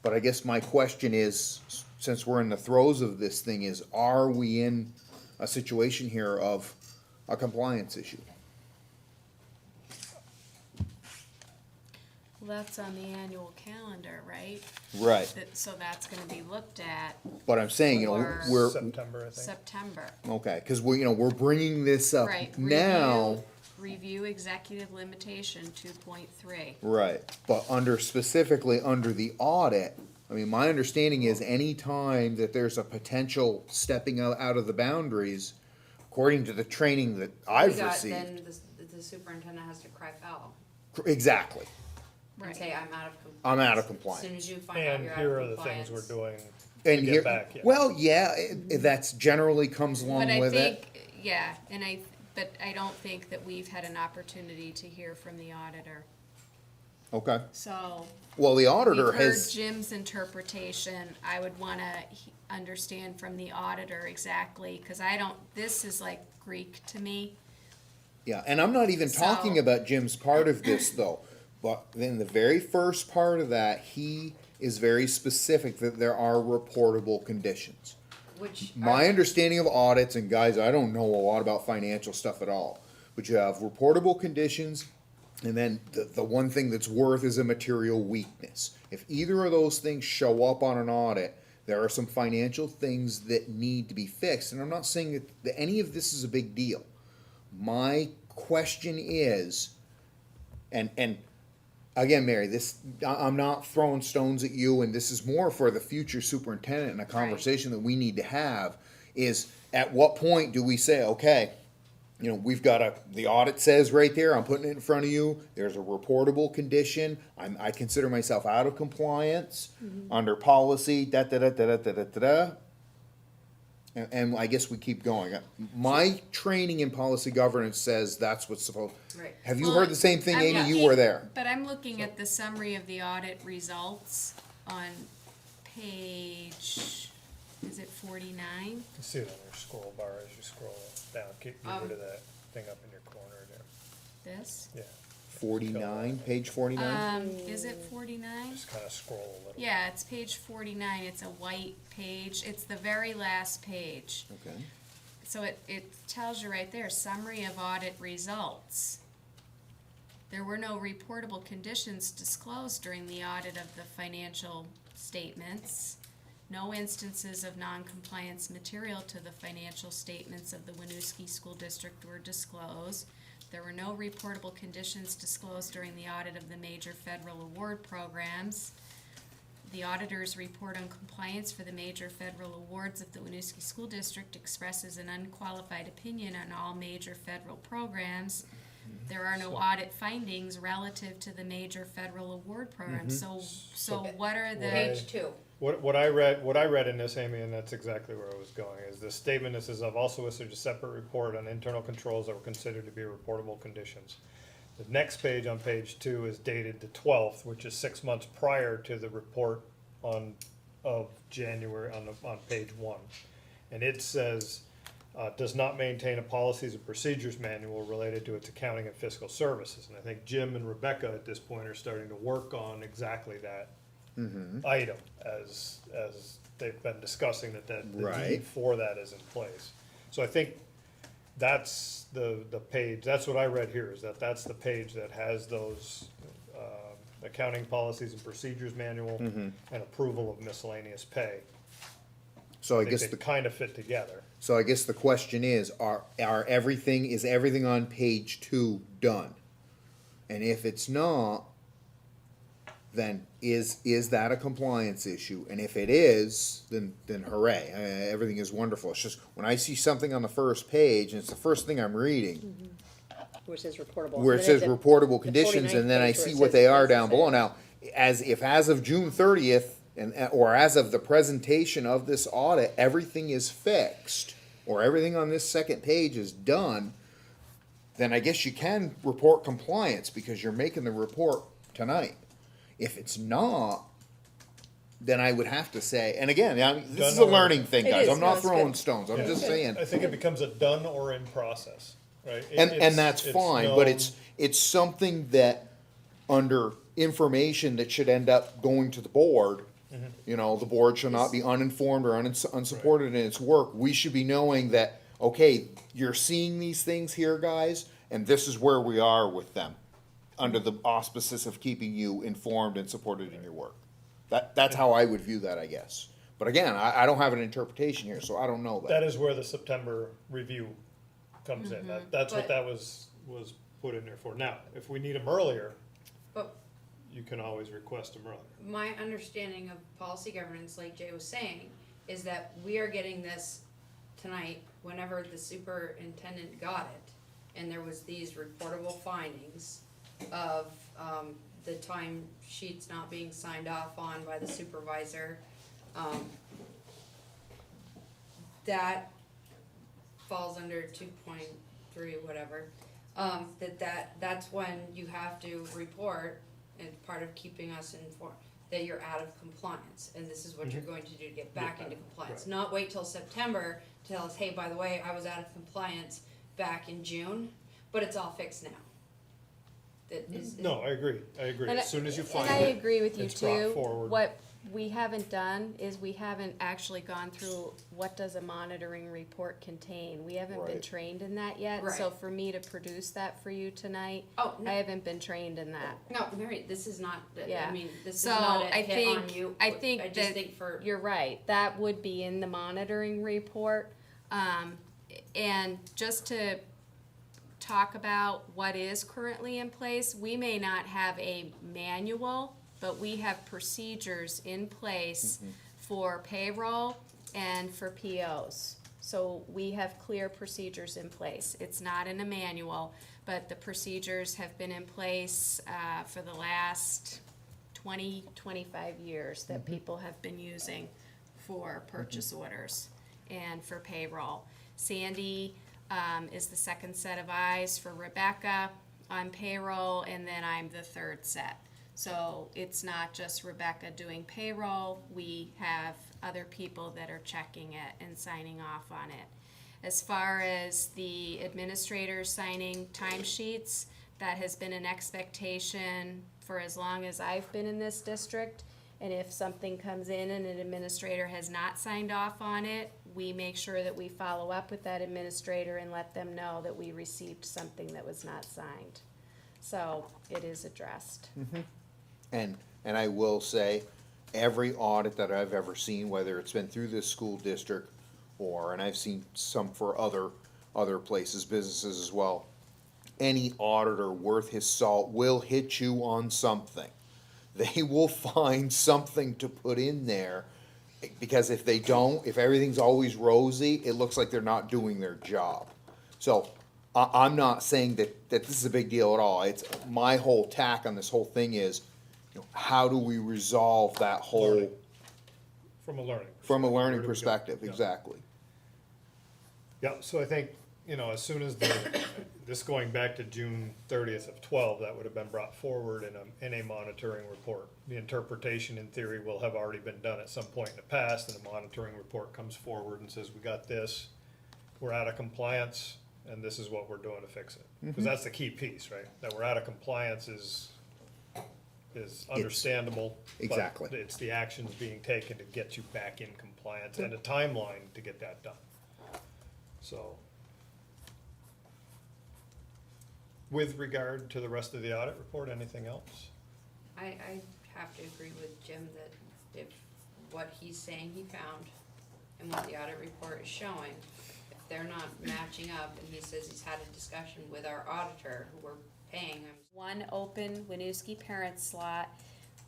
but I guess my question is, since we're in the throes of this thing, is are we in a situation here of a compliance issue? Well, that's on the annual calendar, right? Right, So that's gonna be looked at but I'm saying, you know, Or- we're, September, I think. September. okay, cause we're bringing this up Right, now. review executive limitation 2.3. Right, but specifically under the audit, I mean, my understanding is any time that there's a potential stepping out of the boundaries, according to the training that I've received. Then the superintendent has to cry foul Exactly, and Right. say, I'm out of compliance. I'm out of As compliance. soon as you find out And you're out here are of the things we're compliance. doing to And here, get back, yeah. well, yeah, that's generally comes But along I with it. think, yeah, but I don't think that we've had an opportunity to hear from the auditor. Okay, So, well, the auditor we've heard has, Jim's interpretation. I would wanna understand from the auditor exactly, cause this is like Greek to me. yeah, and I'm not even talking So- about Jim's part of this though, but in the very first part of that, he is very specific that there are reportable conditions. Which. My are- understanding of audits, and guys, I don't know a lot about financial stuff at all, but you have reportable conditions, and then the one thing that's worth is a material weakness. If either of those things show up on an audit, there are some financial things that need to be fixed, and I'm not saying that any of this is a big deal. My question is, and again, Mary, I'm not throwing stones at you, and this is more for the future superintendent and a conversation that we need to have, is at what point do we say, okay, you know, we've got the audit says right there, I'm putting it in front of you, there's a reportable condition, I consider myself out of compliance under policy, da-da-da-da-da-da-da-da. And I guess we keep going. My training in policy governance says that's what's supposed. Right. Have you Well, heard the same thing, I'm Amy? You looking- were there. But I'm looking at the summary of the audit results on page, is it 49? You can see it on your scroll bar as you scroll down, get rid of that thing up in your corner there, This? yeah, 49, page 49? Is it 49? just kinda scroll a little. Yeah, it's page 49, it's a white page, it's the very last page. Okay. So it tells you right there, summary of audit results. There were no reportable conditions disclosed during the audit of the financial statements. No instances of non-compliance material to the financial statements of the Winooski School District were disclosed. There were no reportable conditions disclosed during the audit of the major federal award programs. The auditor's report on compliance for the major federal awards of the Winooski School District expresses an unqualified opinion on all major federal programs. There are no audit findings relative to the major federal award programs, so what are the? Page 2. What I read in this, Amy, and that's exactly where I was going, is the statement that says, I've also issued a separate report on internal controls that were considered to be reportable conditions. The next page on page 2 is dated the 12th, which is 6 months prior to the report of January on page 1. And it says, does not maintain a policies and procedures manual related to its accounting and fiscal services. And I think Jim and Rebecca at this point are starting to work on exactly that item as they've been discussing that the need Right. for that is in place. So I think that's the page, that's what I read here, is that's the page that has those, accounting policies and procedures manual and approval of miscellaneous pay. So I I think guess they the, kind of fit together. so I guess the question is is everything on page 2 done? And if it's not, then is that a compliance issue? And if it is, then hooray, everything is wonderful. It's just, when I see something on the first page, and it's the first thing I'm reading, Where it says reportable. where it And says then reportable the conditions, 49th and then I page where see it what says they are places down below. in. Now, as of June 30th, or as of the presentation of this audit, everything is fixed, or everything on this second page is done, then I guess you can report compliance, because you're making the report tonight. If it's not, then I would have to say, and again, I mean, this is a Done or- learning thing, It guys, is. I'm No, not it's throwing good. stones, I'm Yeah. just saying. I think it becomes a done or in process, right? And that's It's fine, but known- it's something that, under information that should end up going to the board, you know, the board shall not be uninformed or unsupported in its work. We should be knowing that, okay, you're seeing these things here, guys, and this is where we are with them, under the auspices of keeping you informed and supported in your work. That's how I would view that, I guess. But again, I don't have an interpretation here, so I don't know That is where the September review comes in. That's what But- that was put in there for. Now, if we need them earlier, But you can always request them earlier. my understanding of policy governance, like Jay was saying, is that we are getting this tonight whenever the superintendent got it. And there was these reportable findings of, the time sheets not being signed off on by the supervisor. That falls under 2.3, whatever. That's when you have to report, and part of keeping us informed, that you're out of compliance, and this is what you're going to do to get back into compliance. right. Not wait till September to tell us, hey, by the way, I was out of compliance back in June, but it's all fixed now. That is. No, I agree. And As soon as you find And I it, agree with you it's brought too. forward. What we haven't done is we haven't actually gone through what does a monitoring report contain. We haven't been Right. trained in that yet, so Right. for me to produce that for you tonight, Oh, no. I haven't been trained in that. No, Mary, this is not, Yeah. I mean, this is So not a I hit on think, you. I think I just that think for, you're right, that would be in the monitoring report. And just to talk about what is currently in place, we may not have a manual, but we have procedures in place for payroll and for POs. So we have clear procedures in place. It's not in a manual, but the procedures have been in place for the last 25 years that people have been using for purchase orders and for payroll. Sandy is the second set of eyes for Rebecca on payroll, and then I'm the third set. So it's not just Rebecca doing payroll, we have other people that are checking it and signing off on it. As far as the administrators signing timesheets, that has been an expectation for as long as I've been in this district. And if something comes in and an administrator has not signed off on it, we make sure that we follow up with that administrator and let them know that we received something that was not signed. So it is addressed. And I will say, every audit that I've ever seen, whether it's been through this school district or, and I've seen some for other places, businesses as well, any auditor worth his salt will hit you on something. They will find something to put in there, because if they don't, if everything's always rosy, it looks like they're not doing their job. So, I'm not saying that this is a big deal at all. It's, my whole tack on this whole thing is, you know, how do we resolve that whole, Learning. From a learning. from a perspective. Where learning do we go? perspective, Yeah. exactly. Yeah, so I think, you know, as soon as this going back to June 30th of 12, that would have been brought forward in a monitoring report. The interpretation in theory will have already been done at some point in the past, and the monitoring report comes forward and says, we got this, we're out of compliance, and this is what we're doing to fix it. Because that's the key piece, right? That we're out of compliance is understandable. but Exactly. It's the actions being taken to get you back in compliance and a timeline to get that done. So. With regard to the rest of the audit report, anything else? I have to agree with Jim that if what he's saying he found and what the audit report is showing, if they're not matching up, and he says he's had a discussion with our auditor, who we're paying him. One open Winooski parent slot.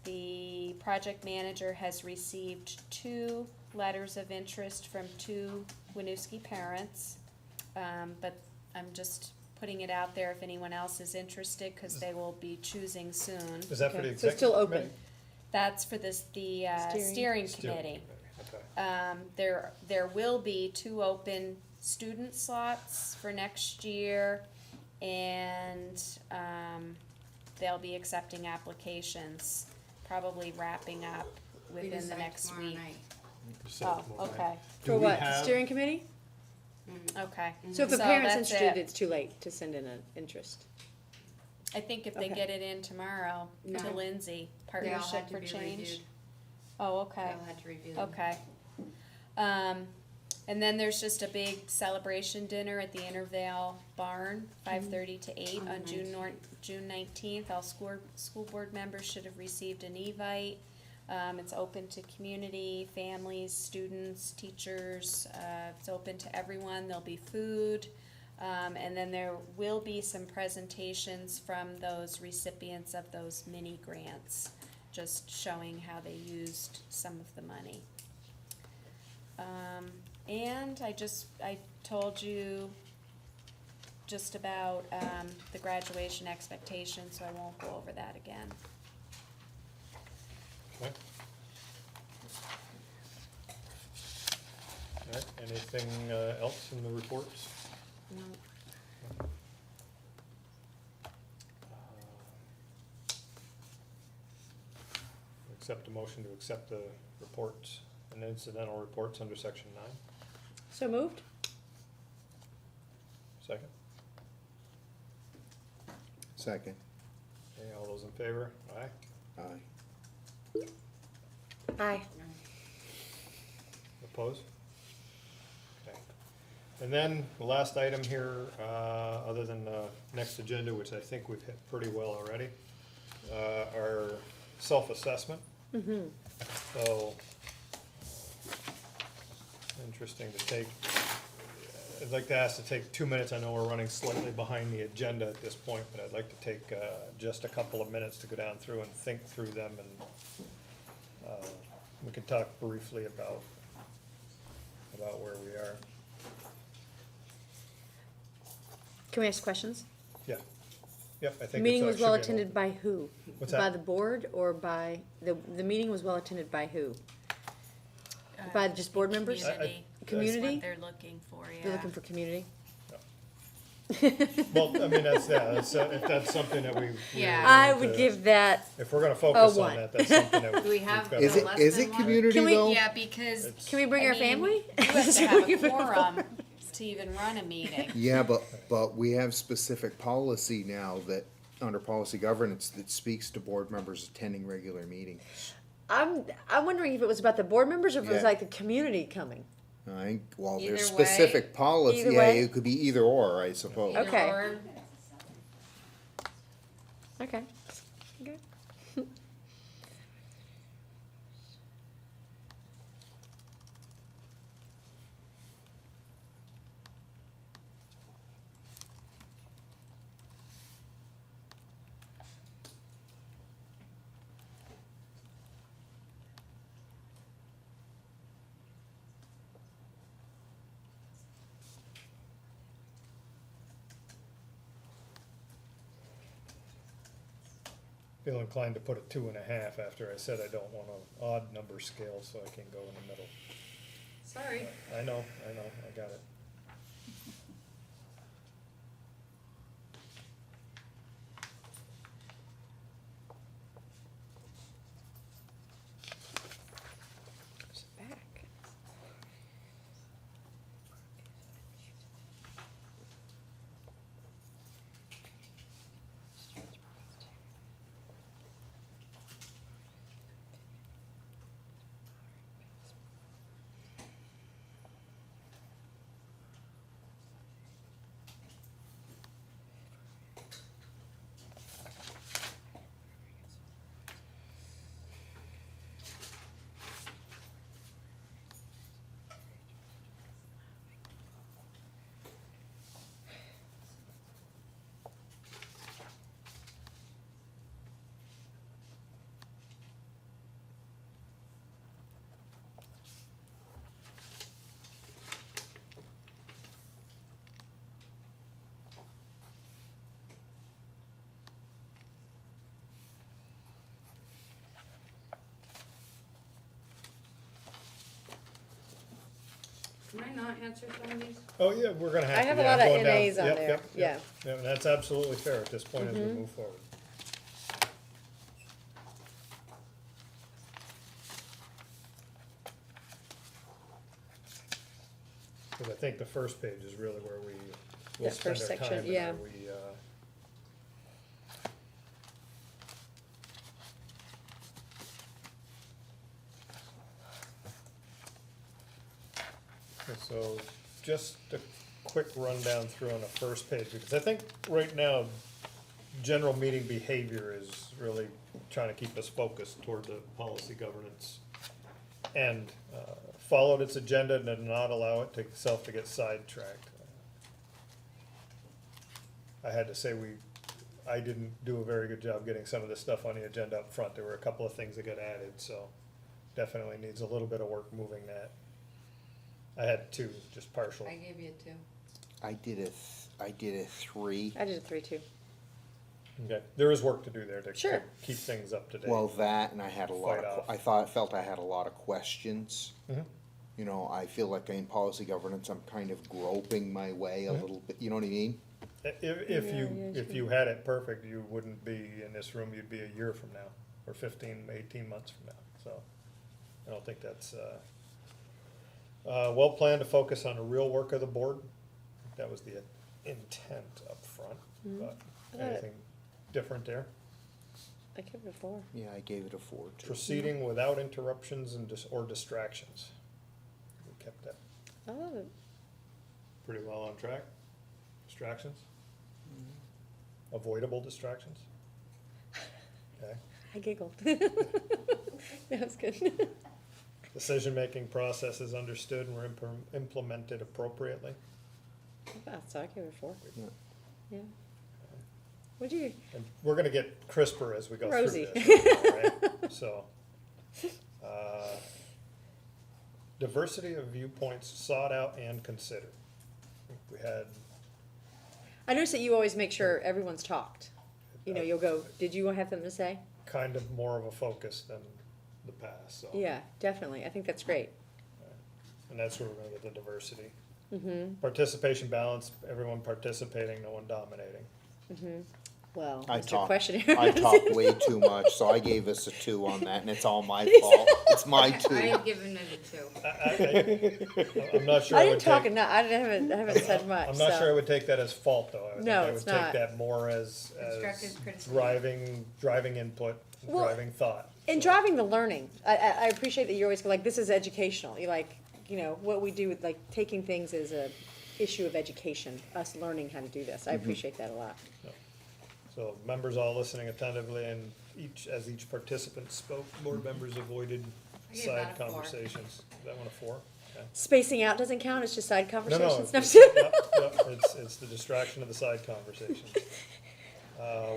The project manager has received 2 letters of interest from 2 Winooski parents. But I'm just putting it out there if anyone else is interested, because they will be choosing soon. Is that for the Okay, executive so it's still open. committee? That's for the steering Steering committee. Okay. There will be 2 open student slots for next year, and they'll be accepting applications, probably wrapping up We within the decide next tomorrow week. night. Oh, okay, Do For we what, have- steering committee? okay. So if a So parent's that's interested, it. it's too late to send in an interest. I think if they Okay. get it in tomorrow to No. Lindsay, They all Partnership had to for be Change. reviewed. Oh, They okay. all had to review them. Okay. And then there's just a big celebration dinner at the Intervale Barn, 5:30 to 8 On on the June 19th. All school board members should have received an evite. It's open to community, families, students, teachers. It's open to everyone. There'll be food. And then there will be some presentations from those recipients of those mini grants, just showing how they used some of the money. And I told you just about, the graduation expectations, so I won't go over that again. Okay. All right, anything else in the reports? No. Accept a motion to accept the reports and incidental reports under section 9. So moved? Second? Second. Okay, all those in favor? Aye. Aye. Aye. Opposed? Okay. And then the last item here, other than the next agenda, which I think we've hit pretty well already, our self-assessment. So, interesting to take, I'd like to ask to take 2 minutes. I know we're running slightly behind the agenda at this point, but I'd like to take just a couple of minutes to go down through and think through them, and we can talk briefly about where we are. Can we ask questions? Yeah. Yep, I The think meeting it's, was should well be an attended open- by who? What's By that? the board or by, the meeting was well attended by who? By just board members? Community. Community? That's what they're looking for, yeah. You're looking for community? Well, I mean, that's, yeah, that's, if that's something that we. Yeah. I would give that, If we're gonna focus on one. that, that's something that. Do we have- we've Is gotta- it, less is than it one? community Can we- though? Yeah, because can we bring I our mean, family? you have to have a quorum to even run a meeting. Yeah, but we have specific policy now that, under policy governance, that speaks to board members attending regular meetings. I'm wondering if it was about the board members or if it was Yeah. like the community coming. I think, well, Either there's way. specific policy, Either yeah, way. it could be either or, I suppose. Either Okay. or. Okay. Okay. Feel inclined to put a 2.5 after I said I don't want an odd number scale, so I can go in the middle. Sorry. I know, I got it. Back. Can I not answer some of these? Oh, yeah, we're gonna have I to. have a yeah, lot I'm of going down. NAs on Yep, there, yep, yeah. yep. Yeah, and that's absolutely fair at this point as we move forward. Because I think the first page is really where we'll That spend first our time. section, and yeah. are we, okay, so just a quick rundown through on the first page, because I think right now, general meeting behavior is really trying to keep us focused toward the policy governance. And followed its agenda and did not allow it to itself to get sidetracked. I had to say I didn't do a very good job getting some of this stuff on the agenda up front. There were a couple of things that got added, so definitely needs a little bit of work moving that. I had two, just partial. I gave you two. I did a 3. I did a 3 too. Okay, there is work to do there to Sure. keep things up to date. Well, that, and I had a lot Fight of, off. felt I had a lot of questions. Mhm. You know, I feel like in policy governance, I'm kind of groping my way a little bit, you know what I mean? If you had it perfect, you wouldn't be in this room, you'd be a year from now, or 15, 18 months from now, so I don't think that's, well planned to focus on the real work of the board. That was the intent up front, but I got it. anything different there? I gave it a 4. Yeah, I gave it a 4 too. Proceeding without interruptions and or distractions. We kept that I love it. pretty well on track. Distractions? Avoidable distractions? Okay. I giggled. That was good. Decision-making processes understood and were implemented appropriately. So I gave it a 4. Yeah. Yeah. What'd you? And we're gonna get crisper as we go through Rosie. this. Right? So, diversity of viewpoints sought out and considered. We had, I noticed that you always make sure everyone's talked. You know, you'll go, did you have something to say? kind of more of a focus than the past, so. Yeah, definitely. I think that's great. And that's where we're gonna get the diversity. Mm-hmm. Participation balance, everyone participating, no one dominating. Well, I Mr. talk- Questionnaire. I talk way too much, so I gave us a 2 on that, and it's all my fault. It's my I 2. had given it a 2. I'm not sure I I didn't would talk take, enough. I haven't said much. I'm not so. sure I would take that as fault, though. I would No, think I it's would take not. that more as Constructive criticism. driving input, Well, driving thought. And So, driving the learning. I appreciate that you're always like, this is educational. You like, you know, what we do with like taking things as a issue of education, us learning how to do this. I appreciate that a lot. So members all listening attentively, and as each participant spoke, board members avoided I gave side that a 4. conversations. Is that one a 4? Okay. Spacing out doesn't count. It's just side No, conversations. no, it's the distraction of the side conversations.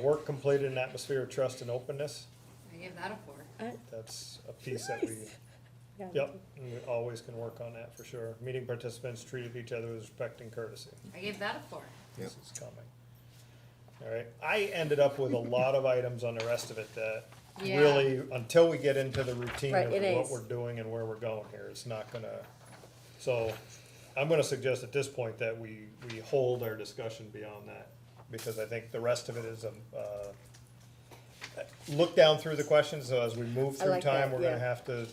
Work completed in an atmosphere of trust and openness. I gave that a 4. That's a piece that we, Yeah. yep, and we always can work on that for sure. Meeting participants treated each other with respect and courtesy. I gave that a 4. This is coming. All right, I ended up with a lot of items on the rest of it that Yeah. really, until we get into the routine Right, of it what is. we're doing and where we're going here, it's not gonna, so I'm gonna suggest at this point that we hold our discussion beyond that, because I think the rest of it is, look down through the questions, so as we move I through like time, that, we're gonna yeah. have to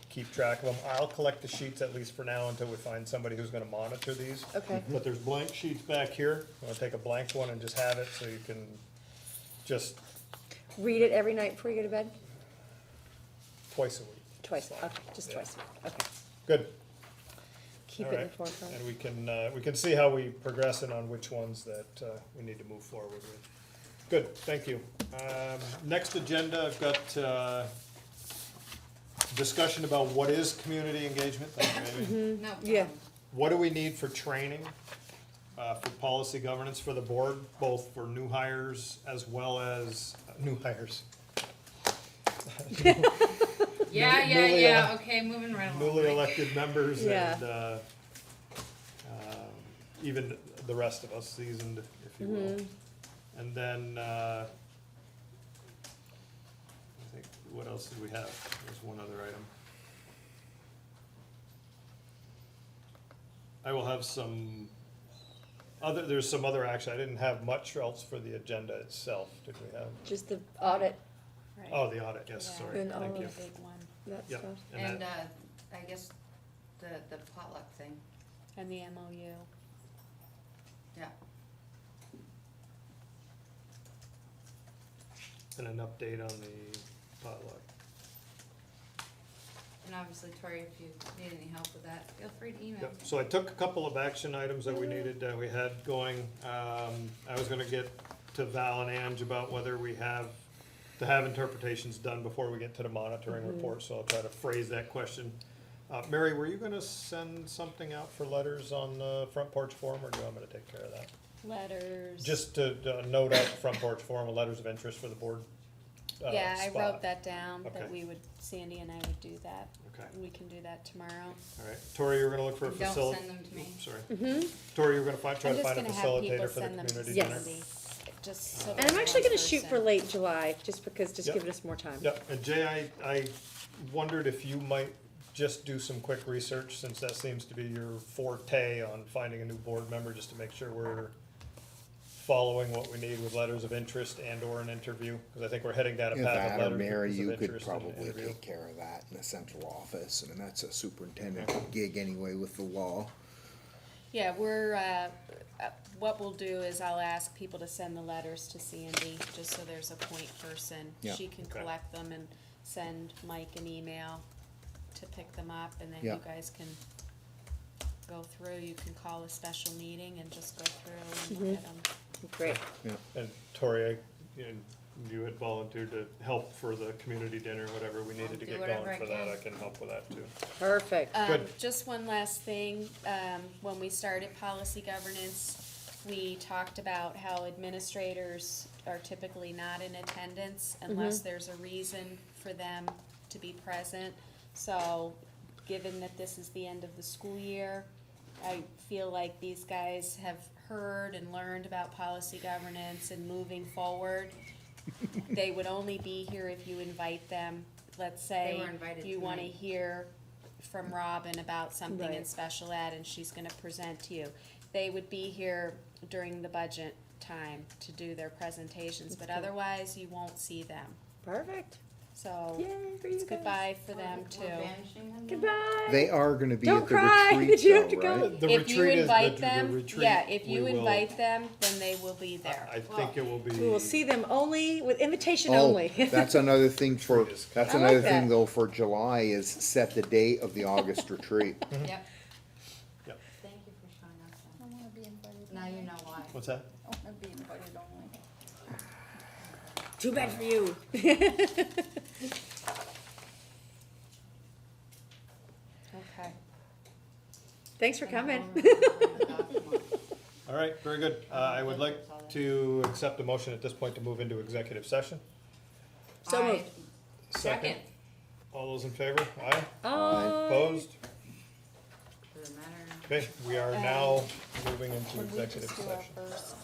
keep track of them. I'll collect the sheets at least for now until we find somebody who's gonna monitor these. Okay. But there's blank sheets back here. I'm gonna take a blank one and just have it so you can just Read it every night before you go to bed? twice a week. Twice. Fine. Okay, just Yeah. twice. Okay. Good. Keep All it in the right. forefront. And we can see how we progress and on which ones that, we need to move forward with. Good, thank you. Next agenda, I've got, discussion about what is community engagement. Thank you, Amy. No Yeah. problem. What do we need for training, for policy governance for the board, both for new hires as well as, new hires? Yeah, Newly yeah, elec- okay, moving right along. Newly Mike. elected members Yeah. and, even the rest of us seasoned, if you will. And then, I think, what else did we have? There's one other item. I will have there's some other action. I didn't have much else for the agenda itself, did we have? Just the audit, Right. Oh, the audit, yes, Yeah. sorry, And all thank The you. of- big one, that Yep. stuff. And, that- I guess the potluck thing, and the MOU. yeah. And an update on the potluck. And obviously, Tori, if you need any help with that, feel free to email. Yep, so I took a couple of action items that we needed, we had going. I was gonna get to Val and Ange about whether we have to have interpretations done before we get to the monitoring report, so I'll try to phrase that question. Mary, were you gonna send something out for letters on the Front Porch Forum, or do you want me to take care of that? Letters. Just to note out Front Porch Forum, letters of interest for the board Yeah, I spot. wrote that down, Okay. that we would, Sandy and I would do that. Okay, We can do that tomorrow. all right. Tori, you were gonna look for a And don't facility. send them to me. Sorry. Tori, you were gonna try I'm to just find a gonna have people facilitator for the send them to community Yes. dinner. Sandy, just so. And I'm there's actually one gonna shoot for person. late July, just because, just Yep. giving us more time. Yep, and Jay, I wondered if you might just do some quick research, since that seems to be your forte on finding a new board member, just to make sure we're following what we need with letters of interest and or an interview, because I think we're heading down a If path that of or letters Mary, of you could interest and probably interview. take care of that in the central office. I mean, that's a superintendent gig anyway with the law. Yeah, what we'll do is I'll ask people to send the letters to Sandy, just so there's a point person. Yeah. She can Okay. collect them and send Mike an email to pick them up, and then Yeah. you guys can go through, you can call a special meeting and just go through and look at them. Great. And Tori, you had volunteered to help for the community dinner, whatever we needed to do get whatever going I for that, can. I can help with that too. Perfect. Good. Just one last thing, when we started policy governance, we talked about how administrators are typically not in attendance unless there's a reason for them to be present. So, given that this is the end of the school year, I feel like these guys have heard and learned about policy governance and moving forward. They would only be here if you invite them. Let's say They were invited you wanna tonight. hear from Robin about something in Right. special ed and she's gonna present to you. They would be here during the budget time to do their presentations, but otherwise you won't see them. Perfect. So, Yay for you it's guys. goodbye for them We're too. banishing them. Goodbye. They are gonna be Don't at the cry. retreat Did you have though, to go? right? The If you retreat is invite the them, retreat, yeah, if you we will- invite them, then they will be there. I think it will be. We will see them only, with invitation Oh, only. that's another thing for, Retreat is- that's I like another thing that. though for July is set the date of the August retreat. Yep. Yep. Thank you for showing us I that. wanna be invited. Now you know why. What's that? I wanna be invited only. Too bad for you. Okay. Thanks for coming. All right, very good. I would like to accept a motion at this point to move into executive session. So moved. Second. All those in favor? Aye. Opposed? Opposed? Doesn't matter. Okay, we are now moving into Can we executive just do our session. first